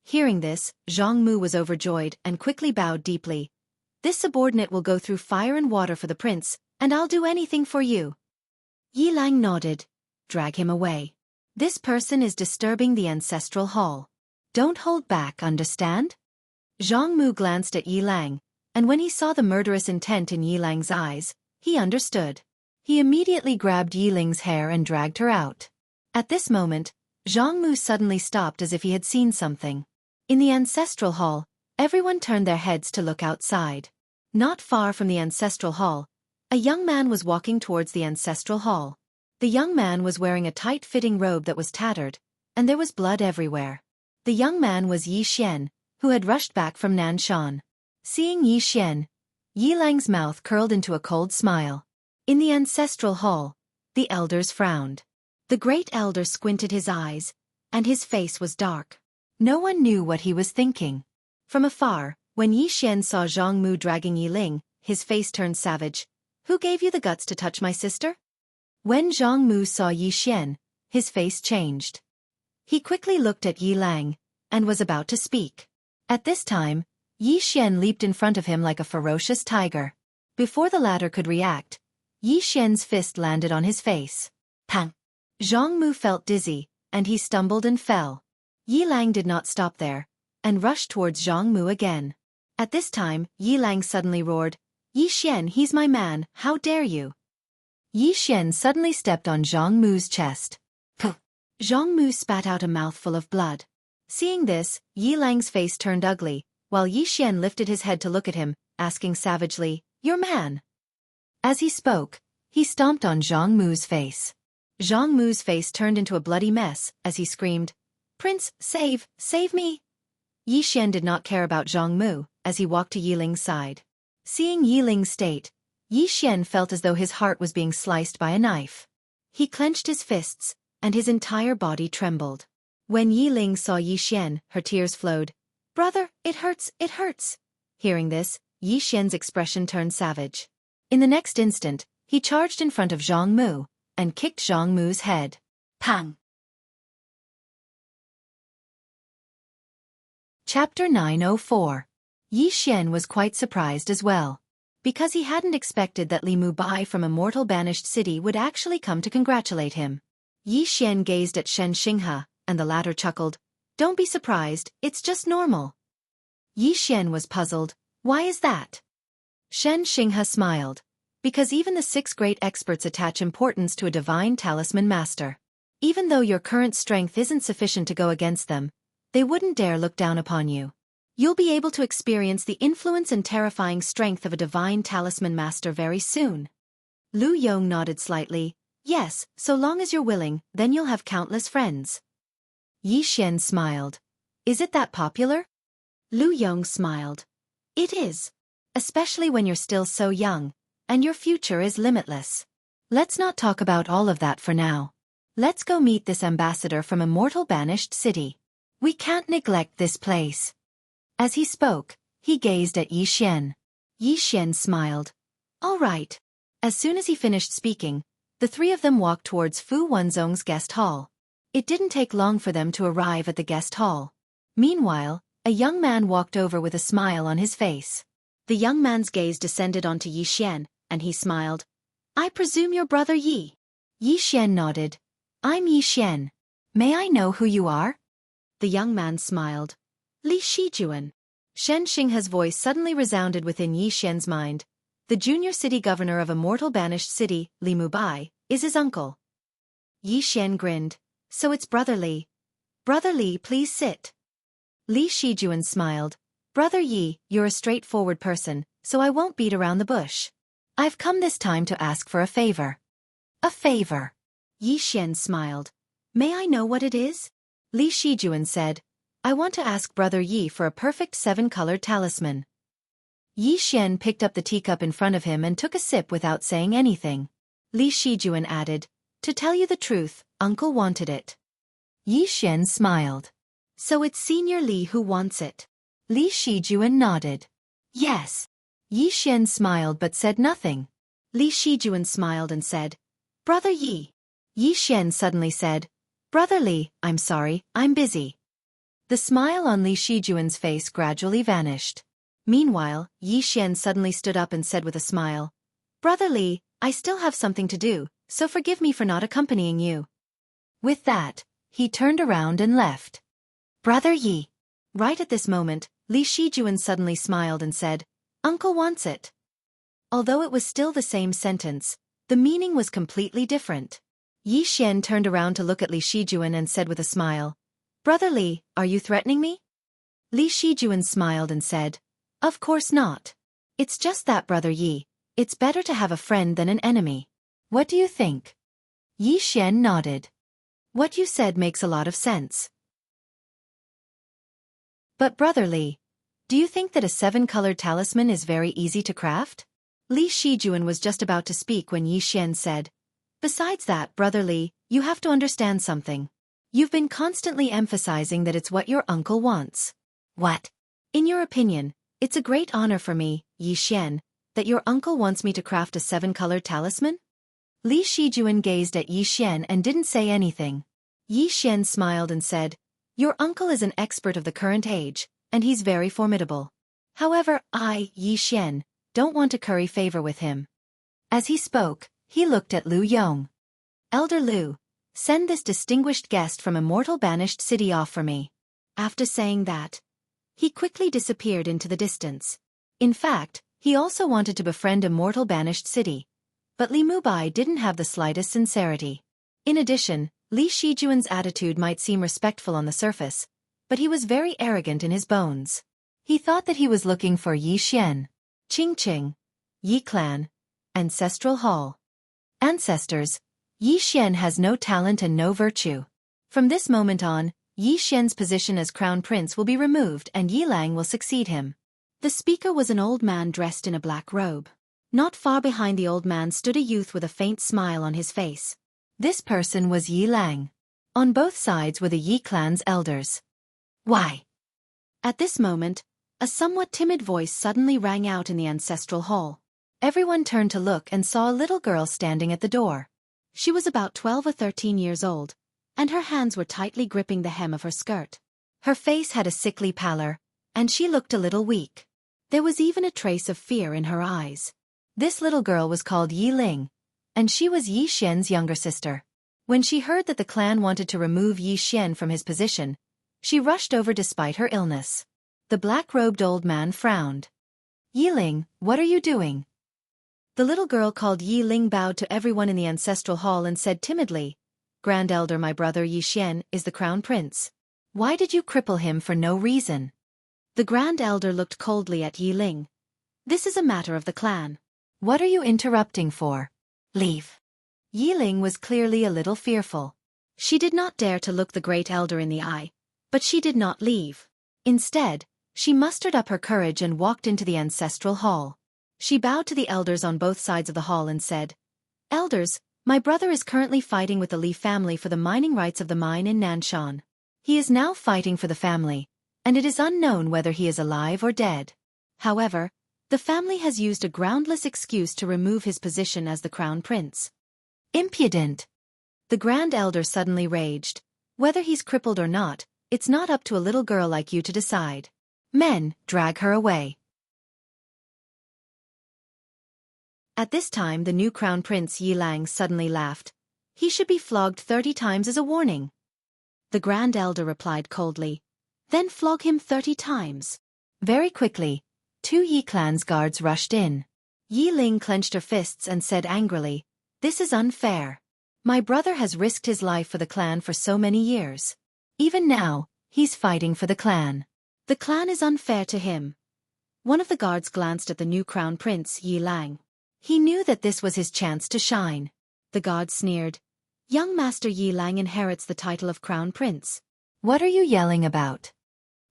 Hearing this, Zhang Mu was overjoyed and quickly bowed deeply. This subordinate will go through fire and water for the prince, and I'll do anything for you. Yi Lang nodded. Drag him away. This person is disturbing the ancestral hall. Don't hold back, understand? Zhang Mu glanced at Yi Lang, and when he saw the murderous intent in Yi Lang's eyes, he understood. He immediately grabbed Yi Ling's hair and dragged her out. At this moment, Zhang Mu suddenly stopped as if he had seen something. In the ancestral hall, everyone turned their heads to look outside. Not far from the ancestral hall, a young man was walking towards the ancestral hall. The young man was wearing a tight-fitting robe that was tattered, and there was blood everywhere. The young man was Yi Xian, who had rushed back from Nanshan. Seeing Yi Xian, Yi Lang's mouth curled into a cold smile. In the ancestral hall, the elders frowned. The great elder squinted his eyes, and his face was dark. No one knew what he was thinking. From afar, when Yi Xian saw Zhang Mu dragging Yi Ling, his face turned savage. "Who gave you the guts to touch my sister?" When Zhang Mu saw Yi Xian, his face changed. He quickly looked at Yi Lang, and was about to speak. At this time, Yi Xian leaped in front of him like a ferocious tiger. Before the latter could react, Yi Xian's fist landed on his face. Pang! Zhang Mu felt dizzy, and he stumbled and fell. Yi Lang did not stop there, and rushed towards Zhang Mu again. At this time, Yi Lang suddenly roared, "Yi Xian, he's my man, how dare you!" Yi Xian suddenly stepped on Zhang Mu's chest. Puh! Zhang Mu spat out a mouthful of blood. Seeing this, Yi Lang's face turned ugly, while Yi Xian lifted his head to look at him, asking savagely, "Your man?" As he spoke, he stomped on Zhang Mu's face. Zhang Mu's face turned into a bloody mess as he screamed, "Prince, save me!" Yi Xian did not care about Zhang Mu as he walked to Yi Ling's side. Seeing Yi Ling's state, Yi Xian felt as though his heart was being sliced by a knife. He clenched his fists, and his entire body trembled. When Yi Ling saw Yi Xian, her tears flowed. "Brother, it hurts, it hurts." Hearing this, Yi Xian's expression turned savage. In the next instant, he charged in front of Zhang Mu, and kicked Zhang Mu's head. Pang! Chapter 904. Yi Xian was quite surprised as well, because he hadn't expected that Li Mubai from a mortal banished city would actually come to congratulate him. Yi Xian gazed at Shen Xinghe, and the latter chuckled, "Don't be surprised, it's just normal." Yi Xian was puzzled. "Why is that?" Shen Xinghe smiled. "Because even the 6 great experts attach importance to a divine talisman master. Even though your current strength isn't sufficient to go against them, they wouldn't dare look down upon you. You'll be able to experience the influence and terrifying strength of a divine talisman master very soon." Lu Yong nodded slightly. "Yes, so long as you're willing, then you'll have countless friends." Yi Xian smiled. "Is it that popular?" Lu Yong smiled. "It is. Especially when you're still so young, and your future is limitless. Let's not talk about all of that for now. Let's go meet this ambassador from a mortal banished city. We can't neglect this place." As he spoke, he gazed at Yi Xian. Yi Xian smiled. "All right." As soon as he finished speaking, the 3 of them walked towards Fu Wenzong's guest hall. It didn't take long for them to arrive at the guest hall. Meanwhile, a young man walked over with a smile on his face. The young man's gaze descended onto Yi Xian, and he smiled. "I presume your brother Yi?" Yi Xian nodded. "I'm Yi Xian. May I know who you are?" The young man smiled. "Li Shijuan." Shen Xinghe's voice suddenly resounded within Yi Xian's mind. "The junior city governor of a mortal banished city, Li Mubai, is his uncle." Yi Xian grinned. "So it's Brother Li. Brother Li, please sit." Li Shijuan smiled. "Brother Yi, you're a straightforward person, so I won't beat around the bush. I've come this time to ask for a favor." "A favor?" Yi Xian smiled. "May I know what it is?" Li Shijuan said. "I want to ask Brother Yi for a perfect 7-colored talisman." Yi Xian picked up the teacup in front of him and took a sip without saying anything. Li Shijuan added, "To tell you the truth, Uncle wanted it." Yi Xian smiled. "So it's Senior Li who wants it?" Li Shijuan nodded. "Yes." Yi Xian smiled but said nothing. Li Shijuan smiled and said, "Brother Yi." Yi Xian suddenly said, "Brother Li, I'm sorry, I'm busy." The smile on Li Shijuan's face gradually vanished. Meanwhile, Yi Xian suddenly stood up and said with a smile, "Brother Li, I still have something to do, so forgive me for not accompanying you." With that, he turned around and left. "Brother Yi." Right at this moment, Li Shijuan suddenly smiled and said, "Uncle wants it." Although it was still the same sentence, the meaning was completely different. Yi Xian turned around to look at Li Shijuan and said with a smile, "Brother Li, are you threatening me?" Li Shijuan smiled and said, "Of course not. It's just that, Brother Yi, it's better to have a friend than an enemy. What do you think?" Yi Xian nodded. "What you said makes a lot of sense. But Brother Li, do you think that a 7-colored talisman is very easy to craft?" Li Shijuan was just about to speak when Yi Xian said, "Besides that, Brother Li, you have to understand something. You've been constantly emphasizing that it's what your uncle wants." "What?" "In your opinion, it's a great honor for me, Yi Xian, that your uncle wants me to craft a 7-colored talisman?" Li Shijuan gazed at Yi Xian and didn't say anything. Yi Xian smiled and said, "Your uncle is an expert of the current age, and he's very formidable. However, I, Yi Xian, don't want to curry favor with him." As he spoke, he looked at Lu Yong. "Elder Lu, send this distinguished guest from Immortal Banished City off for me." After saying that, he quickly disappeared into the distance. In fact, he also wanted to befriend Immortal Banished City, but Li Mubai didn't have the slightest sincerity. In addition, Li Shijuan's attitude might seem respectful on the surface, but he was very arrogant in his bones. He thought that he was looking for Yi Xian. Qingqing, Yi Clan, Ancestral Hall. Ancestors, Yi Xian has no talent and no virtue. From this moment on, Yi Xian's position as crown prince will be removed and Yi Lang will succeed him. The speaker was an old man dressed in a black robe. Not far behind the old man stood a youth with a faint smile on his face. This person was Yi Lang. On both sides were the Yi clan's elders. "Why?" At this moment, a somewhat timid voice suddenly rang out in the ancestral hall. Everyone turned to look and saw a little girl standing at the door. She was about 12 or 13 years old, and her hands were tightly gripping the hem of her skirt. Her face had a sickly pallor, and she looked a little weak. There was even a trace of fear in her eyes. This little girl was called Yi Ling, and she was Yi Xian's younger sister. When she heard that the clan wanted to remove Yi Xian from his position, she rushed over despite her illness. The black-robed old man frowned. "Yi Ling, what are you doing?" The little girl called Yi Ling bowed to everyone in the ancestral hall and said timidly, "Grand Elder, my brother Yi Xian is the crown prince. Why did you cripple him for no reason?" The Grand Elder looked coldly at Yi Ling. "This is a matter of the clan. What are you interrupting for? Leave." Yi Ling was clearly a little fearful. She did not dare to look the great elder in the eye, but she did not leave. Instead, she mustered up her courage and walked into the ancestral hall. She bowed to the elders on both sides of the hall and said, "Elders, my brother is currently fighting with the Li family for the mining rights of the mine in Nanshan. He is now fighting for the family, and it is unknown whether he is alive or dead. However, the family has used a groundless excuse to remove his position as the crown prince." "Impudent!" The Grand Elder suddenly raged. "Whether he's crippled or not, it's not up to a little girl like you to decide. Men, drag her away." At this time the new crown prince Yi Lang suddenly laughed. "He should be flogged 30 times as a warning." The Grand Elder replied coldly, "Then flog him 30 times. Very quickly, 2 Yi clan's guards rushed in. Yi Ling clenched her fists and said angrily, "This is unfair. My brother has risked his life for the clan for so many years. Even now, he's fighting for the clan. The clan is unfair to him." One of the guards glanced at the new crown prince Yi Lang. He knew that this was his chance to shine. The guard sneered, "Young Master Yi Lang inherits the title of crown prince. What are you yelling about?"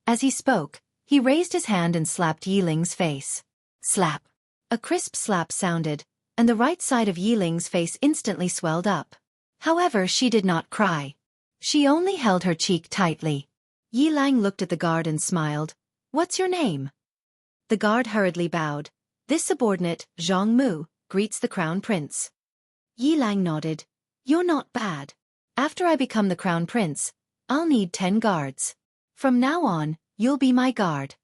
As he spoke, he raised his hand and slapped Yi Ling's face. Slap. A crisp slap sounded, and the right side of Yi Ling's face instantly swelled up. However, she did not cry. She only held her cheek tightly. Yi Lang looked at the guard and smiled. "What's your name?" The guard hurriedly bowed. "This subordinate, Zhang Mu, greets the crown prince." Yi Lang nodded. "You're not bad. After I become the crown prince, I'll need 10 guards. From now on, you'll be my guard."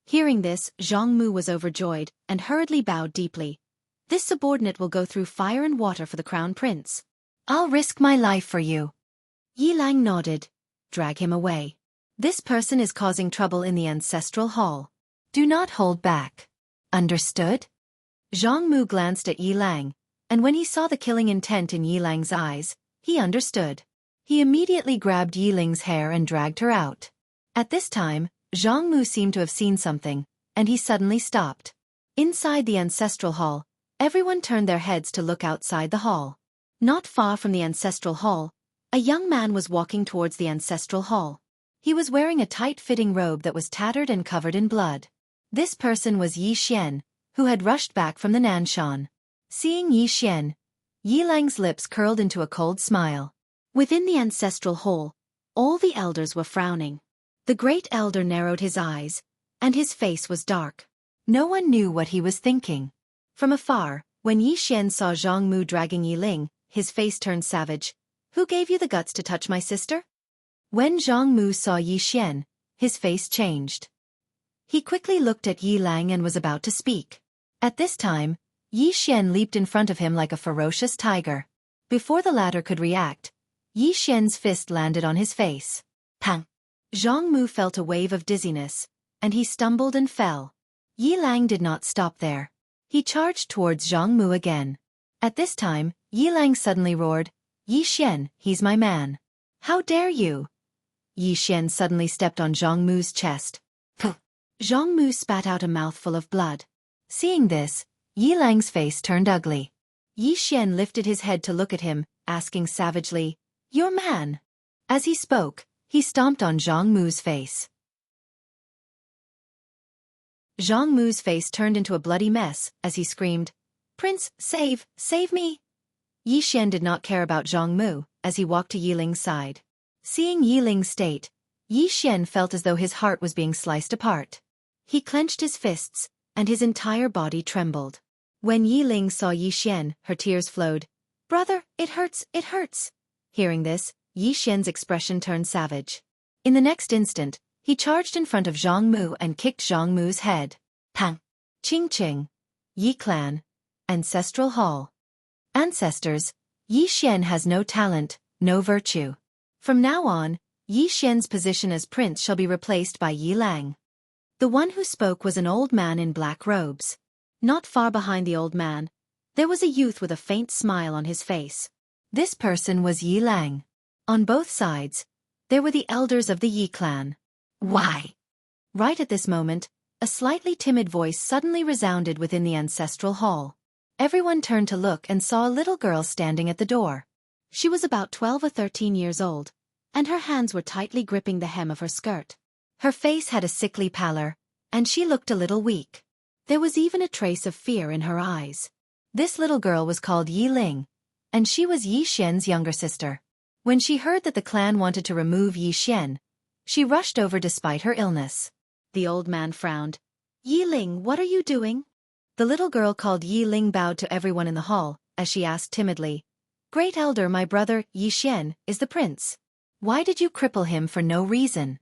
Hearing this, Zhang Mu was overjoyed and hurriedly bowed deeply. "This subordinate will go through fire and water for the crown prince. I'll risk my life for you." Yi Lang nodded. "Drag him away. This person is causing trouble in the ancestral hall. Do not hold back. Understood?" Zhang Mu glanced at Yi Lang, and when he saw the killing intent in Yi Lang's eyes, He understood. He immediately grabbed Yi Ling's hair and dragged her out. At this time, Zhang Mu seemed to have seen something, and he suddenly stopped. Inside the ancestral hall, everyone turned their heads to look outside the hall. Not far from the ancestral hall, a young man was walking towards the ancestral hall. He was wearing a tight-fitting robe that was tattered and covered in blood. This person was Yi Xian, who had rushed back from the Nanshan. Seeing Yi Xian, Yi Lang's lips curled into a cold smile. Within the ancestral hall, all the elders were frowning. The great elder narrowed his eyes, and his face was dark. No one knew what he was thinking. From afar, when Yi Xian saw Zhang Mu dragging Yi Ling, his face turned savage. "Who gave you the guts to touch my sister?" When Zhang Mu saw Yi Xian, his face changed. He quickly looked at Yi Lang and was about to speak. At this time, Yi Xian leaped in front of him like a ferocious tiger. Before the latter could react, Yi Xian's fist landed on his face. Pang! Zhang Mu felt a wave of dizziness, and he stumbled and fell. Yi Lang did not stop there. He charged towards Zhang Mu again. At this time, Yi Lang suddenly roared, "Yi Xian, he's my man. How dare you?" Yi Xian suddenly stepped on Zhang Mu's chest. Puh! Zhang Mu spat out a mouthful of blood. Seeing this, Yi Lang's face turned ugly. Yi Xian lifted his head to look at him, asking savagely, "Your man?" As he spoke, he stomped on Zhang Mu's face. Zhang Mu's face turned into a bloody mess as he screamed, "Prince, save me!" Yi Xian did not care about Zhang Mu as he walked to Yi Ling's side. Seeing Yi Ling's state, Yi Xian felt as though his heart was being sliced apart. He clenched his fists, and his entire body trembled. When Yi Ling saw Yi Xian, her tears flowed. "Brother, it hurts, it hurts." Hearing this, Yi Xian's expression turned savage. In the next instant, he charged in front of Zhang Mu and kicked Zhang Mu's head. Pang! Ching Ching! Yi Clan. Ancestral Hall. Ancestors, Yi Xian has no talent, no virtue. From now on, Yi Xian's position as prince shall be replaced by Yi Lang. The one who spoke was an old man in black robes. Not far behind the old man, there was a youth with a faint smile on his face. This person was Yi Lang. On both sides, there were the elders of the Yi clan. Why? Right at this moment, a slightly timid voice suddenly resounded within the ancestral hall. Everyone turned to look and saw a little girl standing at the door. She was about 12 or 13 years old, and her hands were tightly gripping the hem of her skirt. Her face had a sickly pallor, and she looked a little weak. There was even a trace of fear in her eyes. This little girl was called Yi Ling, and she was Yi Xian's younger sister. When she heard that the clan wanted to remove Yi Xian, she rushed over despite her illness. The old man frowned. "Yi Ling, what are you doing?" The little girl called Yi Ling bowed to everyone in the hall, as she asked timidly, "Great elder, my brother, Yi Xian, is the prince. Why did you cripple him for no reason?"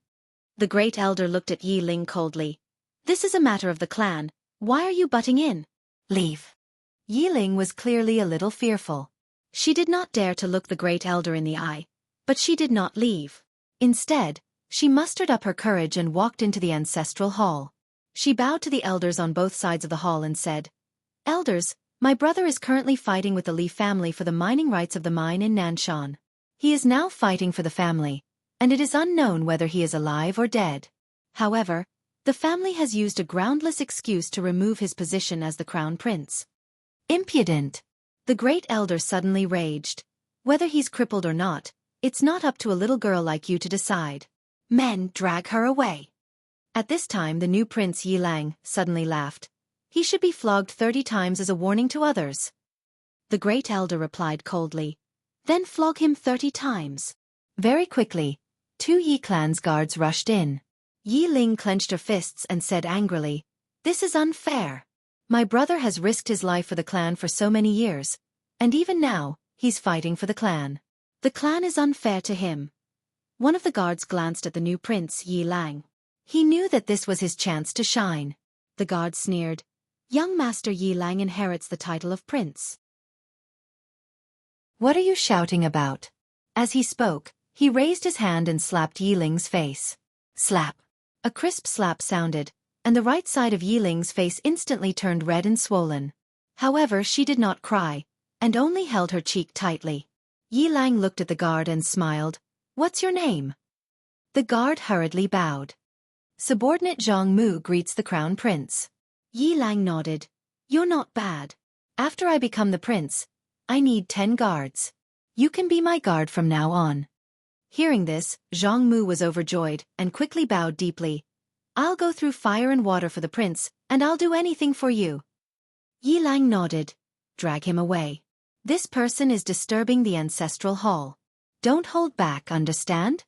The great elder looked at Yi Ling coldly. "This is a matter of the clan. Why are you butting in? Leave." Yi Ling was clearly a little fearful. She did not dare to look the great elder in the eye, but she did not leave. Instead, she mustered up her courage and walked into the ancestral hall. She bowed to the elders on both sides of the hall and said, "Elders, my brother is currently fighting with the Li family for the mining rights of the mine in Nanshan. He is now fighting for the family, and it is unknown whether he is alive or dead. However, the family has used a groundless excuse to remove his position as the crown prince." Impudent! The great elder suddenly raged. "Whether he's crippled or not, it's not up to a little girl like you to decide. Men, drag her away." At this time the new prince Yi Lang suddenly laughed. "He should be flogged 30 times as a warning to others." The great elder replied coldly, "Then flog him 30 times. Very quickly, 2 Yi clan's guards rushed in. Yi Ling clenched her fists and said angrily, "This is unfair. My brother has risked his life for the clan for so many years, and even now, he's fighting for the clan. The clan is unfair to him." One of the guards glanced at the new prince Yi Lang. He knew that this was his chance to shine. The guard sneered, "Young Master Yi Lang inherits the title of prince. What are you shouting about?" As he spoke, he raised his hand and slapped Yi Ling's face. Slap! A crisp slap sounded, and the right side of Yi Ling's face instantly turned red and swollen. However, she did not cry, and only held her cheek tightly. Yi Lang looked at the guard and smiled. "What's your name?" The guard hurriedly bowed. "Subordinate Zhang Mu greets the crown prince." Yi Lang nodded. "You're not bad. After I become the prince, I need 10 guards. You can be my guard from now on." Hearing this, Zhang Mu was overjoyed and quickly bowed deeply. "I'll go through fire and water for the prince, and I'll do anything for you." Yi Lang nodded. "Drag him away. This person is disturbing the ancestral hall. Don't hold back, understand?"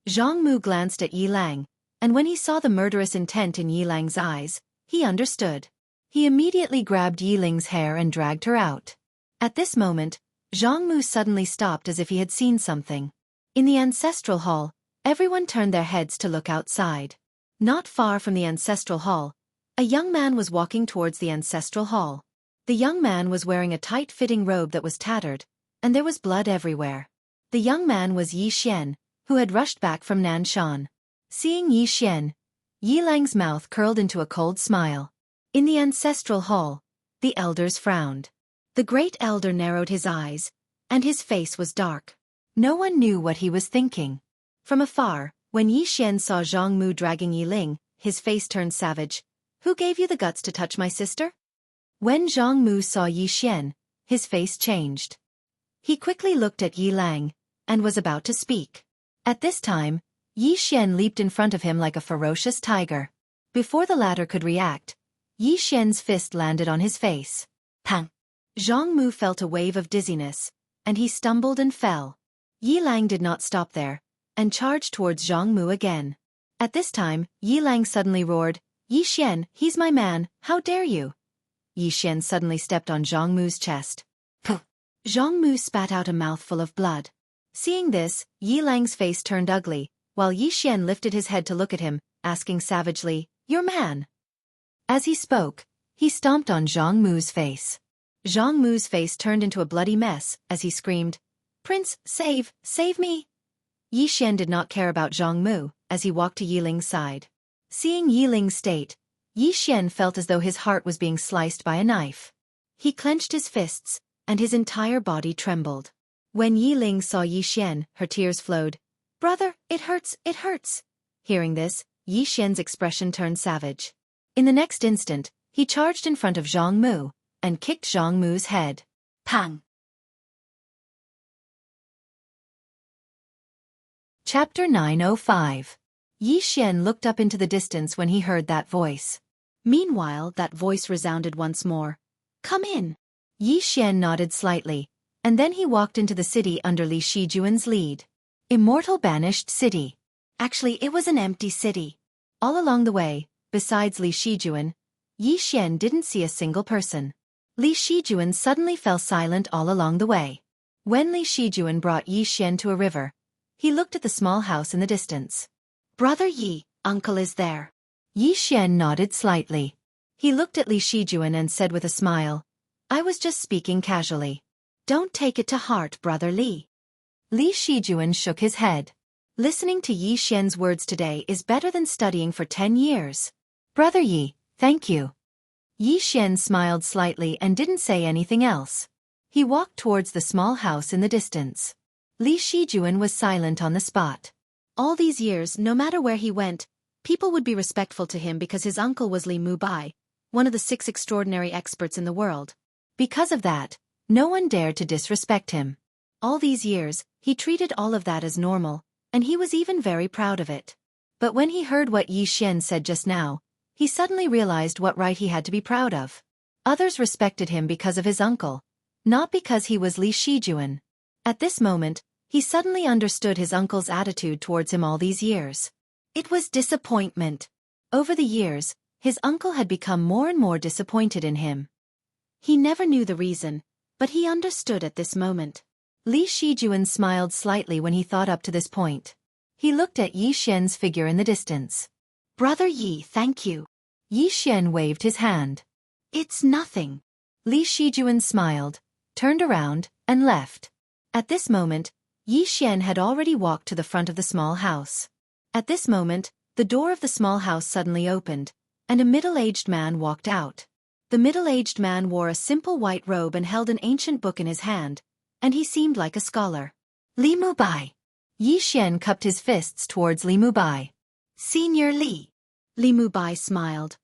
Zhang Mu glanced at Yi Lang, and when he saw the murderous intent in Yi Lang's eyes, he understood. He immediately grabbed Yi Ling's hair and dragged her out. At this moment, Zhang Mu suddenly stopped as if he had seen something. In the ancestral hall, everyone turned their heads to look outside. Not far from the ancestral hall, a young man was walking towards the ancestral hall. The young man was wearing a tight-fitting robe that was tattered, and there was blood everywhere. The young man was Yi Xian, who had rushed back from Nanshan. Seeing Yi Xian, Yi Lang's mouth curled into a cold smile. In the ancestral hall, the elders frowned. The great elder narrowed his eyes, and his face was dark. No one knew what he was thinking. From afar, when Yi Xian saw Zhang Mu dragging Yi Ling, his face turned savage. "Who gave you the guts to touch my sister?" When Zhang Mu saw Yi Xian, his face changed. He quickly looked at Yi Lang, and was about to speak. At this time, Yi Xian leaped in front of him like a ferocious tiger. Before the latter could react, Yi Xian's fist landed on his face. Pang! Zhang Mu felt a wave of dizziness, and he stumbled and fell. Yi Lang did not stop there, and charged towards Zhang Mu again. At this time, Yi Lang suddenly roared, "Yi Xian, he's my man, how dare you!" Yi Xian suddenly stepped on Zhang Mu's chest. Puh! Zhang Mu spat out a mouthful of blood. Seeing this, Yi Lang's face turned ugly, while Yi Xian lifted his head to look at him, asking savagely, "Your man?" As he spoke, he stomped on Zhang Mu's face. Zhang Mu's face turned into a bloody mess as he screamed, "Prince, save me!" Yi Xian did not care about Zhang Mu as he walked to Yi Ling's side. Seeing Yi Ling's state, Yi Xian felt as though his heart was being sliced by a knife. He clenched his fists, and his entire body trembled. When Yi Ling saw Yi Xian, her tears flowed. "Brother, it hurts, it hurts!" Hearing this, Yi Xian's expression turned savage. In the next instant, he charged in front of Zhang Mu, and kicked Zhang Mu's head. Pang! Chapter 905. Yi Xian looked up into the distance when he heard that voice. Meanwhile, that voice resounded once more. "Come in." Yi Xian nodded slightly, and then he walked into the city under Li Shijuan's lead. Immortal Banished City. Actually, it was an empty city. All along the way, besides Li Shijuan, Yi Xian didn't see a single person. Li Shijuan suddenly fell silent all along the way. When Li Shijuan brought Yi Xian to a river, he looked at the small house in the distance. "Brother Yi, uncle is there." Yi Xian nodded slightly. He looked at Li Shijuan and said with a smile, "I was just speaking casually. Don't take it to heart, brother Li." Li Shijuan shook his head. Listening to Yi Xian's words today is better than studying for 10 years. "Brother Yi, thank you." Yi Xian smiled slightly and didn't say anything else. He walked towards the small house in the distance. Li Shijuan was silent on the spot. All these years, no matter where he went, people would be respectful to him because his uncle was Li Mubai, one of the 6 extraordinary experts in the world. Because of that, no one dared to disrespect him. All these years, he treated all of that as normal, and he was even very proud of it. But when he heard what Yi Xian said just now, he suddenly realized what right he had to be proud of. Others respected him because of his uncle, not because he was Li Shijuan. At this moment, he suddenly understood his uncle's attitude towards him all these years. It was disappointment. Over the years, his uncle had become more and more disappointed in him. He never knew the reason, but he understood at this moment. Li Shijuan smiled slightly when he thought up to this point. He looked at Yi Xian's figure in the distance. "Brother Yi, thank you." Yi Xian waved his hand. "It's nothing." Li Shijuan smiled, turned around, and left. At this moment, Yi Xian had already walked to the front of the small house. At this moment, the door of the small house suddenly opened, and a middle-aged man walked out. The middle-aged man wore a simple white robe and held an ancient book in his hand, and he seemed like a scholar. Li Mubai. Yi Xian cupped his fists towards Li Mubai. Senior Li. Li Mubai smiled.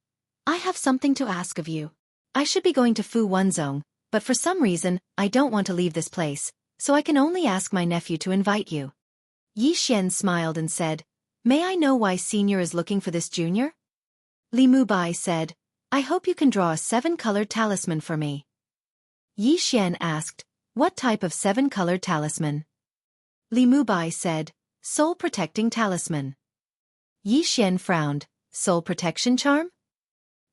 I have something to ask of you. I should be going to Fu Wenzong, but for some reason, I don't want to leave this place, so I can only ask my nephew to invite you. Yi Xian smiled and said, May I know why Senior is looking for this junior? Li Mubai said, I hope you can draw a 7-colored talisman for me. Yi Xian asked, What type of 7-colored talisman? Li Mubai said, Soul protecting talisman. Yi Xian frowned, Soul protection charm?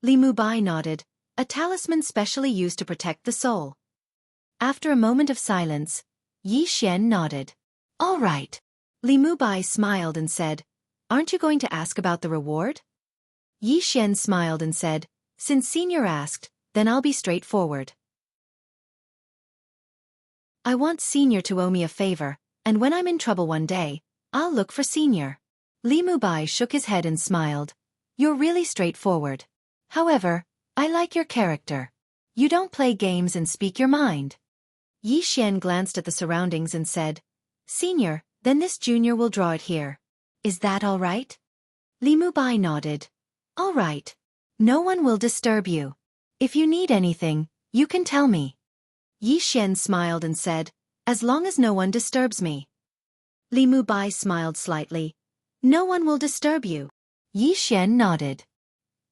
Li Mubai nodded, a talisman specially used to protect the soul. After a moment of silence, Yi Xian nodded. All right. Li Mubai smiled and said, Aren't you going to ask about the reward? Yi Xian smiled and said, Since Senior asked, then I'll be straightforward. I want Senior to owe me a favor, and when I'm in trouble one day, I'll look for Senior. Li Mubai shook his head and smiled. You're really straightforward. However, I like your character. You don't play games and speak your mind. Yi Xian glanced at the surroundings and said, Senior, then this junior will draw it here. Is that all right? Li Mubai nodded. All right. No one will disturb you. If you need anything, you can tell me. Yi Xian smiled and said, As long as no one disturbs me. Li Mubai smiled slightly. No one will disturb you. Yi Xian nodded.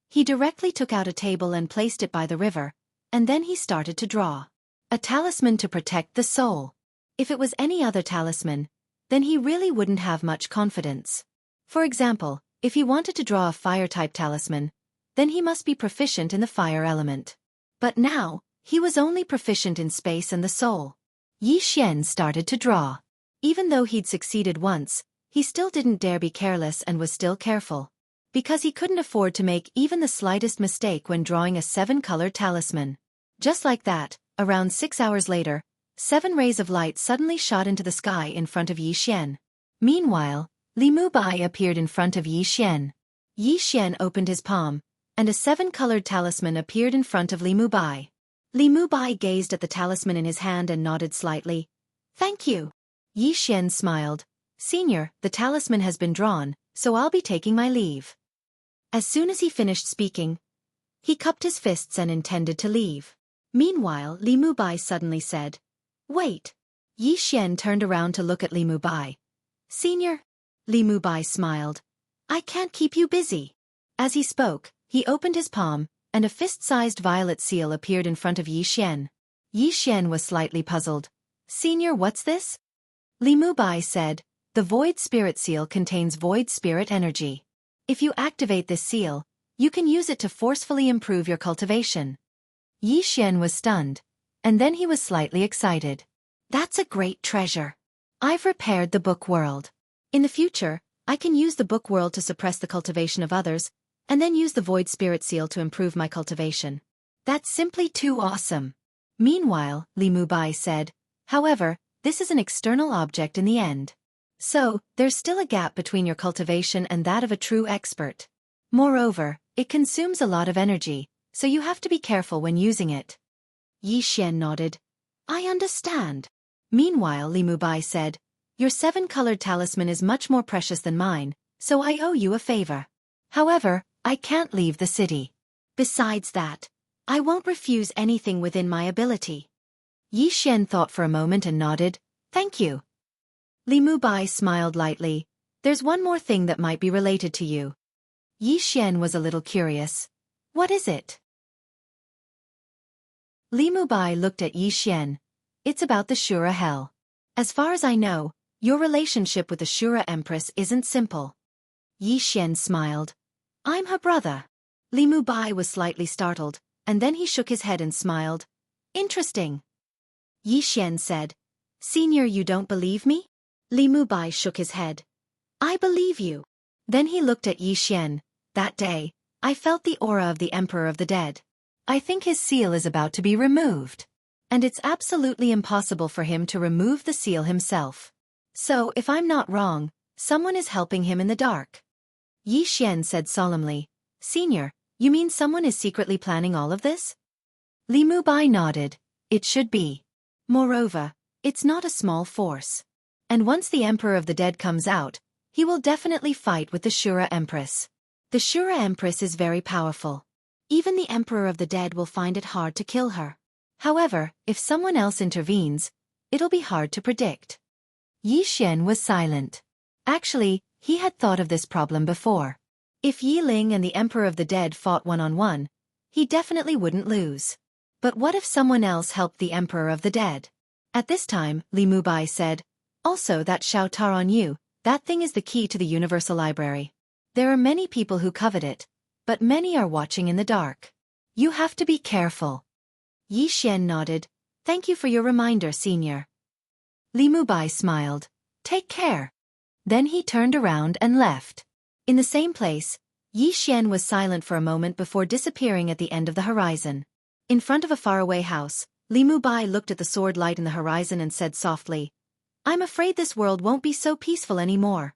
He directly took out a table and placed it by the river, and then he started to draw. A talisman to protect the soul. If it was any other talisman, then he really wouldn't have much confidence. For example, if he wanted to draw a fire-type talisman, then he must be proficient in the fire element. But now, he was only proficient in space and the soul. Yi Xian started to draw. Even though he'd succeeded once, he still didn't dare be careless and was still careful. Because he couldn't afford to make even the slightest mistake when drawing a 7-colored talisman. Just like that, around 6 hours later, 7 rays of light suddenly shot into the sky in front of Yi Xian. Meanwhile, Li Mubai appeared in front of Yi Xian. Yi Xian opened his palm, and a 7-colored talisman appeared in front of Li Mubai. Li Mubai gazed at the talisman in his hand and nodded slightly. Thank you. Yi Xian smiled. Senior, the talisman has been drawn, so I'll be taking my leave. As soon as he finished speaking, he cupped his fists and intended to leave. Meanwhile, Li Mubai suddenly said, Wait. Yi Xian turned around to look at Li Mubai. Senior? Li Mubai smiled. I can't keep you busy. As he spoke, he opened his palm, and a fist-sized violet seal appeared in front of Yi Xian. Yi Xian was slightly puzzled. Senior, what's this? Li Mubai said, The Void Spirit Seal contains Void Spirit energy. If you activate this seal, you can use it to forcefully improve your cultivation. Yi Xian was stunned, and then he was slightly excited. That's a great treasure. I've repaired the book world. In the future, I can use the book world to suppress the cultivation of others, and then use the Void Spirit Seal to improve my cultivation. That's simply too awesome. Meanwhile, Li Mubai said, However, this is an external object in the end. So, there's still a gap between your cultivation and that of a true expert. Moreover, it consumes a lot of energy, so you have to be careful when using it. Yi Xian nodded. I understand. Meanwhile, Li Mubai said, Your 7-colored talisman is much more precious than mine, so I owe you a favor. However, I can't leave the city. Besides that, I won't refuse anything within my ability. Yi Xian thought for a moment and nodded. Thank you. Li Mubai smiled lightly. There's one more thing that might be related to you. Yi Xian was a little curious. What is it? Li Mubai looked at Yi Xian. It's about the Shura Hell. As far as I know, your relationship with the Shura Empress isn't simple. Yi Xian smiled. I'm her brother. Li Mubai was slightly startled, and then he shook his head and smiled. Interesting. Yi Xian said, Senior, you don't believe me? Li Mubai shook his head. I believe you. Then he looked at Yi Xian. That day, I felt the aura of the Emperor of the Dead. I think his seal is about to be removed. And it's absolutely impossible for him to remove the seal himself. So, if I'm not wrong, someone is helping him in the dark. Yi Xian said solemnly, Senior, you mean someone is secretly planning all of this? Li Mubai nodded. It should be. Moreover, It's not a small force. And once the Emperor of the Dead comes out, he will definitely fight with the Shura Empress. The Shura Empress is very powerful. Even the Emperor of the Dead will find it hard to kill her. However, if someone else intervenes, it'll be hard to predict. Yi Xian was silent. Actually, he had thought of this problem before. If Yi Ling and the Emperor of the Dead fought one-on-one, he definitely wouldn't lose. But what if someone else helped the Emperor of the Dead? At this time, Li Mubai said, "Also that Xiao Tar on you, that thing is the key to the Universal Library. There are many people who covet it, but many are watching in the dark. You have to be careful." Yi Xian nodded. "Thank you for your reminder, Senior." Li Mubai smiled. "Take care." Then he turned around and left. In the same place, Yi Xian was silent for a moment before disappearing at the end of the horizon. In front of a faraway house, Li Mubai looked at the sword light in the horizon and said softly, "I'm afraid this world won't be so peaceful anymore."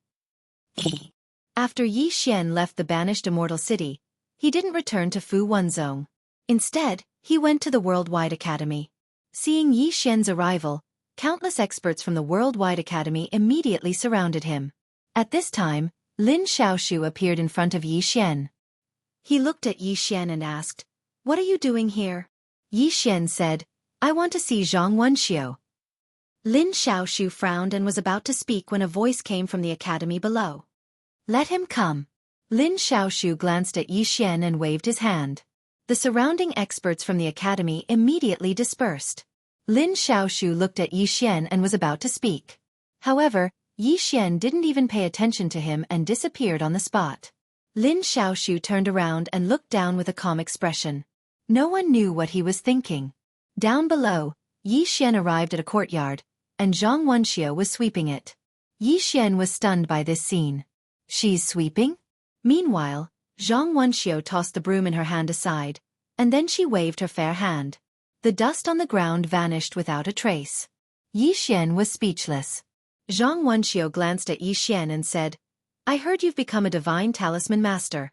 After Yi Xian left the banished immortal city, he didn't return to Fu Wenzong. Instead, he went to the Worldwide Academy. Seeing Yi Xian's arrival, countless experts from the Worldwide Academy immediately surrounded him. At this time, Lin Xiaoshu appeared in front of Yi Xian. He looked at Yi Xian and asked, "What are you doing here?" Yi Xian said, "I want to see Zhang Wenxiu." Lin Xiaoshu frowned and was about to speak when a voice came from the academy below. "Let him come." Lin Xiaoshu glanced at Yi Xian and waved his hand. The surrounding experts from the academy immediately dispersed. Lin Xiaoshu looked at Yi Xian and was about to speak. However, Yi Xian didn't even pay attention to him and disappeared on the spot. Lin Xiaoshu turned around and looked down with a calm expression. No one knew what he was thinking. Down below, Yi Xian arrived at a courtyard, and Zhang Wenxiu was sweeping it. Yi Xian was stunned by this scene. She's sweeping? Meanwhile, Zhang Wenxiu tossed the broom in her hand aside, and then she waved her fair hand. The dust on the ground vanished without a trace. Yi Xian was speechless. Zhang Wenxiu glanced at Yi Xian and said, "I heard you've become a divine talisman master."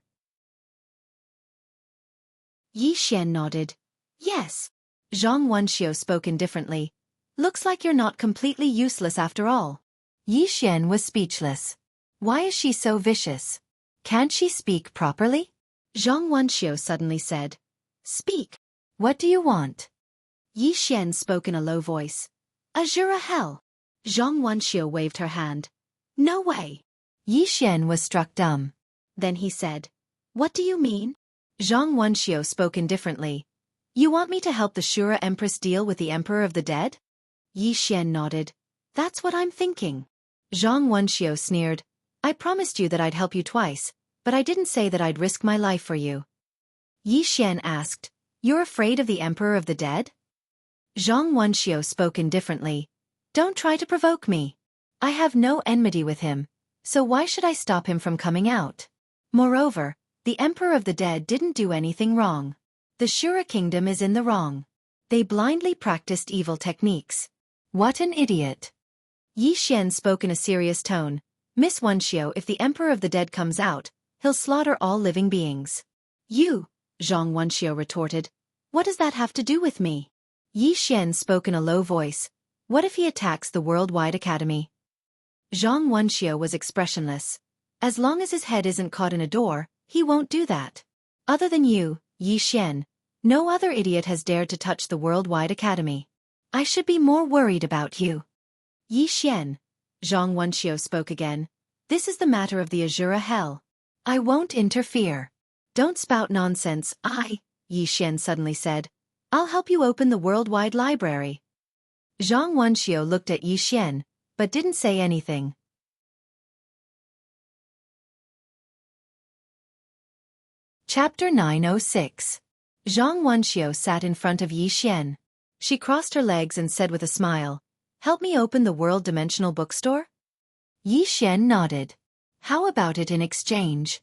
Yi Xian nodded. "Yes." Zhang Wenxiu spoke indifferently. "Looks like you're not completely useless after all." Yi Xian was speechless. Why is she so vicious? Can't she speak properly? Zhang Wenxiu suddenly said, "Speak. What do you want?" Yi Xian spoke in a low voice. "Azura Hell." Zhang Wenxiu waved her hand. "No way." Yi Xian was struck dumb. Then he said, "What do you mean?" Zhang Wenxiu spoke indifferently. "You want me to help the Shura Empress deal with the Emperor of the Dead?" Yi Xian nodded. "That's what I'm thinking." Zhang Wenxiu sneered. "I promised you that I'd help you twice, but I didn't say that I'd risk my life for you." Yi Xian asked, "You're afraid of the Emperor of the Dead?" Zhang Wenxiu spoke indifferently. "Don't try to provoke me. I have no enmity with him, so why should I stop him from coming out? Moreover, the Emperor of the Dead didn't do anything wrong. The Shura Kingdom is in the wrong. They blindly practiced evil techniques. What an idiot." Yi Xian spoke in a serious tone. "Miss Wenxiu, if the Emperor of the Dead comes out, he'll slaughter all living beings." "You," Zhang Wenxiu retorted. "What does that have to do with me?" Yi Xian spoke in a low voice. "What if he attacks the Worldwide Academy?" Zhang Wenxiu was expressionless. As long as his head isn't caught in a door, he won't do that. Other than you, Yi Xian, no other idiot has dared to touch the Worldwide Academy. I should be more worried about you. Yi Xian, Zhang Wenxiu spoke again. "This is the matter of the Azura Hell. I won't interfere." "Don't spout nonsense, Yi Xian suddenly said. "I'll help you open the Worldwide Library." Zhang Wenxiu looked at Yi Xian, but didn't say anything. Chapter 906. Zhang Wenxiu sat in front of Yi Xian. She crossed her legs and said with a smile, "Help me open the World Dimensional Bookstore?" Yi Xian nodded. "How about it in exchange?"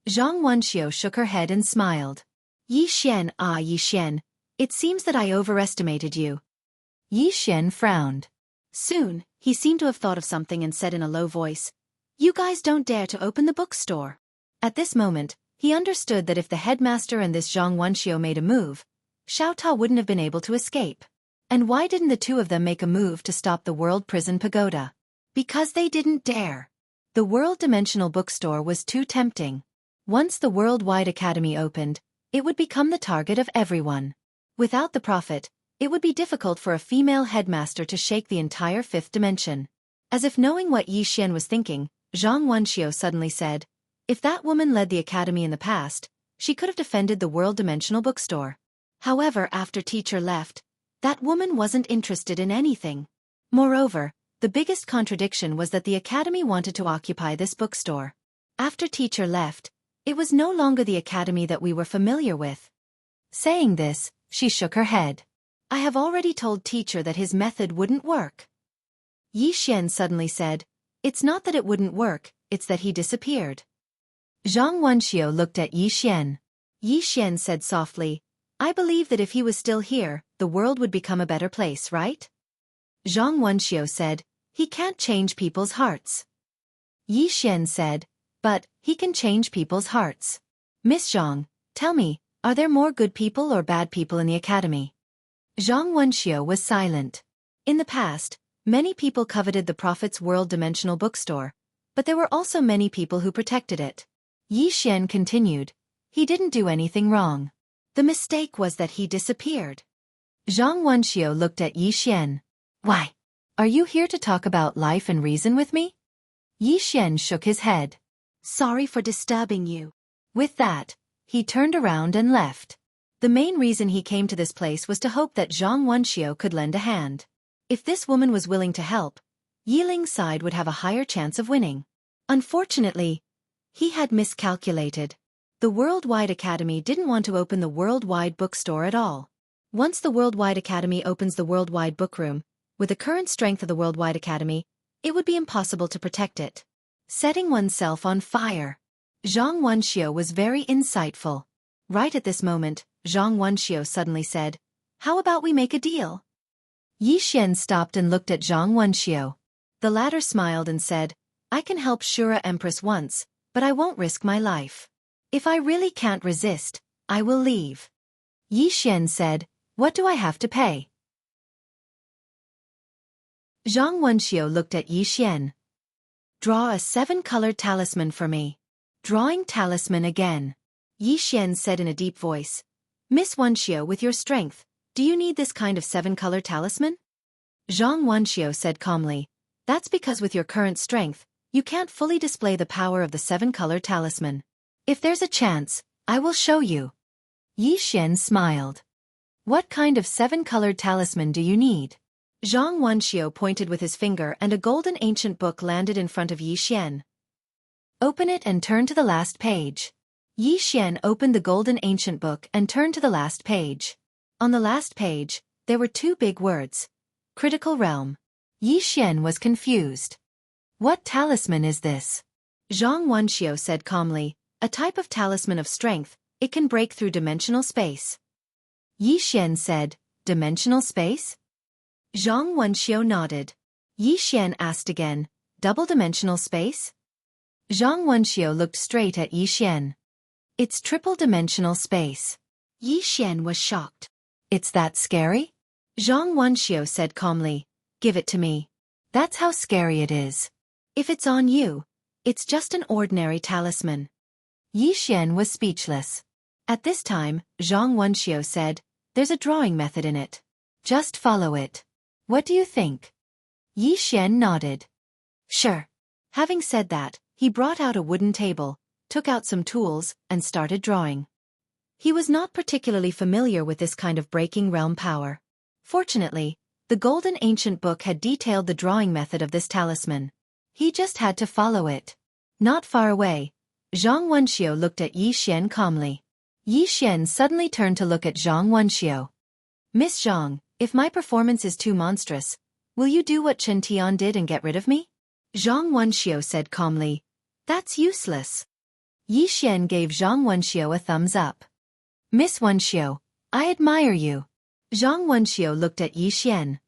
Zhang Wenxiu shook her head and smiled. Yi Xian, it seems that I overestimated you." Yi Xian frowned. Soon, he seemed to have thought of something and said in a low voice, "You guys don't dare to open the bookstore." At this moment, he understood that if the headmaster and this Zhang Wenxiu made a move, Xiao Ta wouldn't have been able to escape. And why didn't the two of them make a move to stop the World Prison Pagoda? Because they didn't dare. The World Dimensional Bookstore was too tempting. Once the Worldwide Academy opened, it would become the target of everyone. Without the profit, it would be difficult for a female headmaster to shake the entire fifth dimension. As if knowing what Yi Xian was thinking, Zhang Wenxiu suddenly said, if that woman led the academy in the past, she could have defended the World Dimensional Bookstore. However, after teacher left, that woman wasn't interested in anything. Moreover, the biggest contradiction was that the academy wanted to occupy this bookstore. After teacher left, it was no longer the academy that we were familiar with. Saying this, she shook her head. I have already told teacher that his method wouldn't work. Yi Xian suddenly said, it's not that it wouldn't work, it's that he disappeared. Zhang Wenxiu looked at Yi Xian. Yi Xian said softly, I believe that if he was still here, the world would become a better place, right? Zhang Wenxiu said, he can't change people's hearts. Yi Xian said, but he can change people's hearts. Miss Zhang, tell me, are there more good people or bad people in the academy? Zhang Wenxiu was silent. In the past, many people coveted the Prophet's World Dimensional Bookstore, but there were also many people who protected it. Yi Xian continued, he didn't do anything wrong. The mistake was that he disappeared. Zhang Wenxiu looked at Yi Xian. Why? Are you here to talk about life and reason with me? Yi Xian shook his head. Sorry for disturbing you. With that, he turned around and left. The main reason he came to this place was to hope that Zhang Wenxiu could lend a hand. If this woman was willing to help, Yiling's side would have a higher chance of winning. Unfortunately, he had miscalculated. The Worldwide Academy didn't want to open the Worldwide Bookstore at all. Once the Worldwide Academy opens the Worldwide Bookroom, with the current strength of the Worldwide Academy, it would be impossible to protect it. Setting oneself on fire. Zhang Wenxiu was very insightful. Right at this moment, Zhang Wenxiu suddenly said, how about we make a deal? Yi Xian stopped and looked at Zhang Wenxiu. The latter smiled and said, I can help Shura Empress once, but I won't risk my life. If I really can't resist, I will leave. Yi Xian said, what do I have to pay? Zhang Wenxiu looked at Yi Xian. Draw a 7-colored talisman for me. Drawing talisman again. Yi Xian said in a deep voice. Miss Wenxiu, with your strength, do you need this kind of 7-color talisman? Zhang Wenxiu said calmly. That's because with your current strength, you can't fully display the power of the 7-color talisman. If there's a chance, I will show you. Yi Xian smiled. What kind of 7-colored talisman do you need? Zhang Wenxiu pointed with his finger and a golden ancient book landed in front of Yi Xian. Open it and turn to the last page. Yi Xian opened the golden ancient book and turned to the last page. On the last page, there were 2 big words. Critical realm. Yi Xian was confused. What talisman is this? Zhang Wenxiu said calmly, a type of talisman of strength, it can break through dimensional space. Yi Xian said, dimensional space? Zhang Wenxiu nodded. Yi Xian asked again, double-dimensional space? Zhang Wenxiu looked straight at Yi Xian. It's triple-dimensional space. Yi Xian was shocked. It's that scary? Zhang Wenxiu said calmly, give it to me. That's how scary it is. If it's on you, it's just an ordinary talisman. Yi Xian was speechless. At this time, Zhang Wenxiu said, there's a drawing method in it. Just follow it. What do you think? Yi Xian nodded. Sure. Having said that, he brought out a wooden table, took out some tools, and started drawing. He was not particularly familiar with this kind of breaking realm power. Fortunately, the golden ancient book had detailed the drawing method of this talisman. He just had to follow it. Not far away, Zhang Wenxiu looked at Yi Xian calmly. Yi Xian suddenly turned to look at Zhang Wenxiu. Miss Zhang, if my performance is too monstrous, will you do what Chen Tian did and get rid of me? Zhang Wenxiu said calmly, that's useless. Yi Xian gave Zhang Wenxiu a thumbs up. Miss Wenxiu, I admire you. Zhang Wenxiu looked at Yi Xian.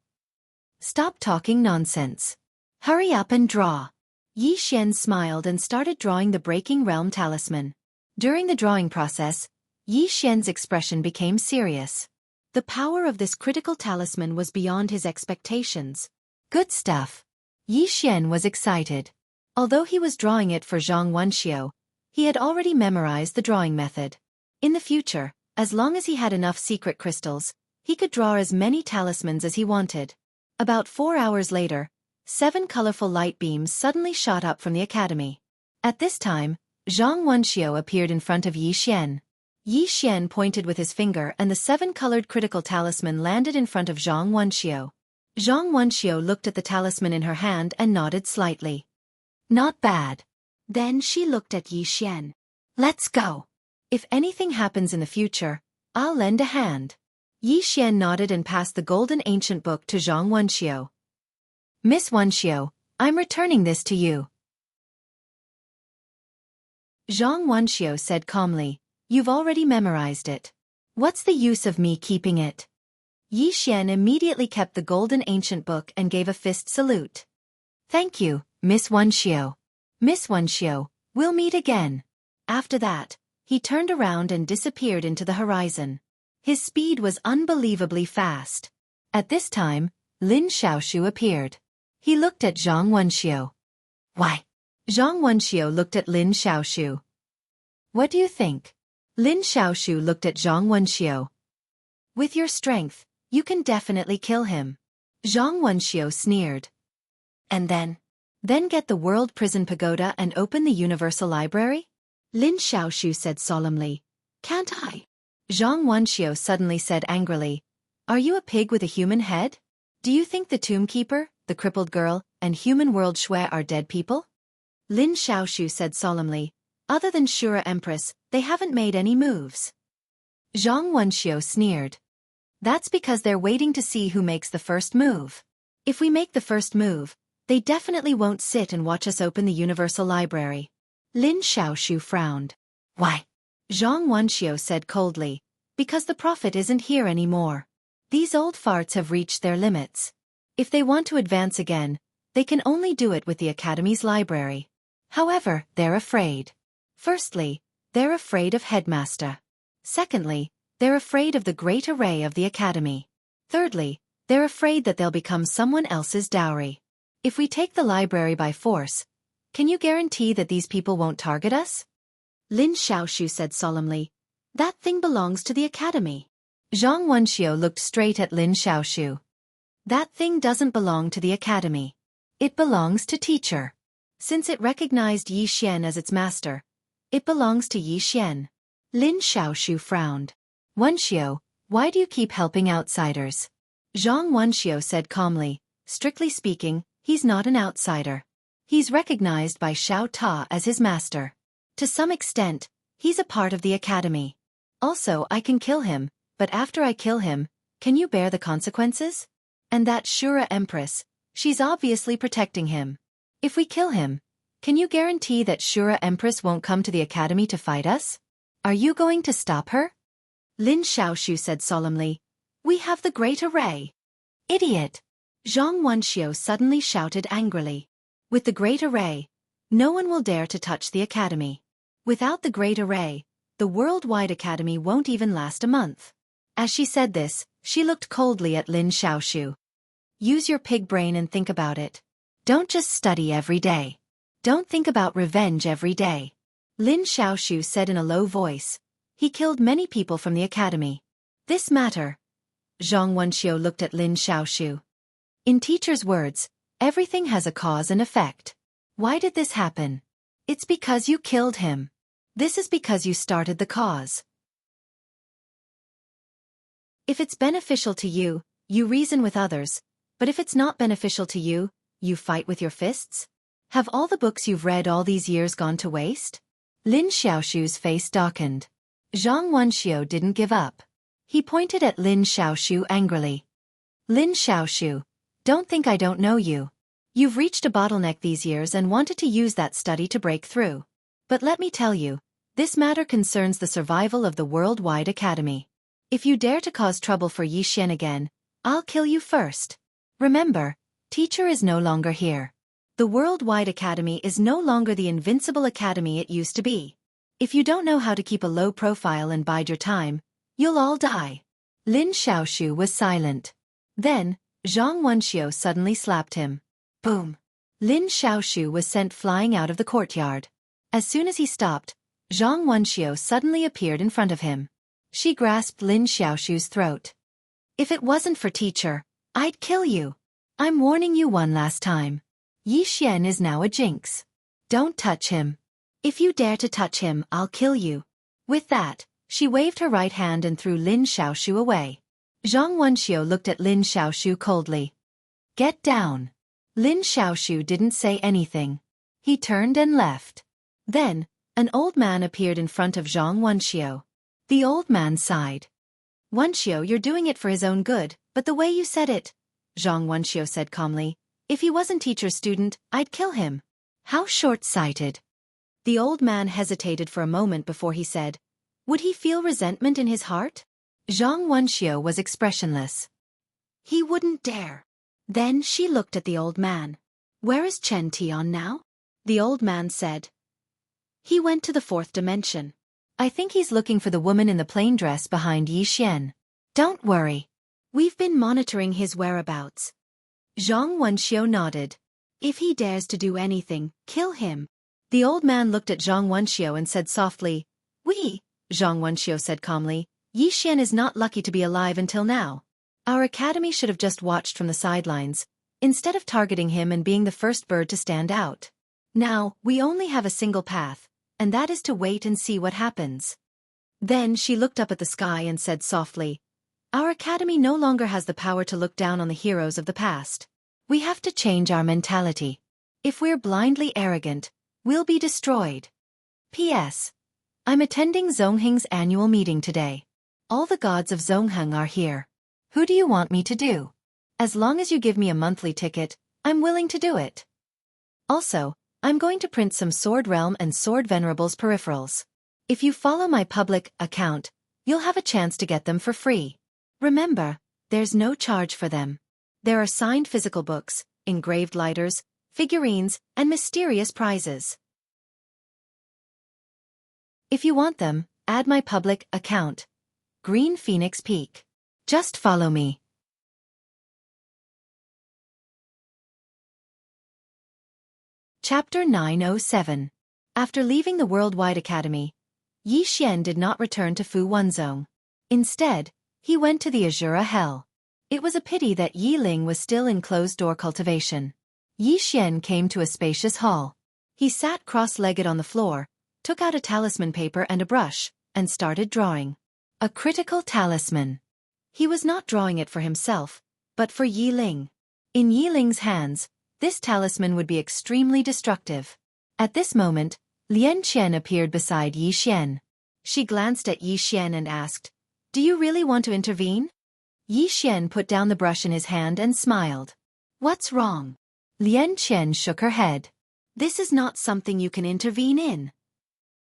Stop talking nonsense. Hurry up and draw. Yi Xian smiled and started drawing the breaking realm talisman. During the drawing process, Yi Xian's expression became serious. The power of this critical talisman was beyond his expectations. Good stuff. Yi Xian was excited. Although he was drawing it for Zhang Wenxiu, he had already memorized the drawing method. In the future, as long as he had enough secret crystals, he could draw as many talismans as he wanted. About 4 hours later, 7 colorful light beams suddenly shot up from the academy. At this time, Zhang Wenxiu appeared in front of Yi Xian. Yi Xian pointed with his finger and the 7-colored critical talisman landed in front of Zhang Wenxiu. Zhang Wenxiu looked at the talisman in her hand and nodded slightly. Not bad. Then she looked at Yi Xian. Let's go. If anything happens in the future, I'll lend a hand. Yi Xian nodded and passed the golden ancient book to Zhang Wenxiu. Miss Wenxiu, I'm returning this to you. Zhang Wenxiu said calmly, you've already memorized it. What's the use of me keeping it? Yi Xian immediately kept the golden ancient book and gave a fist salute. Thank you, Miss Wenxiu. Miss Wenxiu, we'll meet again. After that, he turned around and disappeared into the horizon. His speed was unbelievably fast. At this time, Lin Xiaoshu appeared. He looked at Zhang Wenxiu. Why? Zhang Wenxiu looked at Lin Xiaoshu. What do you think? Lin Xiaoshu looked at Zhang Wenxiu. With your strength, you can definitely kill him. Zhang Wenxiu sneered. And then get the World Prison Pagoda and open the Universal Library? Lin Xiaoshu said solemnly. Can't I? Zhang Wenxiu suddenly said angrily. Are you a pig with a human head? Do you think the Tomb Keeper, the crippled girl, and human world Xue are dead people? Lin Xiaoshu said solemnly. Other than Shura Empress, they haven't made any moves. Zhang Wenxiu sneered. That's because they're waiting to see who makes the first move. If we make the first move, they definitely won't sit and watch us open the Universal Library. Lin Xiaoshu frowned. Why? Zhang Wenxiu said coldly. Because the prophet isn't here anymore. These old farts have reached their limits. If they want to advance again, they can only do it with the Academy's library. However, they're afraid. Firstly, they're afraid of Headmaster. Secondly, they're afraid of the great array of the Academy. Thirdly, they're afraid that they'll become someone else's dowry. If we take the library by force, can you guarantee that these people won't target us? Lin Xiaoshu said solemnly. That thing belongs to the Academy. Zhang Wenxiu looked straight at Lin Xiaoshu. That thing doesn't belong to the Academy. It belongs to Teacher. Since it recognized Yi Xian as its master, it belongs to Yi Xian. Lin Xiaoshu frowned. Wenxiu, why do you keep helping outsiders? Zhang Wenxiu said calmly. Strictly speaking, he's not an outsider. He's recognized by Xiao Ta as his master. To some extent, he's a part of the Academy. Also, I can kill him, but after I kill him, can you bear the consequences? And that Shura Empress, she's obviously protecting him. If we kill him, can you guarantee that Shura Empress won't come to the Academy to fight us? Are you going to stop her? Lin Xiaoshu said solemnly. We have the Great Array. Idiot! Zhang Wenxiu suddenly shouted angrily. With the Great Array, no one will dare to touch the Academy. Without the Great Array, the Worldwide Academy won't even last a month. As she said this, she looked coldly at Lin Xiaoshu. Use your pig brain and think about it. Don't just study every day. Don't think about revenge every day. Lin Xiaoshu said in a low voice. He killed many people from the Academy. This matter. Zhang Wenxiu looked at Lin Xiaoshu. In Teacher's words, everything has a cause and effect. Why did this happen? It's because you killed him. This is because you started the cause. If it's beneficial to you, you reason with others, but if it's not beneficial to you, you fight with your fists? Have all the books you've read all these years gone to waste? Lin Xiaoshu's face darkened. Zhang Wenxiu didn't give up. He pointed at Lin Xiaoshu angrily. Lin Xiaoshu, don't think I don't know you. You've reached a bottleneck these years and wanted to use that study to break through. But let me tell you, this matter concerns the survival of the Worldwide Academy. If you dare to cause trouble for Yi Xian again, I'll kill you first. Remember, Teacher is no longer here. The Worldwide Academy is no longer the invincible academy it used to be. If you don't know how to keep a low profile and bide your time, you'll all die. Lin Xiaoshu was silent. Then, Zhang Wenxiu suddenly slapped him. Boom! Lin Xiaoshu was sent flying out of the courtyard. As soon as he stopped, Zhang Wenxiu suddenly appeared in front of him. She grasped Lin Xiaoshu's throat. If it wasn't for teacher, I'd kill you. I'm warning you one last time. Yi Xian is now a jinx. Don't touch him. If you dare to touch him, I'll kill you. With that, she waved her right hand and threw Lin Xiaoshu away. Zhang Wenxiu looked at Lin Xiaoshu coldly. Get down. Lin Xiaoshu didn't say anything. He turned and left. Then, an old man appeared in front of Zhang Wenxiu. The old man sighed. Wenxiu, you're doing it for his own good, but the way you said it, Zhang Wenxiu said calmly, if he wasn't teacher's student, I'd kill him. How short-sighted. The old man hesitated for a moment before he said, would he feel resentment in his heart? Zhang Wenxiu was expressionless. He wouldn't dare. Then she looked at the old man. Where is Chen Tian now? The old man said. He went to the 4th dimension. I think he's looking for the woman in the plain dress behind Yi Xian. Don't worry. We've been monitoring his whereabouts. Zhang Wenxiu nodded. If he dares to do anything, kill him. The old man looked at Zhang Wenxiu and said softly, We, Zhang Wenxiu said calmly, Yi Xian is not lucky to be alive until now. Our academy should have just watched from the sidelines, instead of targeting him and being the first bird to stand out. Now, we only have a single path, and that is to wait and see what happens. Then she looked up at the sky and said softly, Our academy no longer has the power to look down on the heroes of the past. We have to change our mentality. If we're blindly arrogant, we'll be destroyed. P.S. I'm attending Zongheng's annual meeting today. All the gods of Zongheng are here. Who do you want me to do? As long as you give me a monthly ticket, I'm willing to do it. Also, I'm going to print some Sword Realm and Sword Venerables peripherals. If you follow my public account, you'll have a chance to get them for free. Remember, there's no charge for them. There are signed physical books, engraved lighters, figurines, and mysterious prizes. If you want them, add my public account. Green Phoenix Peak. Just follow me. Chapter 907. After leaving the Worldwide Academy, Yi Xian did not return to Fu Wenzong. Instead, he went to the Azura Hell. It was a pity that Yi Ling was still in closed-door cultivation. Yi Xian came to a spacious hall. He sat cross-legged on the floor, took out a talisman paper and a brush, and started drawing. A critical talisman. He was not drawing it for himself, but for Yi Ling. In Yi Ling's hands, this talisman would be extremely destructive. At this moment, Lian Qian appeared beside Yi Xian. She glanced at Yi Xian and asked, Do you really want to intervene? Yi Xian put down the brush in his hand and smiled. What's wrong? Lian Qian shook her head. This is not something you can intervene in.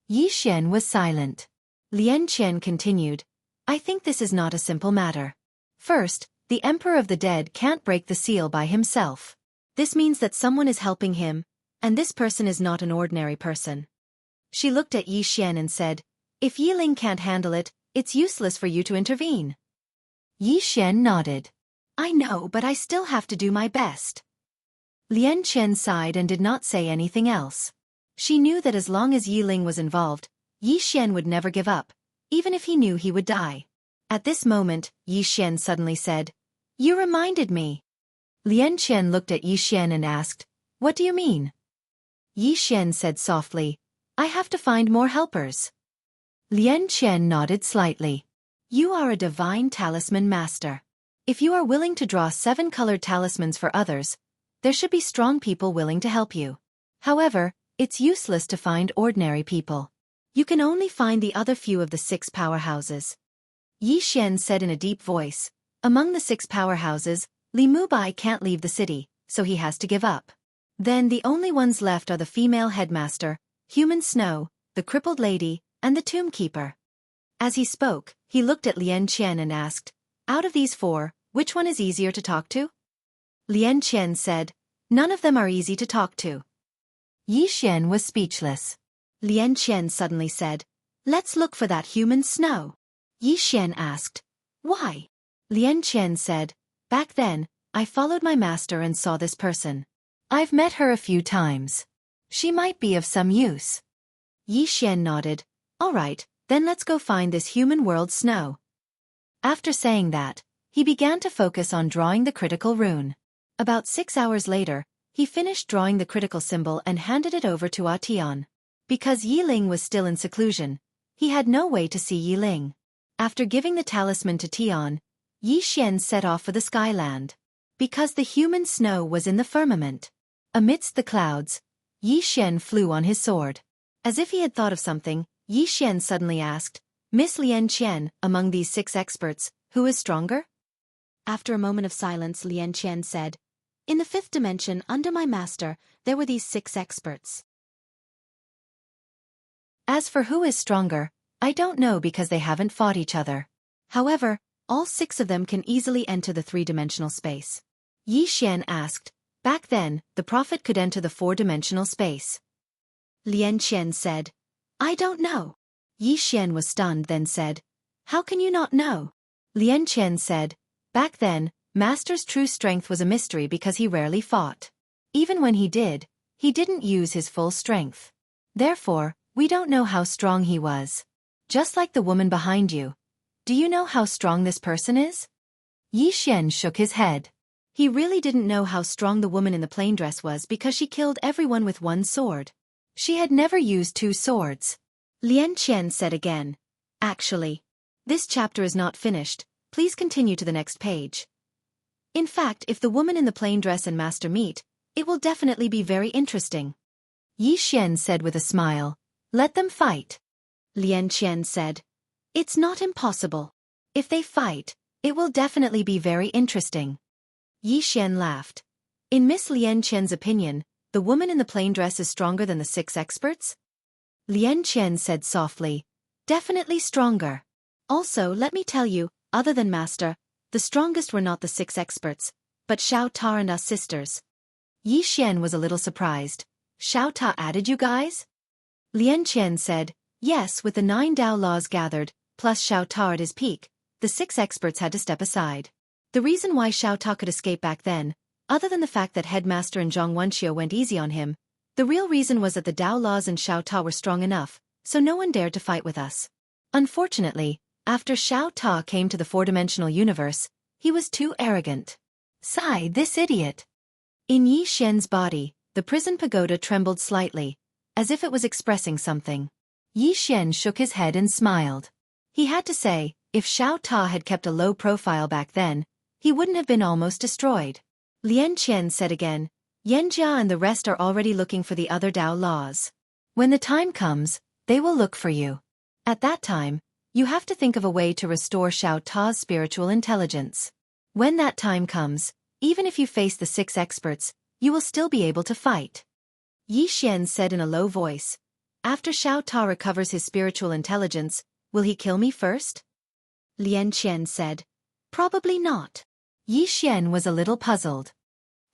Yi Xian was silent. Lian Qian continued, I think this is not a simple matter. First, the Emperor of the Dead can't break the seal by himself. This means that someone is helping him, and this person is not an ordinary person. She looked at Yi Xian and said, If Yi Ling can't handle it, it's useless for you to intervene. Yi Xian nodded. I know, but I still have to do my best. Lian Qian sighed and did not say anything else. She knew that as long as Yi Ling was involved, Yi Xian would never give up, even if he knew he would die. At this moment, Yi Xian suddenly said, You reminded me. Lian Qian looked at Yi Xian and asked, What do you mean? Yi Xian said softly, I have to find more helpers. Lian Qian nodded slightly. You are a divine talisman master. If you are willing to draw 7 colored talismans for others, there should be strong people willing to help you. However, it's useless to find ordinary people. You can only find the other few of the 6 powerhouses. Yi Xian said in a deep voice, Among the 6 powerhouses, Li Mubai can't leave the city, so he has to give up. Then the only ones left are the female headmaster, Human Snow, the crippled lady, and the tomb keeper. As he spoke, he looked at Lian Qian and asked, Out of these 4, which one is easier to talk to? Lian Qian said, None of them are easy to talk to. Yi Xian was speechless. Lian Qian suddenly said, Let's look for that Human Snow. Yi Xian asked, Why? Lian Qian said, back then, I followed my master and saw this person. I've met her a few times. She might be of some use. Yi Xian nodded. All right, then let's go find this human world snow. After saying that, he began to focus on drawing the critical rune. About 6 hours later, he finished drawing the critical symbol and handed it over to Tian. Because Yi Ling was still in seclusion, he had no way to see Yi Ling. After giving the talisman to Tian, Yi Xian set off for the skyland. Because the human snow was in the firmament. Amidst the clouds, Yi Xian flew on his sword. As if he had thought of something, Yi Xian suddenly asked, Miss Lian Qian, among these 6 experts, who is stronger? After a moment of silence, Lian Qian said, in the 5th dimension, under my master, there were these 6 experts. As for who is stronger, I don't know because they haven't fought each other. However, all 6 of them can easily enter the 3-dimensional space. Yi Xian asked, back then, the prophet could enter the 4-dimensional space. Lian Qian said, I don't know. Yi Xian was stunned then said, how can you not know? Lian Qian said, back then, Master's true strength was a mystery because he rarely fought. Even when he didn't use his full strength. Therefore, we don't know how strong he was. Just like the woman behind you. Do you know how strong this person is? Yi Xian shook his head. He really didn't know how strong the woman in the plain dress was because she killed everyone with 1 sword. She had never used 2 swords. Lian Qian said again, actually, this chapter is not finished, please continue to the next page. In fact, if the woman in the plain dress and master meet, it will definitely be very interesting. Yi Xian said with a smile, let them fight. Lian Qian said, it's not impossible. If they fight, it will definitely be very interesting. Yi Xian laughed. In Miss Lian Qian's opinion, the woman in the plain dress is stronger than the 6 experts? Lian Qian said softly, definitely stronger. Also, let me tell you, other than master, the strongest were not the 6 experts, but Xiao Ta and us sisters. Yi Xian was a little surprised. Xiao Ta added you guys? Lian Qian said, yes, with the 9 Dao laws gathered, plus Xiao Ta at his peak, the 6 experts had to step aside. The reason why Xiao Ta could escape back then, other than the fact that Headmaster and Zhang Wenxiu went easy on him, the real reason was that the Dao laws and Xiao Ta were strong enough, so no one dared to fight with us. Unfortunately, after Xiao Ta came to the 4-dimensional universe, he was too arrogant. Sigh, this idiot. In Yi Xian's body, the prison pagoda trembled slightly, as if it was expressing something. Yi Xian shook his head and smiled. He had to say, if Xiao Ta had kept a low profile back then, he wouldn't have been almost destroyed. Lian Qian said again, Yanjia and the rest are already looking for the other Dao laws. When the time comes, they will look for you. At that time, you have to think of a way to restore Xiao Ta's spiritual intelligence. When that time comes, even if you face the 6 experts, you will still be able to fight. Yi Xian said in a low voice, after Xiao Ta recovers his spiritual intelligence, will he kill me first? Lian Qian said, probably not. Yi Xian was a little puzzled.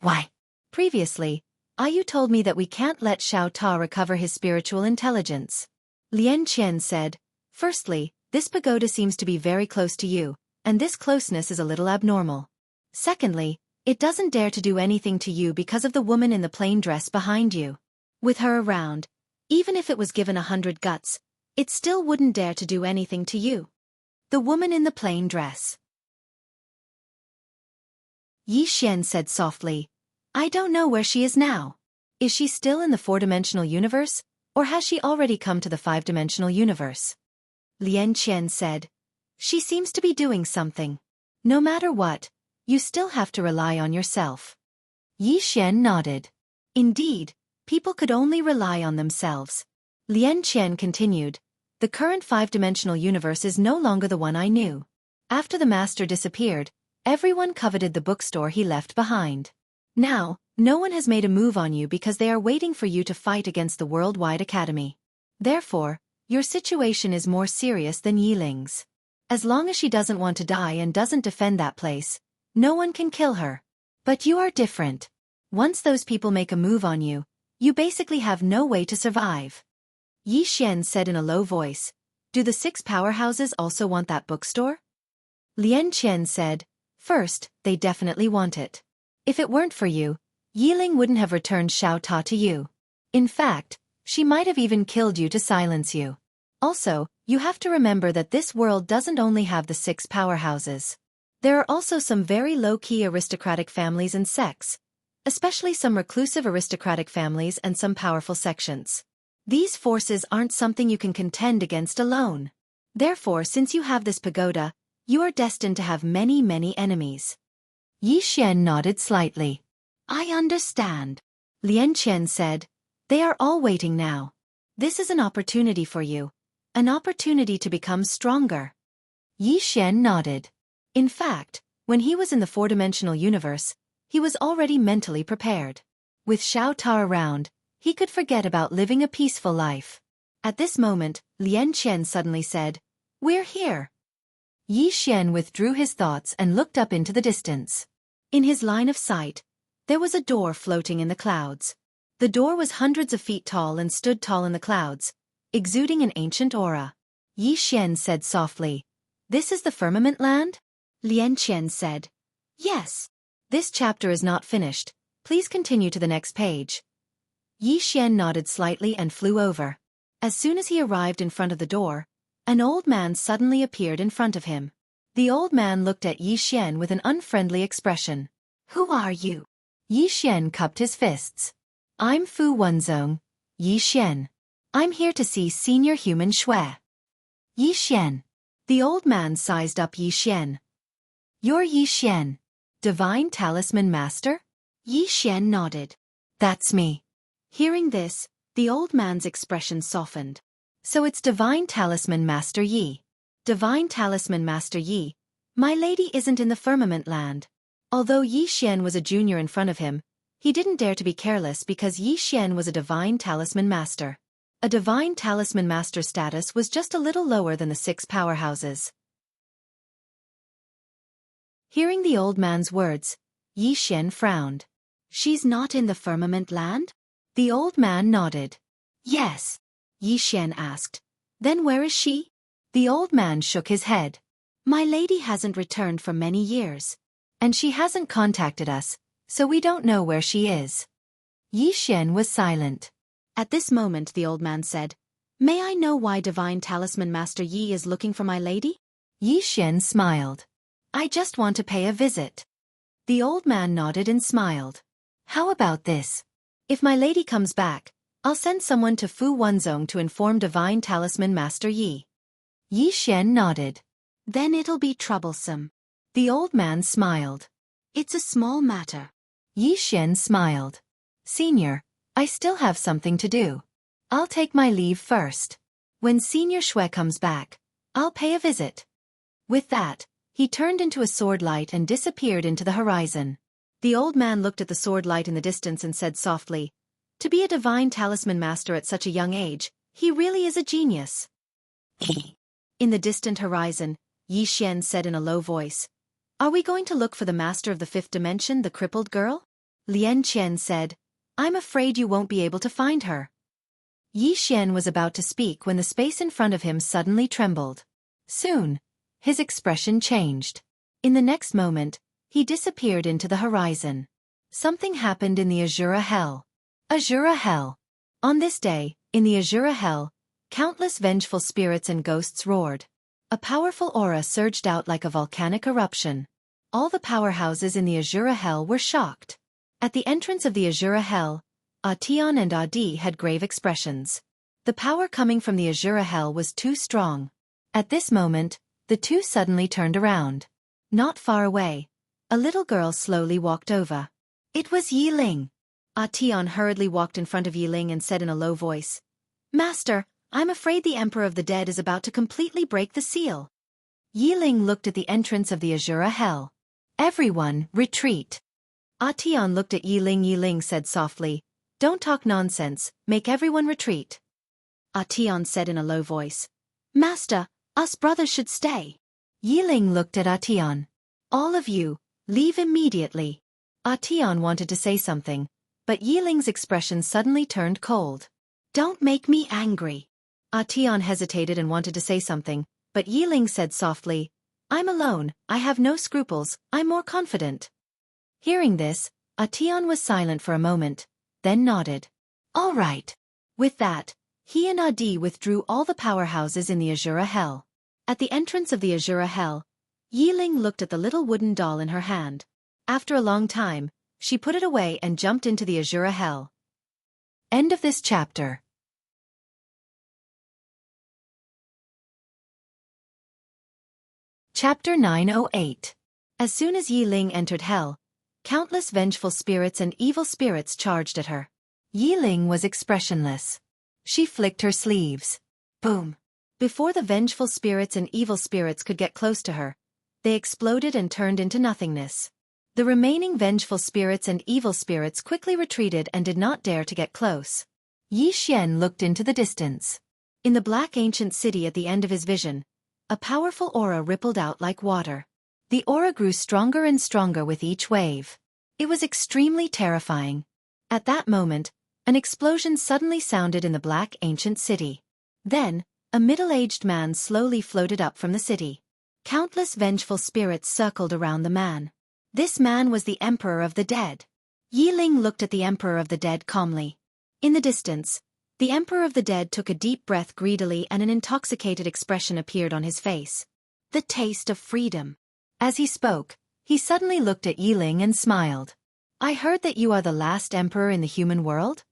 Why? Previously, Ayu told me that we can't let Xiao Ta recover his spiritual intelligence. Lian Qian said, firstly, this pagoda seems to be very close to you, and this closeness is a little abnormal. Secondly, it doesn't dare to do anything to you because of the woman in the plain dress behind you. With her around, even if it was given 100 guts, it still wouldn't dare to do anything to you. The woman in the plain dress. Yi Xian said softly, I don't know where she is now. Is she still in the 4-dimensional universe, or has she already come to the 5-dimensional universe? Lian Qian said, she seems to be doing something. No matter what, you still have to rely on yourself. Yi Xian nodded. Indeed, people could only rely on themselves. Lian Qian continued, the current 5-dimensional universe is no longer the one I knew. After the master disappeared, everyone coveted the bookstore he left behind. Now, no one has made a move on you because they are waiting for you to fight against the worldwide academy. Therefore, your situation is more serious than Yiling's. As long as she doesn't want to die and doesn't defend that place, no one can kill her. But you are different. Once those people make a move on you, you basically have no way to survive. Yi Xian said in a low voice, do the 6 powerhouses also want that bookstore? Lian Qian said, "First, they definitely want it. If it weren't for you, Yiling wouldn't have returned Xiao Ta to you. In fact, she might have even killed you to silence you. Also, you have to remember that this world doesn't only have the 6 powerhouses. There are also some very low-key aristocratic families and sects, especially some reclusive aristocratic families and some powerful sections. These forces aren't something you can contend against alone. Therefore, since you have this pagoda, you are destined to have many, many enemies." Yi Xian nodded slightly. "I understand." Lian Qian said, "They are all waiting now. This is an opportunity for you. An opportunity to become stronger." Yi Xian nodded. In fact, when he was in the 4-dimensional universe, he was already mentally prepared. With Xiao Ta around, he could forget about living a peaceful life. At this moment, Lian Qian suddenly said, "We're here." Yi Xian withdrew his thoughts and looked up into the distance. In his line of sight, there was a door floating in the clouds. The door was hundreds of feet tall and stood tall in the clouds, exuding an ancient aura. Yi Xian said softly, "This is the firmament land?" Lian Qian said, "Yes. This chapter is not finished. Please continue to the next page." Yi Xian nodded slightly and flew over. As soon as he arrived in front of the door, an old man suddenly appeared in front of him. The old man looked at Yi Xian with an unfriendly expression. "Who are you?" Yi Xian cupped his fists. "I'm Fu Wenzong, Yi Xian. I'm here to see Senior Human Xue." "Yi Xian." The old man sized up Yi Xian. "You're Yi Xian, Divine Talisman Master?" Yi Xian nodded. "That's me." Hearing this, the old man's expression softened. "So it's Divine Talisman Master Yi. Divine Talisman Master Yi, my lady isn't in the firmament land." Although Yi Xian was a junior in front of him, he didn't dare to be careless because Yi Xian was a Divine Talisman Master. A Divine Talisman Master status was just a little lower than the 6 powerhouses. Hearing the old man's words, Yi Xian frowned. "She's not in the firmament land?" The old man nodded. "Yes." Yi Xian asked. "Then where is she?" The old man shook his head. "My lady hasn't returned for many years. And she hasn't contacted us, so we don't know where she is." Yi Xian was silent. At this moment the old man said, "May I know why Divine Talisman Master Yi is looking for my lady?" Yi Xian smiled. "I just want to pay a visit." The old man nodded and smiled. "How about this? If my lady comes back, I'll send someone to Fu Wenzong to inform Divine Talisman Master Yi." Yi Xian nodded. "Then it'll be troublesome." The old man smiled. "It's a small matter." Yi Xian smiled. "Senior, I still have something to do. I'll take my leave first. When Senior Xue comes back, I'll pay a visit." With that, he turned into a sword light and disappeared into the horizon. The old man looked at the sword light in the distance and said softly, "To be a Divine Talisman Master at such a young age, he really is a genius." In the distant horizon, Yi Xian said in a low voice, "Are we going to look for the master of the 5th dimension, the crippled girl?" Lian Qian said, "I'm afraid you won't be able to find her." Yi Xian was about to speak when the space in front of him suddenly trembled. Soon, his expression changed. In the next moment, he disappeared into the horizon. Something happened in the Azura Hell. Azura Hell. On this day, in the Azura Hell, countless vengeful spirits and ghosts roared. A powerful aura surged out like a volcanic eruption. All the powerhouses in the Azura Hell were shocked. At the entrance of the Azura Hell, Atian and Adi had grave expressions. The power coming from the Azura Hell was too strong. At this moment, the two suddenly turned around. Not far away, a little girl slowly walked over. It was Yiling. Atian hurriedly walked in front of Yiling and said in a low voice, "Master, I'm afraid the Emperor of the Dead is about to completely break the seal." Yiling looked at the entrance of the Azura Hell. "Everyone, retreat." Atian looked at Yiling. Yiling said softly, "Don't talk nonsense, make everyone retreat." Atian said in a low voice, "Master, us brothers should stay." Yiling looked at Atian. "All of you, leave immediately." Atian wanted to say something, but Yiling's expression suddenly turned cold. "Don't make me angry." Atian hesitated and wanted to say something, but Yiling said softly, I'm alone, I have no scruples, I'm more confident. Hearing this, Atian was silent for a moment, then nodded. All right. With that, he and Adi withdrew all the powerhouses in the Azura Hell. At the entrance of the Azura Hell, Yiling looked at the little wooden doll in her hand. After a long time, she put it away and jumped into the Azura Hell. End of this chapter. Chapter 908. As soon as Yiling entered Hell, countless vengeful spirits and evil spirits charged at her. Yiling was expressionless. She flicked her sleeves. Boom! Before the vengeful spirits and evil spirits could get close to her, they exploded and turned into nothingness. The remaining vengeful spirits and evil spirits quickly retreated and did not dare to get close. Yi Xian looked into the distance. In the black ancient city at the end of his vision, a powerful aura rippled out like water. The aura grew stronger and stronger with each wave. It was extremely terrifying. At that moment, an explosion suddenly sounded in the black ancient city. Then, a middle-aged man slowly floated up from the city. Countless vengeful spirits circled around the man. This man was the Emperor of the Dead. Yiling looked at the Emperor of the Dead calmly. In the distance, the Emperor of the Dead took a deep breath greedily and an intoxicated expression appeared on his face. The taste of freedom. As he spoke, he suddenly looked at Yiling and smiled. I heard that you are the last emperor in the human world?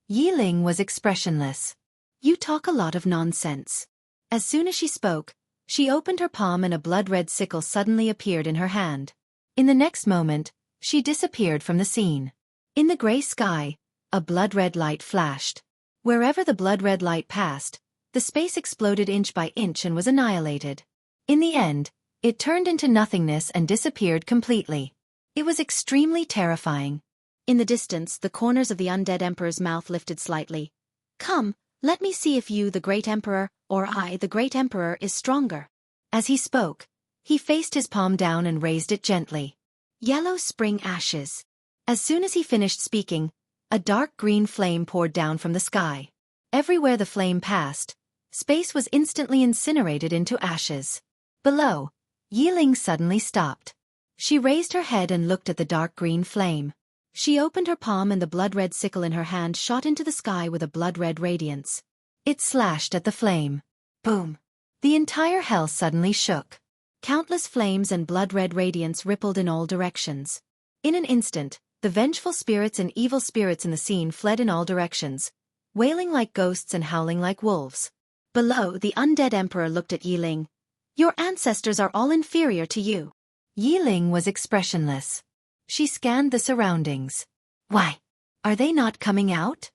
Yiling was expressionless. You talk a lot of nonsense. As soon as she spoke, she opened her palm and a blood-red sickle suddenly appeared in her hand. In the next moment, she disappeared from the scene. In the gray sky, a blood-red light flashed. Wherever the blood-red light passed, the space exploded inch by inch and was annihilated. In the end, it turned into nothingness and disappeared completely. It was extremely terrifying. In the distance, the corners of the undead emperor's mouth lifted slightly. Come, let me see if you, the great emperor, or I, the great emperor, is stronger. As he spoke, he faced his palm down and raised it gently. Yellow spring ashes. As soon as he finished speaking, a dark green flame poured down from the sky. Everywhere the flame passed, space was instantly incinerated into ashes. Below, Yiling suddenly stopped. She raised her head and looked at the dark green flame. She opened her palm and the blood-red sickle in her hand shot into the sky with a blood-red radiance. It slashed at the flame. Boom! The entire hell suddenly shook. Countless flames and blood-red radiance rippled in all directions. In an instant, the vengeful spirits and evil spirits in the scene fled in all directions, wailing like ghosts and howling like wolves. Below, the undead emperor looked at Yiling. Your ancestors are all inferior to you. Yiling was expressionless. She scanned the surroundings. Why? Are they not coming out?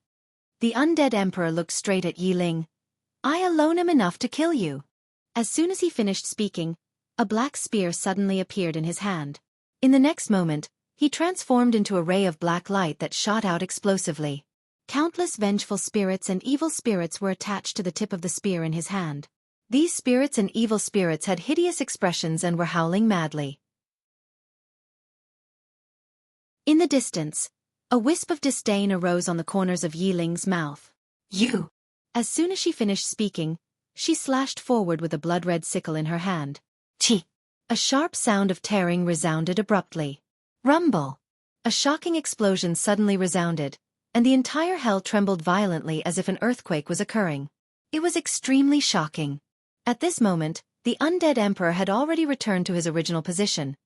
The undead emperor looked straight at Yiling. I alone am enough to kill you. As soon as he finished speaking, a black spear suddenly appeared in his hand. In the next moment, he transformed into a ray of black light that shot out explosively. Countless vengeful spirits and evil spirits were attached to the tip of the spear in his hand. These spirits and evil spirits had hideous expressions and were howling madly. In the distance, a wisp of disdain arose on the corners of Yiling's mouth. You! As soon as she finished speaking, she slashed forward with a blood-red sickle in her hand. Chi! A sharp sound of tearing resounded abruptly. Rumble! A shocking explosion suddenly resounded, and the entire hell trembled violently as if an earthquake was occurring. It was extremely shocking. At this moment, the undead emperor had already returned to his original position,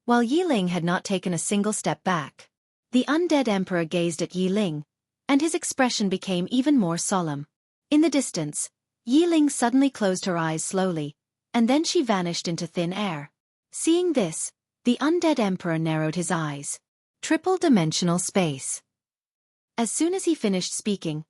while Yiling had not taken a single step back. The undead emperor gazed at Yiling, and his expression became even more solemn. In the distance, Yiling suddenly closed her eyes slowly, and then she vanished into thin air. Seeing this, the undead emperor narrowed his eyes. Triple-dimensional space. As soon as he finished speaking,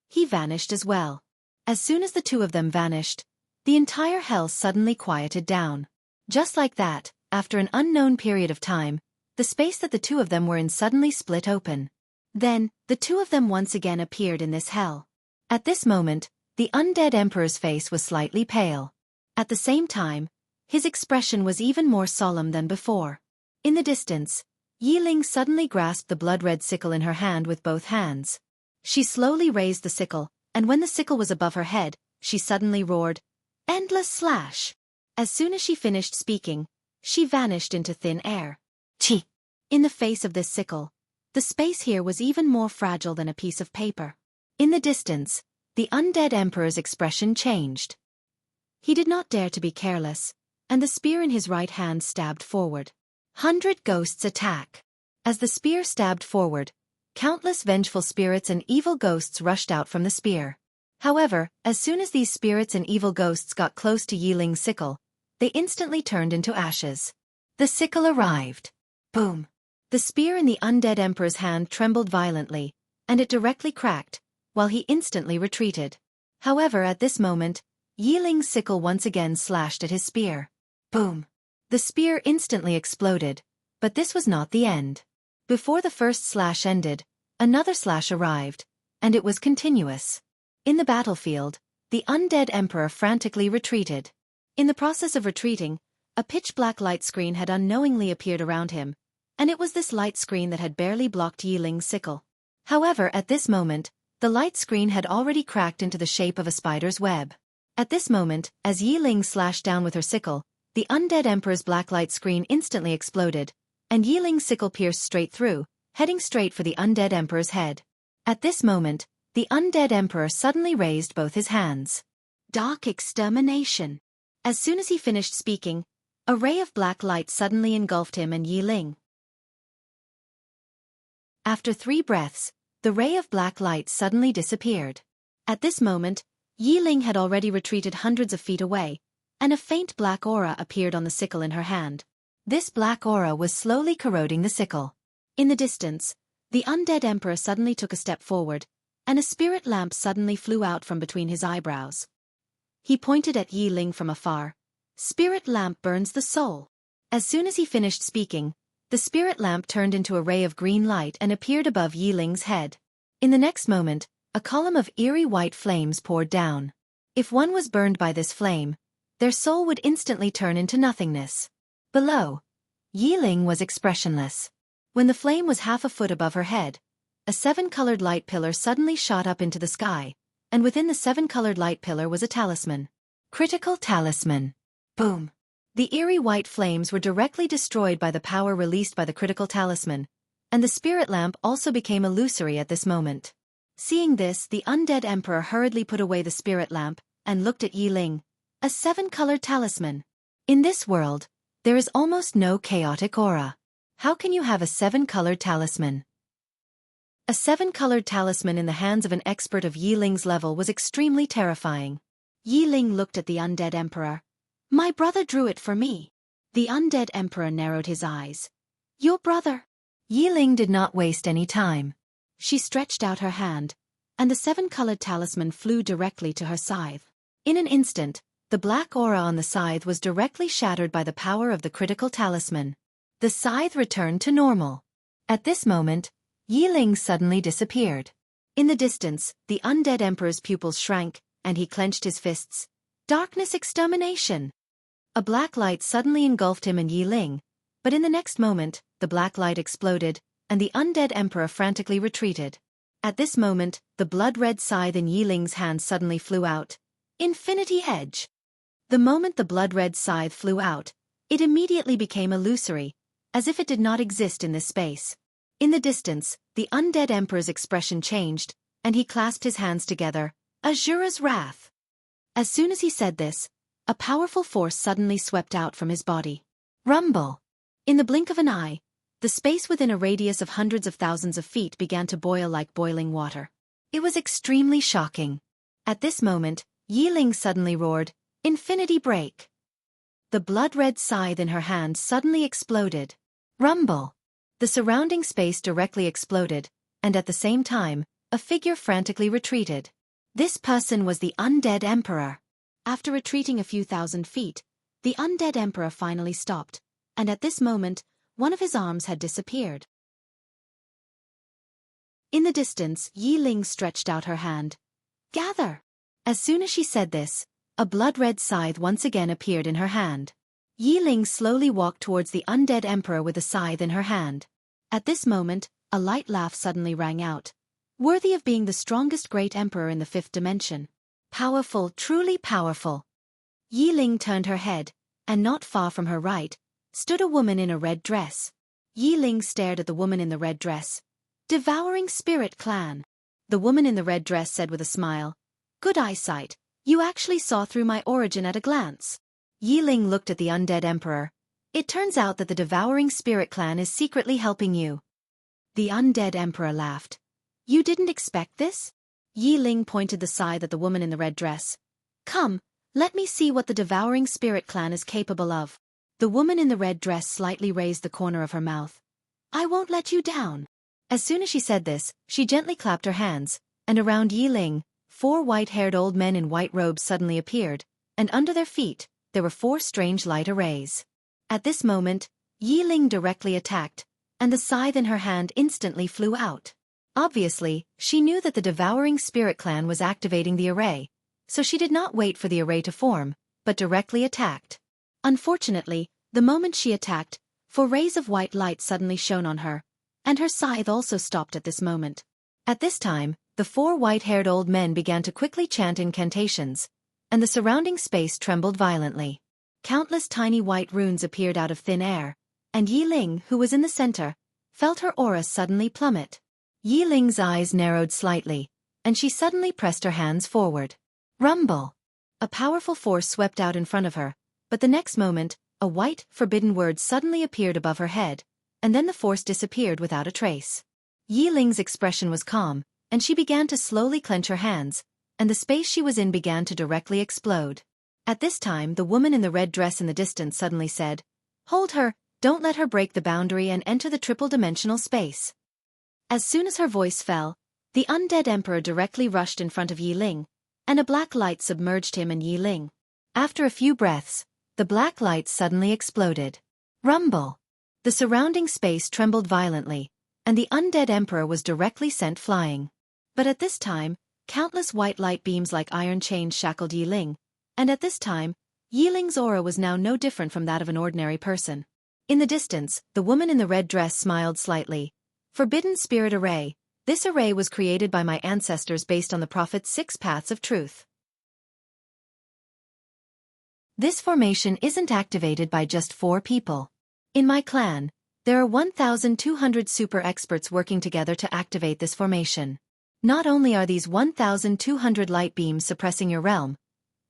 he vanished as well. As soon as the two of them vanished, the entire hell suddenly quieted down. Just like that, after an unknown period of time, the space that the two of them were in suddenly split open. Then, the two of them once again appeared in this hell. At this moment, the undead emperor's face was slightly pale. At the same time, his expression was even more solemn than before. In the distance, Yiling suddenly grasped the blood-red sickle in her hand with both hands. She slowly raised the sickle, and when the sickle was above her head, she suddenly roared, "Endless slash!" As soon as she finished speaking, she vanished into thin air. Chi! In the face of this sickle, the space here was even more fragile than a piece of paper. In the distance, the undead emperor's expression changed. He did not dare to be careless, and the spear in his right hand stabbed forward. 100 ghosts attack. As the spear stabbed forward, countless vengeful spirits and evil ghosts rushed out from the spear. However, as soon as these spirits and evil ghosts got close to Yi Ling's sickle, they instantly turned into ashes. The sickle arrived. Boom! The spear in the undead emperor's hand trembled violently, and it directly cracked, while he instantly retreated. However, at this moment, Yi Ling's sickle once again slashed at his spear. Boom! The spear instantly exploded, but this was not the end. Before the first slash ended, another slash arrived, and it was continuous. In the battlefield, the undead emperor frantically retreated. In the process of retreating, a pitch-black light screen had unknowingly appeared around him, and it was this light screen that had barely blocked Yi Ling's sickle. However, at this moment, the light screen had already cracked into the shape of a spider's web. At this moment, as Yi Ling slashed down with her sickle, the undead emperor's black light screen instantly exploded, and Yi Ling's sickle pierced straight through, heading straight for the undead emperor's head. At this moment, the undead emperor suddenly raised both his hands. Dark extermination. As soon as he finished speaking, a ray of black light suddenly engulfed him and Yi Ling. After 3 breaths, the ray of black light suddenly disappeared. At this moment, Yi Ling had already retreated hundreds of feet away, and a faint black aura appeared on the sickle in her hand. This black aura was slowly corroding the sickle. In the distance, the undead emperor suddenly took a step forward, and a spirit lamp suddenly flew out from between his eyebrows. He pointed at Yi Ling from afar. Spirit lamp burns the soul. As soon as he finished speaking, the spirit lamp turned into a ray of green light and appeared above Yi Ling's head. In the next moment, a column of eerie white flames poured down. If one was burned by this flame, their soul would instantly turn into nothingness. Below, Yi Ling was expressionless. When the flame was half a foot above her head, a 7-colored light pillar suddenly shot up into the sky, and within the 7-colored light pillar was a talisman. Critical talisman. Boom! The eerie white flames were directly destroyed by the power released by the critical talisman, and the spirit lamp also became illusory at this moment. Seeing this, the undead emperor hurriedly put away the spirit lamp and looked at Yi Ling. A 7-colored talisman. In this world, there is almost no chaotic aura. How can you have a 7-colored talisman? A 7-colored talisman in the hands of an expert of Yi Ling's level was extremely terrifying. Yi Ling looked at the undead emperor. My brother drew it for me. The undead emperor narrowed his eyes. Your brother? Yi Ling did not waste any time. She stretched out her hand, and the 7-colored talisman flew directly to her scythe. In an instant, the black aura on the scythe was directly shattered by the power of the critical talisman. The scythe returned to normal. At this moment, Yi Ling suddenly disappeared. In the distance, the undead emperor's pupils shrank, and he clenched his fists. Darkness extermination! A black light suddenly engulfed him and Yi Ling, but in the next moment, the black light exploded, and the undead emperor frantically retreated. At this moment, the blood-red scythe in Yi Ling's hand suddenly flew out. Infinity Edge! The moment the blood-red scythe flew out, it immediately became illusory, as if it did not exist in this space. In the distance, the undead emperor's expression changed, and he clasped his hands together. Azura's Wrath! As soon as he said this, a powerful force suddenly swept out from his body. Rumble! In the blink of an eye, the space within a radius of hundreds of thousands of feet began to boil like boiling water. It was extremely shocking. At this moment, Yi Ling suddenly roared, Infinity Break! The blood-red scythe in her hand suddenly exploded. Rumble! The surrounding space directly exploded, and at the same time, a figure frantically retreated. This person was the undead emperor. After retreating a few thousand feet, the undead emperor finally stopped, and at this moment, one of his arms had disappeared. In the distance, Yi Ling stretched out her hand. Gather! As soon as she said this, a blood-red scythe once again appeared in her hand. Yi Ling slowly walked towards the undead emperor with the scythe in her hand. At this moment, a light laugh suddenly rang out. Worthy of being the strongest great emperor in the 5th dimension. Powerful, truly powerful. Yi Ling turned her head, and not far from her right, stood a woman in a red dress. Yi Ling stared at the woman in the red dress. Devouring Spirit Clan. The woman in the red dress said with a smile, "Good eyesight, you actually saw through my origin at a glance." Yi Ling looked at the undead emperor. "It turns out that the Devouring Spirit Clan is secretly helping you." The undead emperor laughed. "You didn't expect this?" Yi Ling pointed the scythe at the woman in the red dress. "Come, let me see what the Devouring Spirit Clan is capable of." The woman in the red dress slightly raised the corner of her mouth. "I won't let you down." As soon as she said this, she gently clapped her hands, and around Yi Ling, 4 white-haired old men in white robes suddenly appeared, and under their feet, there were 4 strange light arrays. At this moment, Yi Ling directly attacked, and the scythe in her hand instantly flew out. Obviously, she knew that the Devouring Spirit Clan was activating the array, so she did not wait for the array to form, but directly attacked. Unfortunately, the moment she attacked, 4 rays of white light suddenly shone on her, and her scythe also stopped at this moment. At this time, the 4 white-haired old men began to quickly chant incantations, and the surrounding space trembled violently. Countless tiny white runes appeared out of thin air, and Yi Ling, who was in the center, felt her aura suddenly plummet. Yi Ling's eyes narrowed slightly, and she suddenly pressed her hands forward. Rumble! A powerful force swept out in front of her, but the next moment, a white, forbidden word suddenly appeared above her head, and then the force disappeared without a trace. Yi Ling's expression was calm, and she began to slowly clench her hands, and the space she was in began to directly explode. At this time, the woman in the red dress in the distance suddenly said, "Hold her, don't let her break the boundary and enter the triple-dimensional space." As soon as her voice fell, the undead emperor directly rushed in front of Yi Ling, and a black light submerged him and Yi Ling. After a few breaths, the black light suddenly exploded. Rumble! The surrounding space trembled violently, and the undead emperor was directly sent flying. But at this time, countless white light beams like iron chains shackled Yi Ling, and at this time, Yi Ling's aura was now no different from that of an ordinary person. In the distance, the woman in the red dress smiled slightly. "Forbidden Spirit Array. This array was created by my ancestors based on the Prophet's 6 paths of truth. This formation isn't activated by just 4 people. In my clan, there are 1,200 super experts working together to activate this formation. Not only are these 1,200 light beams suppressing your realm,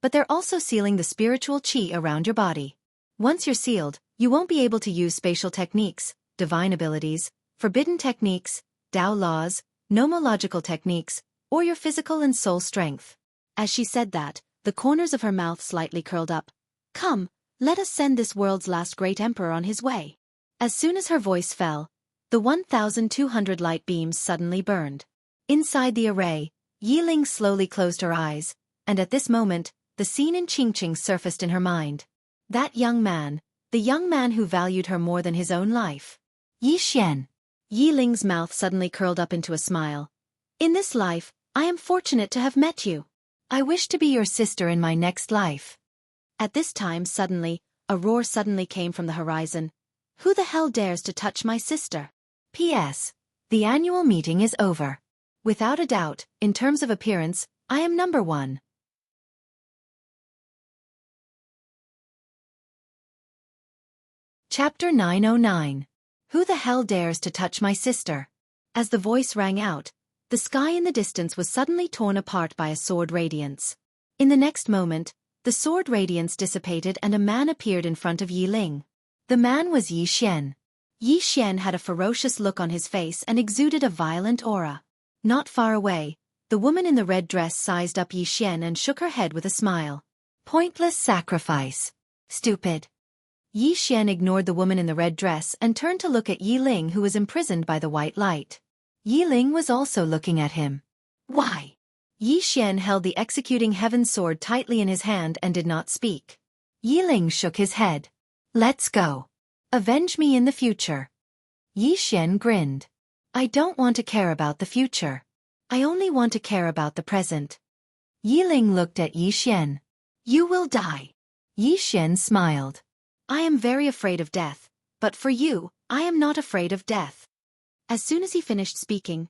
but they're also sealing the spiritual chi around your body. Once you're sealed, you won't be able to use spatial techniques, divine abilities, forbidden techniques, Tao laws, nomological techniques, or your physical and soul strength." As she said that, the corners of her mouth slightly curled up. "Come, let us send this world's last great emperor on his way." As soon as her voice fell, the 1,200 light beams suddenly burned. Inside the array, Yi Ling slowly closed her eyes, and at this moment, the scene in Qingqing surfaced in her mind. That young man, the young man who valued her more than his own life. Yi Xian. Yi Ling's mouth suddenly curled up into a smile. "In this life, I am fortunate to have met you. I wish to be your sister in my next life." At this time suddenly, a roar suddenly came from the horizon. "Who the hell dares to touch my sister?" P.S. The annual meeting is over. Without a doubt, in terms of appearance, I am number 1. Chapter 909. Who the hell dares to touch my sister? As the voice rang out, the sky in the distance was suddenly torn apart by a sword radiance. In the next moment, the sword radiance dissipated and a man appeared in front of Yi Ling. The man was Yi Xian. Yi Xian had a ferocious look on his face and exuded a violent aura. Not far away, the woman in the red dress sized up Yi Xian and shook her head with a smile. "Pointless sacrifice. Stupid." Yi Xian ignored the woman in the red dress and turned to look at Yi Ling, who was imprisoned by the white light. Yi Ling was also looking at him. "Why?" Yi Xian held the executing heaven sword tightly in his hand and did not speak. Yi Ling shook his head. "Let's go. Avenge me in the future." Yi Xian grinned. "I don't want to care about the future. I only want to care about the present." Yi Ling looked at Yi Xian. "You will die." Yi Xian smiled. "I am very afraid of death, but for you, I am not afraid of death." As soon as he finished speaking,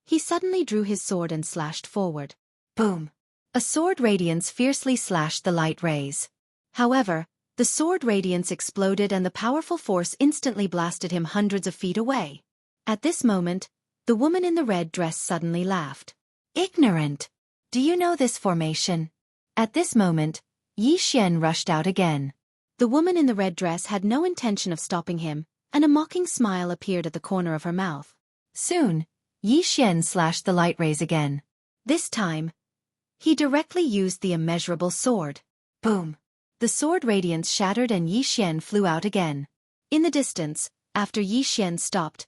he suddenly drew his sword and slashed forward. Boom! A sword radiance fiercely slashed the light rays. However, The sword radiance exploded and the powerful force instantly blasted him hundreds of feet away. At this moment, the woman in the red dress suddenly laughed. Ignorant! Do you know this formation? At this moment, Yi Xian rushed out again. The woman in the red dress had no intention of stopping him, and a mocking smile appeared at the corner of her mouth. Soon, Yi Xian slashed the light rays again. This time, he directly used the immeasurable sword. Boom! The sword radiance shattered and Yi Xian flew out again. In the distance, after Yi Xian stopped,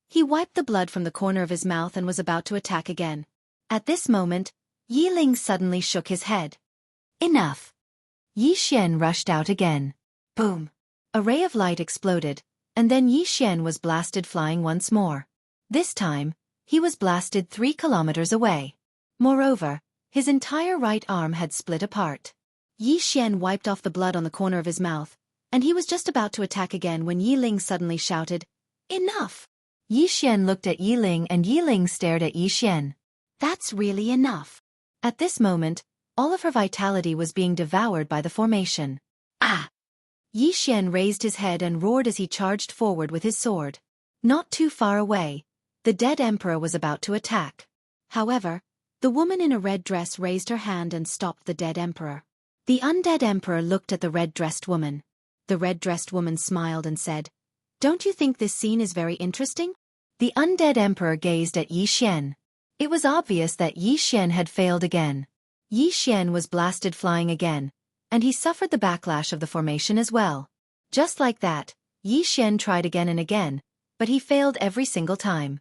he wiped the blood from the corner of his mouth and was about to attack again. At this moment, Yi Ling suddenly shook his head. Enough! Yi Xian rushed out again. Boom! A ray of light exploded, and then Yi Xian was blasted flying once more. This time, he was blasted 3 kilometers away. Moreover, his entire right arm had split apart. Yi Xian wiped off the blood on the corner of his mouth, and he was just about to attack again when Yi Ling suddenly shouted, Enough! Yi Xian looked at Yi Ling and Yi Ling stared at Yi Xian. That's really enough. At this moment, all of her vitality was being devoured by the formation. Ah! Yi Xian raised his head and roared as he charged forward with his sword. Not too far away, the dead emperor was about to attack. However, the woman in a red dress raised her hand and stopped the dead emperor. The undead emperor looked at the red-dressed woman. The red-dressed woman smiled and said, Don't you think this scene is very interesting? The undead emperor gazed at Yi Xian. It was obvious that Yi Xian had failed again. Yi Xian was blasted flying again, and he suffered the backlash of the formation as well. Just like that, Yi Xian tried again and again, but he failed every single time.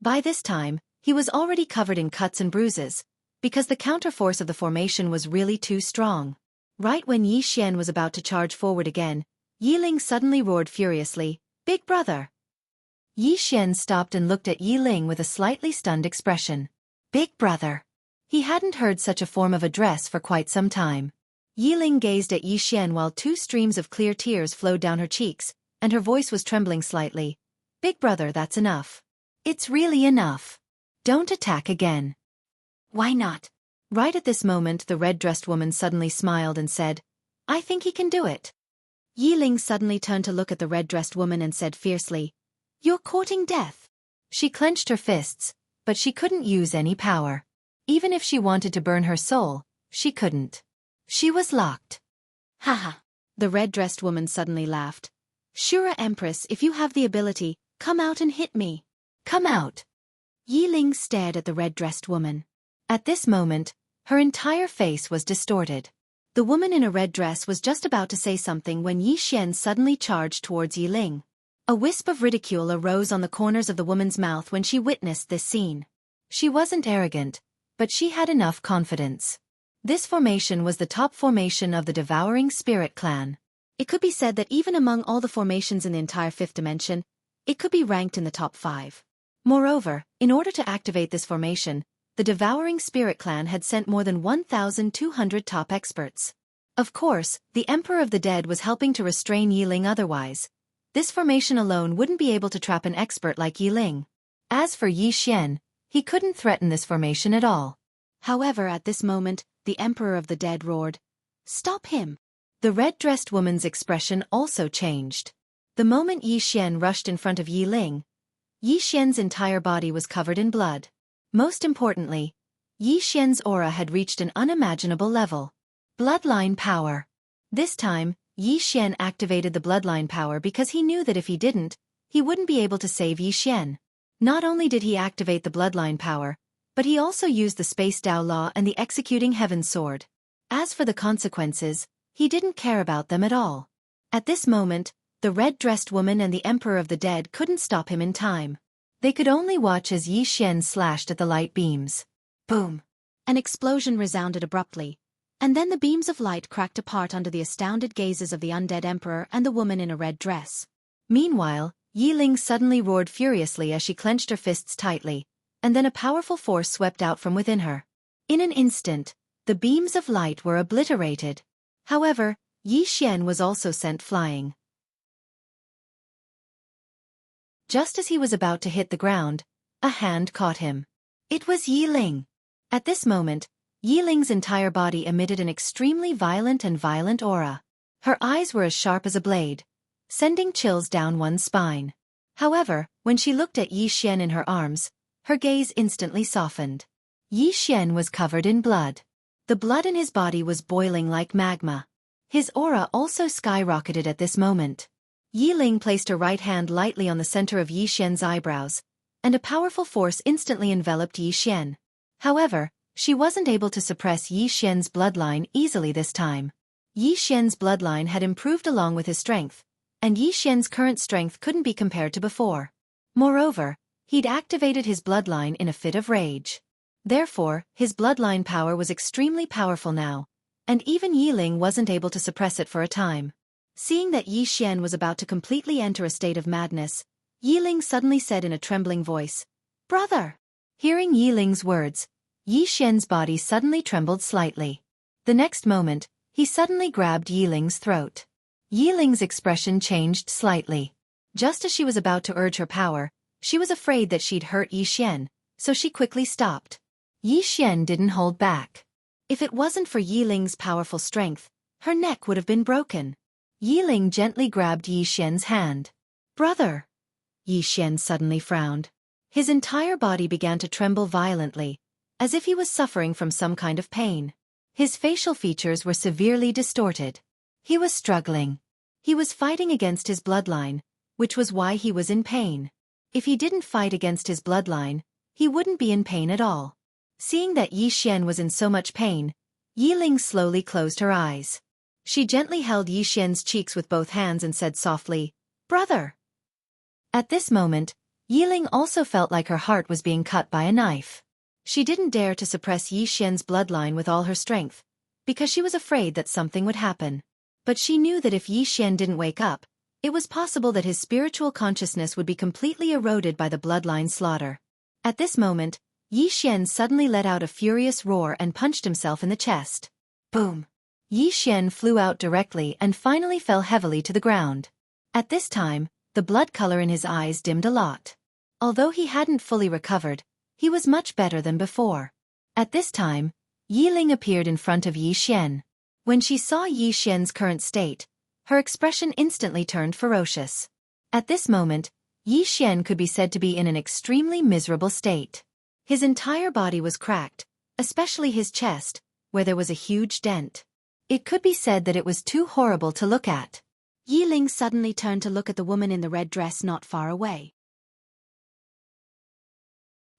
By this time, he was already covered in cuts and bruises, because the counterforce of the formation was really too strong. Right when Yi Xian was about to charge forward again, Yi Ling suddenly roared furiously, Big brother! Yi Xian stopped and looked at Yi Ling with a slightly stunned expression. Big brother! He hadn't heard such a form of address for quite some time. Yi Ling gazed at Yi Xian while 2 streams of clear tears flowed down her cheeks, and her voice was trembling slightly. Big brother, that's enough. It's really enough. Don't attack again. Why not? Right at this moment the red-dressed woman suddenly smiled and said, I think he can do it. Yi Ling suddenly turned to look at the red-dressed woman and said fiercely, You're courting death. She clenched her fists, but she couldn't use any power. Even if she wanted to burn her soul, she couldn't. She was locked. Haha. The red-dressed woman suddenly laughed. Shura Empress, if you have the ability, come out and hit me. Come out. Yi Ling stared at the red-dressed woman. At this moment, her entire face was distorted. The woman in a red dress was just about to say something when Yi Xian suddenly charged towards Yi Ling. A wisp of ridicule arose on the corners of the woman's mouth when she witnessed this scene. She wasn't arrogant, but she had enough confidence. This formation was the top formation of the Devouring Spirit clan. It could be said that even among all the formations in the entire 5th dimension, it could be ranked in the top 5. Moreover, in order to activate this formation, the Devouring Spirit clan had sent more than 1,200 top experts. Of course, the Emperor of the Dead was helping to restrain Yi Ling otherwise. This formation alone wouldn't be able to trap an expert like Yi Ling. As for Yi Xian, he couldn't threaten this formation at all. However, at this moment, the Emperor of the Dead roared, Stop him! The red-dressed woman's expression also changed. The moment Yi Xian rushed in front of Yi Ling, Yi Xian's entire body was covered in blood. Most importantly, Yi Xian's aura had reached an unimaginable level. Bloodline power. This time, Yi Xian activated the bloodline power because he knew that if he didn't, he wouldn't be able to save Yi Xian. Not only did he activate the bloodline power, but he also used the Space Dao Law and the Executing Heaven Sword. As for the consequences, he didn't care about them at all. At this moment, the red-dressed woman and the Emperor of the Dead couldn't stop him in time. They could only watch as Yi Xian slashed at the light beams. Boom! An explosion resounded abruptly, and then the beams of light cracked apart under the astounded gazes of the undead emperor and the woman in a red dress. Meanwhile, Yi Ling suddenly roared furiously as she clenched her fists tightly, and then a powerful force swept out from within her. In an instant, the beams of light were obliterated. However, Yi Xian was also sent flying. Just as he was about to hit the ground, a hand caught him. It was Yi Ling. At this moment, Yi Ling's entire body emitted an extremely violent aura. Her eyes were as sharp as a blade, sending chills down one's spine. However, when she looked at Yi Xian in her arms, her gaze instantly softened. Yi Xian was covered in blood. The blood in his body was boiling like magma. His aura also skyrocketed at this moment. Yi Ling placed her right hand lightly on the center of Yi Xian's eyebrows, and a powerful force instantly enveloped Yi Xian. However, she wasn't able to suppress Yi Xian's bloodline easily this time. Yi Xian's bloodline had improved along with his strength, and Yi Xian's current strength couldn't be compared to before. Moreover, he'd activated his bloodline in a fit of rage. Therefore, his bloodline power was extremely powerful now, and even Yi Ling wasn't able to suppress it for a time. Seeing that Yi Xian was about to completely enter a state of madness, Yi Ling suddenly said in a trembling voice, "Brother!" Hearing Yi Ling's words, Yi Xian's body suddenly trembled slightly. The next moment, he suddenly grabbed Yi Ling's throat. Yi Ling's expression changed slightly. Just as she was about to urge her power, she was afraid that she'd hurt Yi Xian, so she quickly stopped. Yi Xian didn't hold back. If it wasn't for Yi Ling's powerful strength, her neck would have been broken. Yi Ling gently grabbed Yi Xian's hand. "Brother!" Yi Xian suddenly frowned. His entire body began to tremble violently, as if he was suffering from some kind of pain. His facial features were severely distorted. He was struggling. He was fighting against his bloodline, which was why he was in pain. If he didn't fight against his bloodline, he wouldn't be in pain at all. Seeing that Yi Xian was in so much pain, Yi Ling slowly closed her eyes. She gently held Yi Xian's cheeks with both hands and said softly, "Brother!" At this moment, Yi Ling also felt like her heart was being cut by a knife. She didn't dare to suppress Yi Xian's bloodline with all her strength, because she was afraid that something would happen. But she knew that if Yi Xian didn't wake up, it was possible that his spiritual consciousness would be completely eroded by the bloodline slaughter. At this moment, Yi Xian suddenly let out a furious roar and punched himself in the chest. Boom! Yi Xian flew out directly and finally fell heavily to the ground. At this time, the blood color in his eyes dimmed a lot. Although he hadn't fully recovered, he was much better than before. At this time, Yi Ling appeared in front of Yi Xian. When she saw Yi Xian's current state, her expression instantly turned ferocious. At this moment, Yi Xian could be said to be in an extremely miserable state. His entire body was cracked, especially his chest, where there was a huge dent. It could be said that it was too horrible to look at. Yi Ling suddenly turned to look at the woman in the red dress not far away.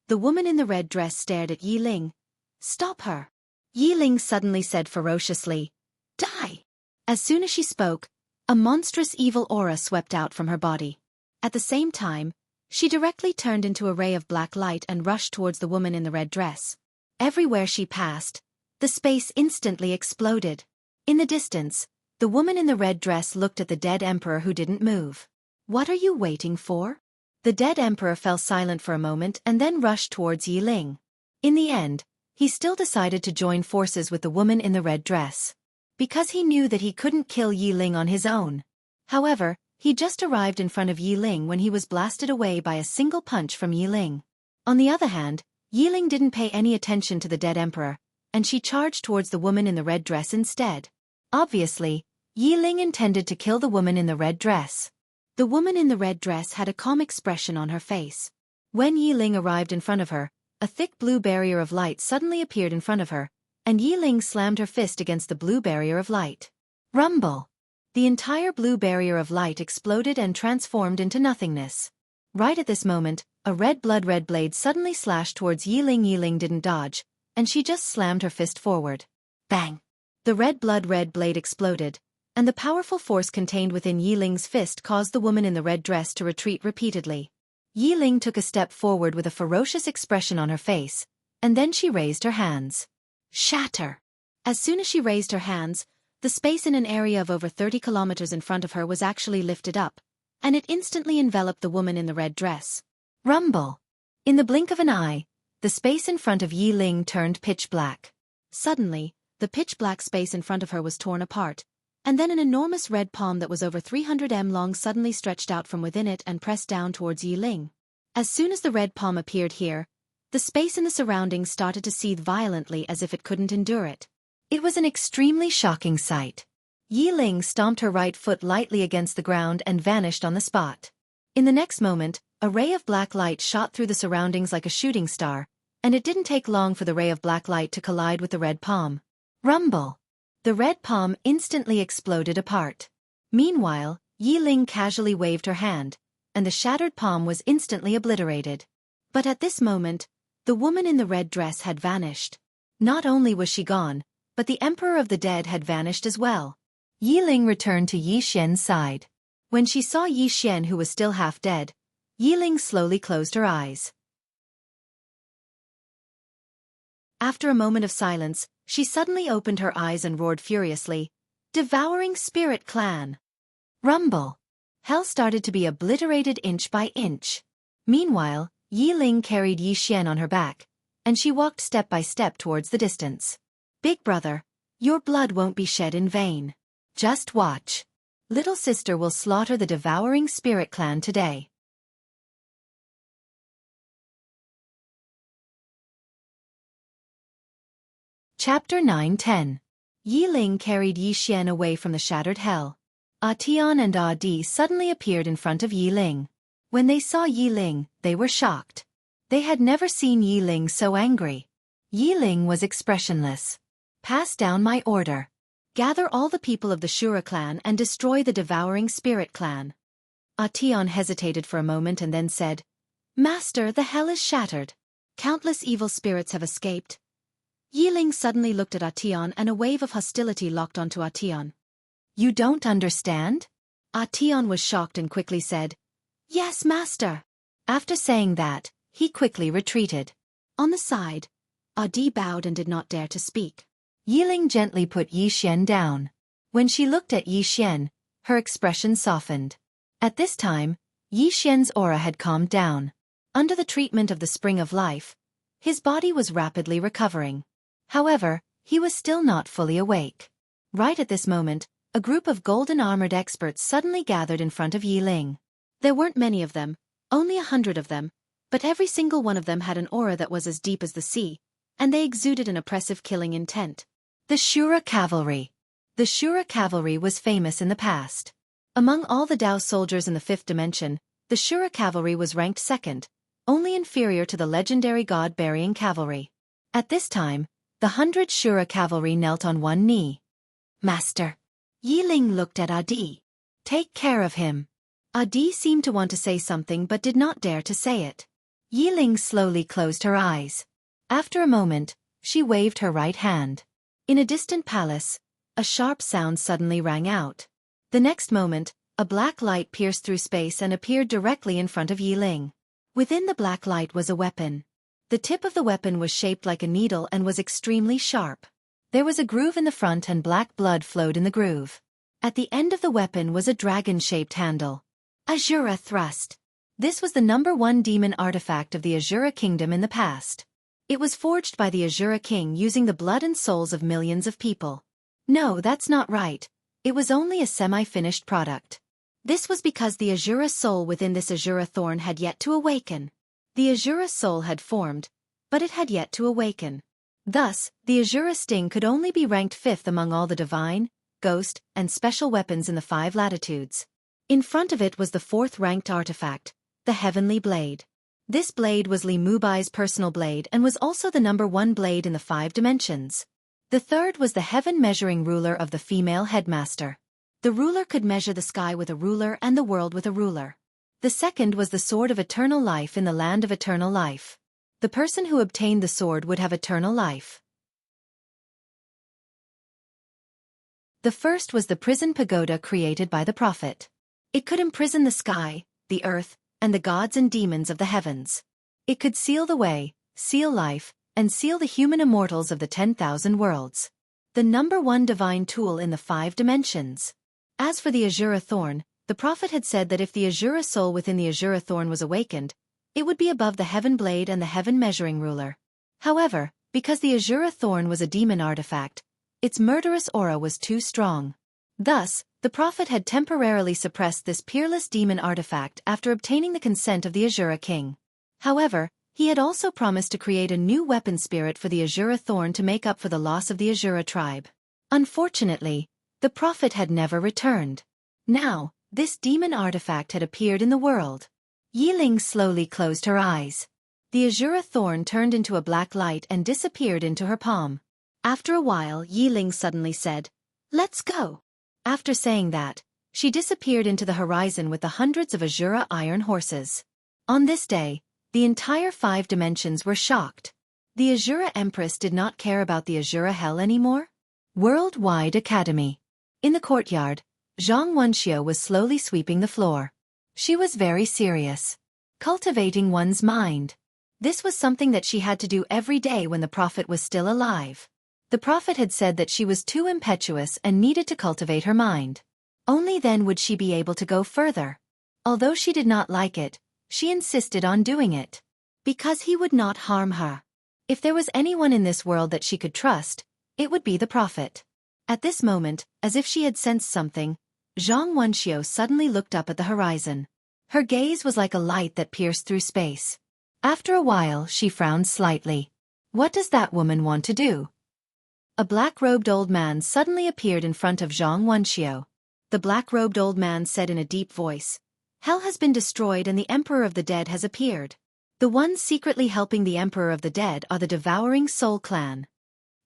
The woman in the red dress stared at Yi Ling. "Stop her!" Yi Ling suddenly said ferociously, "Die!" As soon as she spoke, a monstrous evil aura swept out from her body. At the same time, she directly turned into a ray of black light and rushed towards the woman in the red dress. Everywhere she passed, the space instantly exploded. In the distance, the woman in the red dress looked at the dead emperor who didn't move. "What are you waiting for?" The dead emperor fell silent for a moment and then rushed towards Yi Ling. In the end, he still decided to join forces with the woman in the red dress, because he knew that he couldn't kill Yi Ling on his own. However, he just arrived in front of Yi Ling when he was blasted away by a single punch from Yi Ling. On the other hand, Yi Ling didn't pay any attention to the dead emperor, and she charged towards the woman in the red dress instead. Obviously, Yi Ling intended to kill the woman in the red dress. The woman in the red dress had a calm expression on her face. When Yi Ling arrived in front of her, a thick blue barrier of light suddenly appeared in front of her, and Yi Ling slammed her fist against the blue barrier of light. Rumble! The entire blue barrier of light exploded and transformed into nothingness. Right at this moment, a red blade suddenly slashed towards Yi Ling. Yi Ling didn't dodge, and she just slammed her fist forward. Bang! The red blade exploded, and the powerful force contained within Yi Ling's fist caused the woman in the red dress to retreat repeatedly. Yi Ling took a step forward with a ferocious expression on her face, and then she raised her hands. Shatter! As soon as she raised her hands, the space in an area of over 30 kilometers in front of her was actually lifted up, and it instantly enveloped the woman in the red dress. Rumble! In the blink of an eye, the space in front of Yi Ling turned pitch black. Suddenly, the pitch black space in front of her was torn apart, and then an enormous red palm that was over 300 m long suddenly stretched out from within it and pressed down towards Yi Ling. As soon as the red palm appeared here, The space in the surroundings started to seethe violently as if it couldn't endure it. It was an extremely shocking sight. Yi Ling stomped her right foot lightly against the ground and vanished on the spot. In the next moment, a ray of black light shot through the surroundings like a shooting star, and it didn't take long for the ray of black light to collide with the red palm. Rumble! The red palm instantly exploded apart. Meanwhile, Yi Ling casually waved her hand, and the shattered palm was instantly obliterated. But at this moment, the woman in the red dress had vanished. Not only was she gone, but the Emperor of the Dead had vanished as well. Yi Ling returned to Yi Xian's side. When she saw Yi Xian, who was still half dead, Yi Ling slowly closed her eyes. After a moment of silence, she suddenly opened her eyes and roared furiously, "Devouring Spirit Clan!" Rumble! Hell started to be obliterated inch by inch. Meanwhile, Yi Ling carried Yi Xian on her back, and she walked step by step towards the distance. "Big brother, your blood won't be shed in vain. Just watch. Little sister will slaughter the Devouring Spirit Clan today." Chapter 9-10. Yi Ling carried Yi Xian away from the shattered hell. Tian and Di suddenly appeared in front of Yi Ling. When they saw Yi Ling, they were shocked. They had never seen Yi Ling so angry. Yi Ling was expressionless. "Pass down my order. Gather all the people of the Shura clan and destroy the Devouring Spirit Clan." Tian hesitated for a moment and then said, "Master, the hell is shattered. Countless evil spirits have escaped." Yi Ling suddenly looked at Tian and a wave of hostility locked onto Tian. "You don't understand?" Tian was shocked and quickly said, "Yes, master." After saying that, he quickly retreated. On the side, Di bowed and did not dare to speak. Yi Ling gently put Yi Xian down. When she looked at Yi Xian, her expression softened. At this time, Yi Xian's aura had calmed down. Under the treatment of the Spring of Life, his body was rapidly recovering. However, he was still not fully awake. Right at this moment, a group of golden-armored experts suddenly gathered in front of Yi Ling. There weren't many of them, only 100 of them, but every single one of them had an aura that was as deep as the sea, and they exuded an oppressive killing intent. The Shura Cavalry. The Shura Cavalry was famous in the past. Among all the Dao soldiers in the fifth dimension, the Shura Cavalry was ranked second, only inferior to the legendary God-burying cavalry. At this time, the 100 Shura Cavalry knelt on one knee. "Master." Yi Ling looked at Di. "Take care of him." Di seemed to want to say something but did not dare to say it. Yi Ling slowly closed her eyes. After a moment, she waved her right hand. In a distant palace, a sharp sound suddenly rang out. The next moment, a black light pierced through space and appeared directly in front of Yi Ling. Within the black light was a weapon. The tip of the weapon was shaped like a needle and was extremely sharp. There was a groove in the front and black blood flowed in the groove. At the end of the weapon was a dragon-shaped handle. Azura Thrust. This was the #1 demon artifact of the Azura Kingdom in the past. It was forged by the Azura King using the blood and souls of millions of people. No, that's not right. It was only a semi-finished product. This was because the Azura soul within this Azura thorn had yet to awaken. The Azura soul had formed, but it had yet to awaken. Thus, the Azura sting could only be ranked 5th among all the divine, ghost, and special weapons in the 5 latitudes. In front of it was the 4th-ranked artifact, the Heavenly Blade. This blade was Li Mubai's personal blade and was also the #1 blade in the 5 dimensions. The third was the heaven-measuring ruler of the female headmaster. The ruler could measure the sky with a ruler and the world with a ruler. The second was the sword of eternal life in the land of eternal life. The person who obtained the sword would have eternal life. The first was the prison pagoda created by the prophet. It could imprison the sky, the earth, and the gods and demons of the heavens. It could seal the way, seal life, and seal the human immortals of the 10,000 worlds. The #1 divine tool in the 5 dimensions. As for the Azura thorn, the prophet had said that if the Azura soul within the Azura thorn was awakened, it would be above the heaven blade and the heaven measuring ruler. However, because the Azura thorn was a demon artifact, its murderous aura was too strong. Thus, the prophet had temporarily suppressed this peerless demon artifact after obtaining the consent of the Azura king. However, He had also promised to create a new weapon spirit for the Azura Thorn to make up for the loss of the Azura tribe. Unfortunately, the prophet had never returned. Now, this demon artifact had appeared in the world. Yiling slowly closed her eyes. The Azura Thorn turned into a black light and disappeared into her palm. After a while, Yiling suddenly said, "Let's go." After saying that, she disappeared into the horizon with the hundreds of Azura iron horses. On this day, the entire 5 dimensions were shocked. The Azura Empress did not care about the Azura Hell anymore? Worldwide Academy. In the courtyard, Zhang Wenxiu was slowly sweeping the floor. She was very serious. Cultivating one's mind. This was something that she had to do every day when the prophet was still alive. The prophet had said that she was too impetuous and needed to cultivate her mind. Only then would she be able to go further. Although she did not like it, she insisted on doing it. Because he would not harm her. If there was anyone in this world that she could trust, it would be the prophet. At this moment, as if she had sensed something, Zhang Wenxiu suddenly looked up at the horizon. Her gaze was like a light that pierced through space. After a while, she frowned slightly. What does that woman want to do? A black-robed old man suddenly appeared in front of Zhang Wenxiu. The black-robed old man said in a deep voice, "Hell has been destroyed and the Emperor of the Dead has appeared. The ones secretly helping the Emperor of the Dead are the Devouring Soul clan."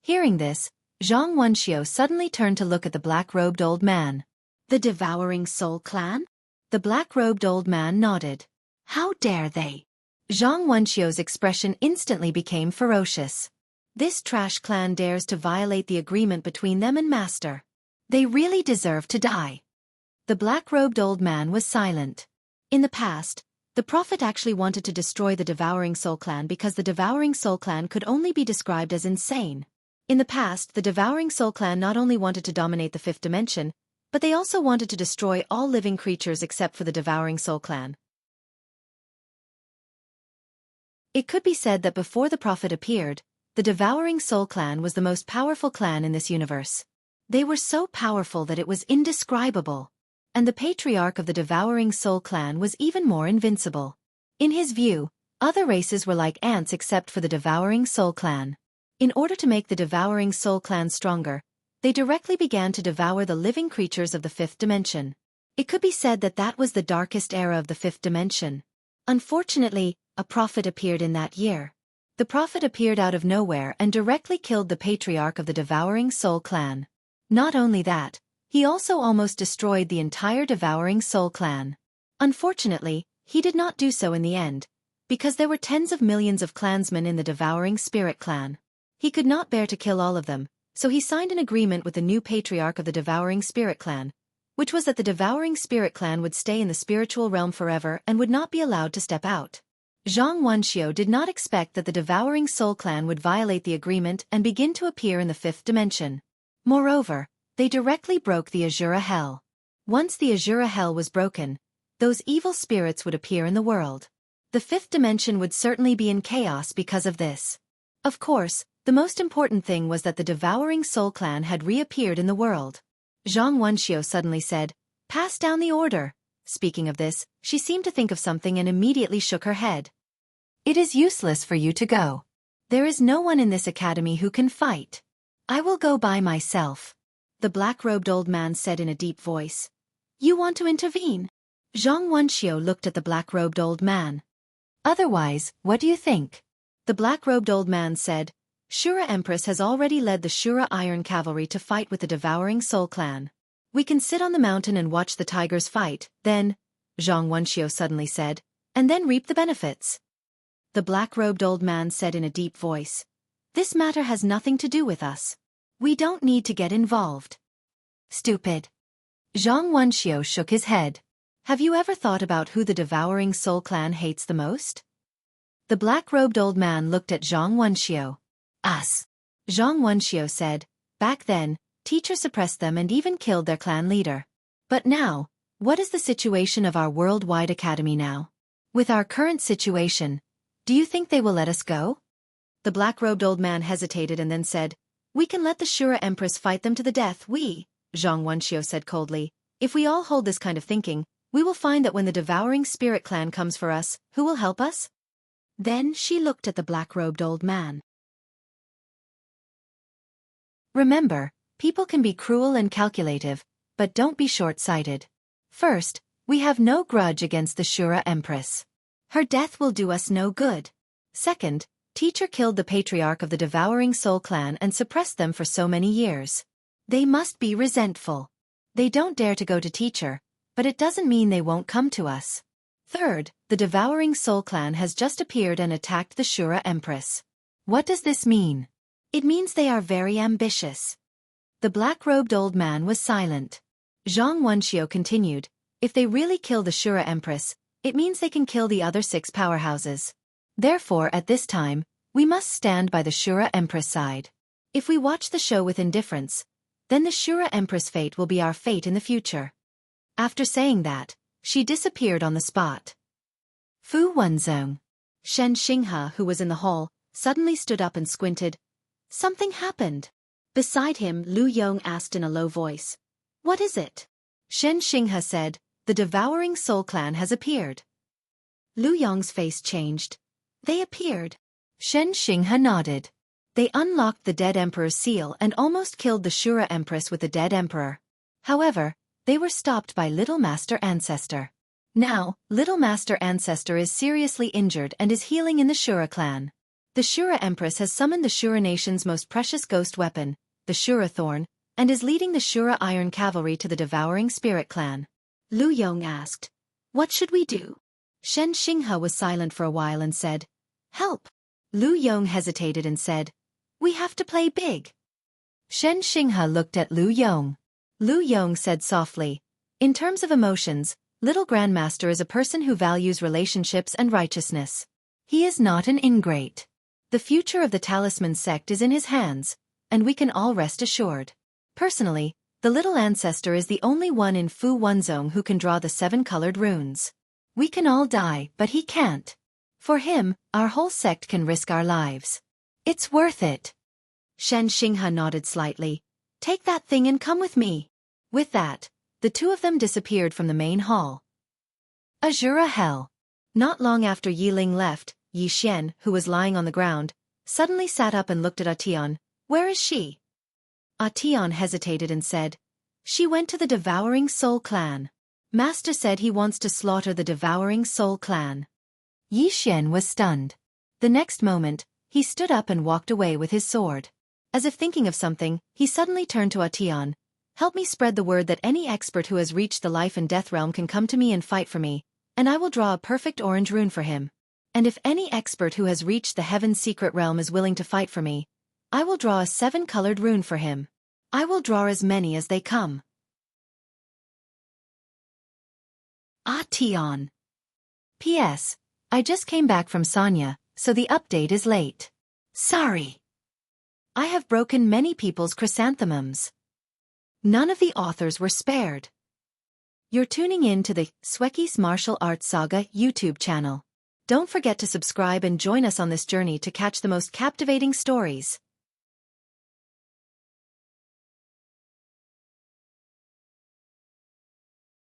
Hearing this, Zhang Wenxiu suddenly turned to look at the black-robed old man. The Devouring Soul clan? The black-robed old man nodded. How dare they? Zhang Wenxiu's expression instantly became ferocious. This trash clan dares to violate the agreement between them and Master. They really deserve to die. The black-robed old man was silent. In the past, the prophet actually wanted to destroy the Devouring Soul clan because the Devouring Soul clan could only be described as insane. In the past, the Devouring Soul clan not only wanted to dominate the 5th dimension, but they also wanted to destroy all living creatures except for the Devouring Soul clan. It could be said that before the prophet appeared, the Devouring Soul clan was the most powerful clan in this universe. They were so powerful that it was indescribable. And the patriarch of the Devouring Soul clan was even more invincible. In his view, other races were like ants except for the Devouring Soul clan. In order to make the Devouring Soul clan stronger, they directly began to devour the living creatures of the 5th dimension. It could be said that that was the darkest era of the 5th dimension. Unfortunately, a prophet appeared in that year. The prophet appeared out of nowhere and directly killed the patriarch of the Devouring Soul clan. Not only that, he also almost destroyed the entire Devouring Soul clan. Unfortunately, he did not do so in the end, because there were tens of millions of clansmen in the Devouring Spirit clan. He could not bear to kill all of them, so he signed an agreement with the new patriarch of the Devouring Spirit clan, which was that the Devouring Spirit clan would stay in the spiritual realm forever and would not be allowed to step out. Zhang Wenxiu did not expect that the Devouring Soul clan would violate the agreement and begin to appear in the 5th dimension. Moreover, they directly broke the Azura Hell. Once the Azura Hell was broken, those evil spirits would appear in the world. The 5th dimension would certainly be in chaos because of this. Of course, the most important thing was that the Devouring Soul clan had reappeared in the world. Zhang Wenxiu suddenly said, "Pass down the order." Speaking of this, she seemed to think of something and immediately shook her head. "It is useless for you to go. There is no one in this academy who can fight. I will go by myself." The black-robed old man said in a deep voice. "You want to intervene?" Zhang Wenxiu looked at the black-robed old man. "Otherwise, what do you think?" The black-robed old man said, "Shura Empress has already led the Shura Iron Cavalry to fight with the Devouring Soul clan. We can sit on the mountain and watch the tigers fight, then," Zhang Wenxiu suddenly said, "and then reap the benefits." The black-robed old man said in a deep voice, "This matter has nothing to do with us. We don't need to get involved." "Stupid." Zhang Wenxiu shook his head. "Have you ever thought about who the Devouring Soul clan hates the most?" The black-robed old man looked at Zhang Wenxiu. "Us." Zhang Wenxiu said, "Back then, teachers suppressed them and even killed their clan leader. But now, what is the situation of our worldwide academy now? With our current situation, do you think they will let us go?" The black-robed old man hesitated and then said, "We can let the Shura Empress fight them to the death. Zhang Wenxiu said coldly, "if we all hold this kind of thinking, we will find that when the Devouring Spirit clan comes for us, who will help us?" Then she looked at the black-robed old man. Remember, people can be cruel and calculative, but don't be short-sighted. First, we have no grudge against the Shura Empress. Her death will do us no good. Second, Teacher killed the patriarch of the Devouring Soul clan and suppressed them for so many years. They must be resentful. They don't dare to go to Teacher, but it doesn't mean they won't come to us. Third, the Devouring Soul clan has just appeared and attacked the Shura Empress. What does this mean? It means they are very ambitious. The black-robed old man was silent. Zhang Wenxiu continued, if they really kill the Shura Empress, it means they can kill the other 6 powerhouses. Therefore, at this time, we must stand by the Shura Empress side. If we watch the show with indifference, then the Shura Empress' fate will be our fate in the future. After saying that, she disappeared on the spot. Fu Wenzong. Shen Xinghe, who was in the hall, suddenly stood up and squinted. Something happened. Beside him, Lu Yong asked in a low voice. What is it? Shen Xinghe said, the Devouring Soul clan has appeared. Lu Yong's face changed. They appeared. Shen Xinghe nodded. They unlocked the Dead Emperor's seal and almost killed the Shura Empress with the Dead Emperor. However, they were stopped by Little Master Ancestor. Now, Little Master Ancestor is seriously injured and is healing in the Shura clan. The Shura Empress has summoned the Shura nation's most precious ghost weapon, the Shura Thorn, and is leading the Shura Iron Cavalry to the Devouring Spirit clan. Lu Yong asked, what should we do? Shen Xinghe was silent for a while and said, help. Lu Yong hesitated and said, we have to play big. Shen Xinghe looked at Lu Yong. Lu Yong said softly, in terms of emotions, Little Grandmaster is a person who values relationships and righteousness. He is not an ingrate. The future of the Talisman sect is in his hands, and we can all rest assured. Personally, the Little Ancestor is the only one in Fu Wenzong who can draw the 7-colored runes. We can all die, but he can't. For him, our whole sect can risk our lives. It's worth it. Shen Xinghe nodded slightly. Take that thing and come with me. With that, the two of them disappeared from the main hall. Azura Hell. Not long after Yi Ling left, Yi Xian, who was lying on the ground, suddenly sat up and looked at Atian. Where is she? Atian hesitated and said, she went to the Devouring Soul clan. Master said he wants to slaughter the Devouring Soul clan. Yi Xian was stunned. The next moment, he stood up and walked away with his sword. As if thinking of something, he suddenly turned to Atian. Help me spread the word that any expert who has reached the life and death realm can come to me and fight for me, and I will draw a perfect orange rune for him. And if any expert who has reached the Heaven's secret realm is willing to fight for me, I will draw a 7-colored rune for him. I will draw as many as they come. Atian. P.S. I just came back from Sanya, so the update is late. Sorry. I have broken many people's chrysanthemums. None of the authors were spared. You're tuning in to the Xueqi's Martial Arts Saga YouTube channel. Don't forget to subscribe and join us on this journey to catch the most captivating stories.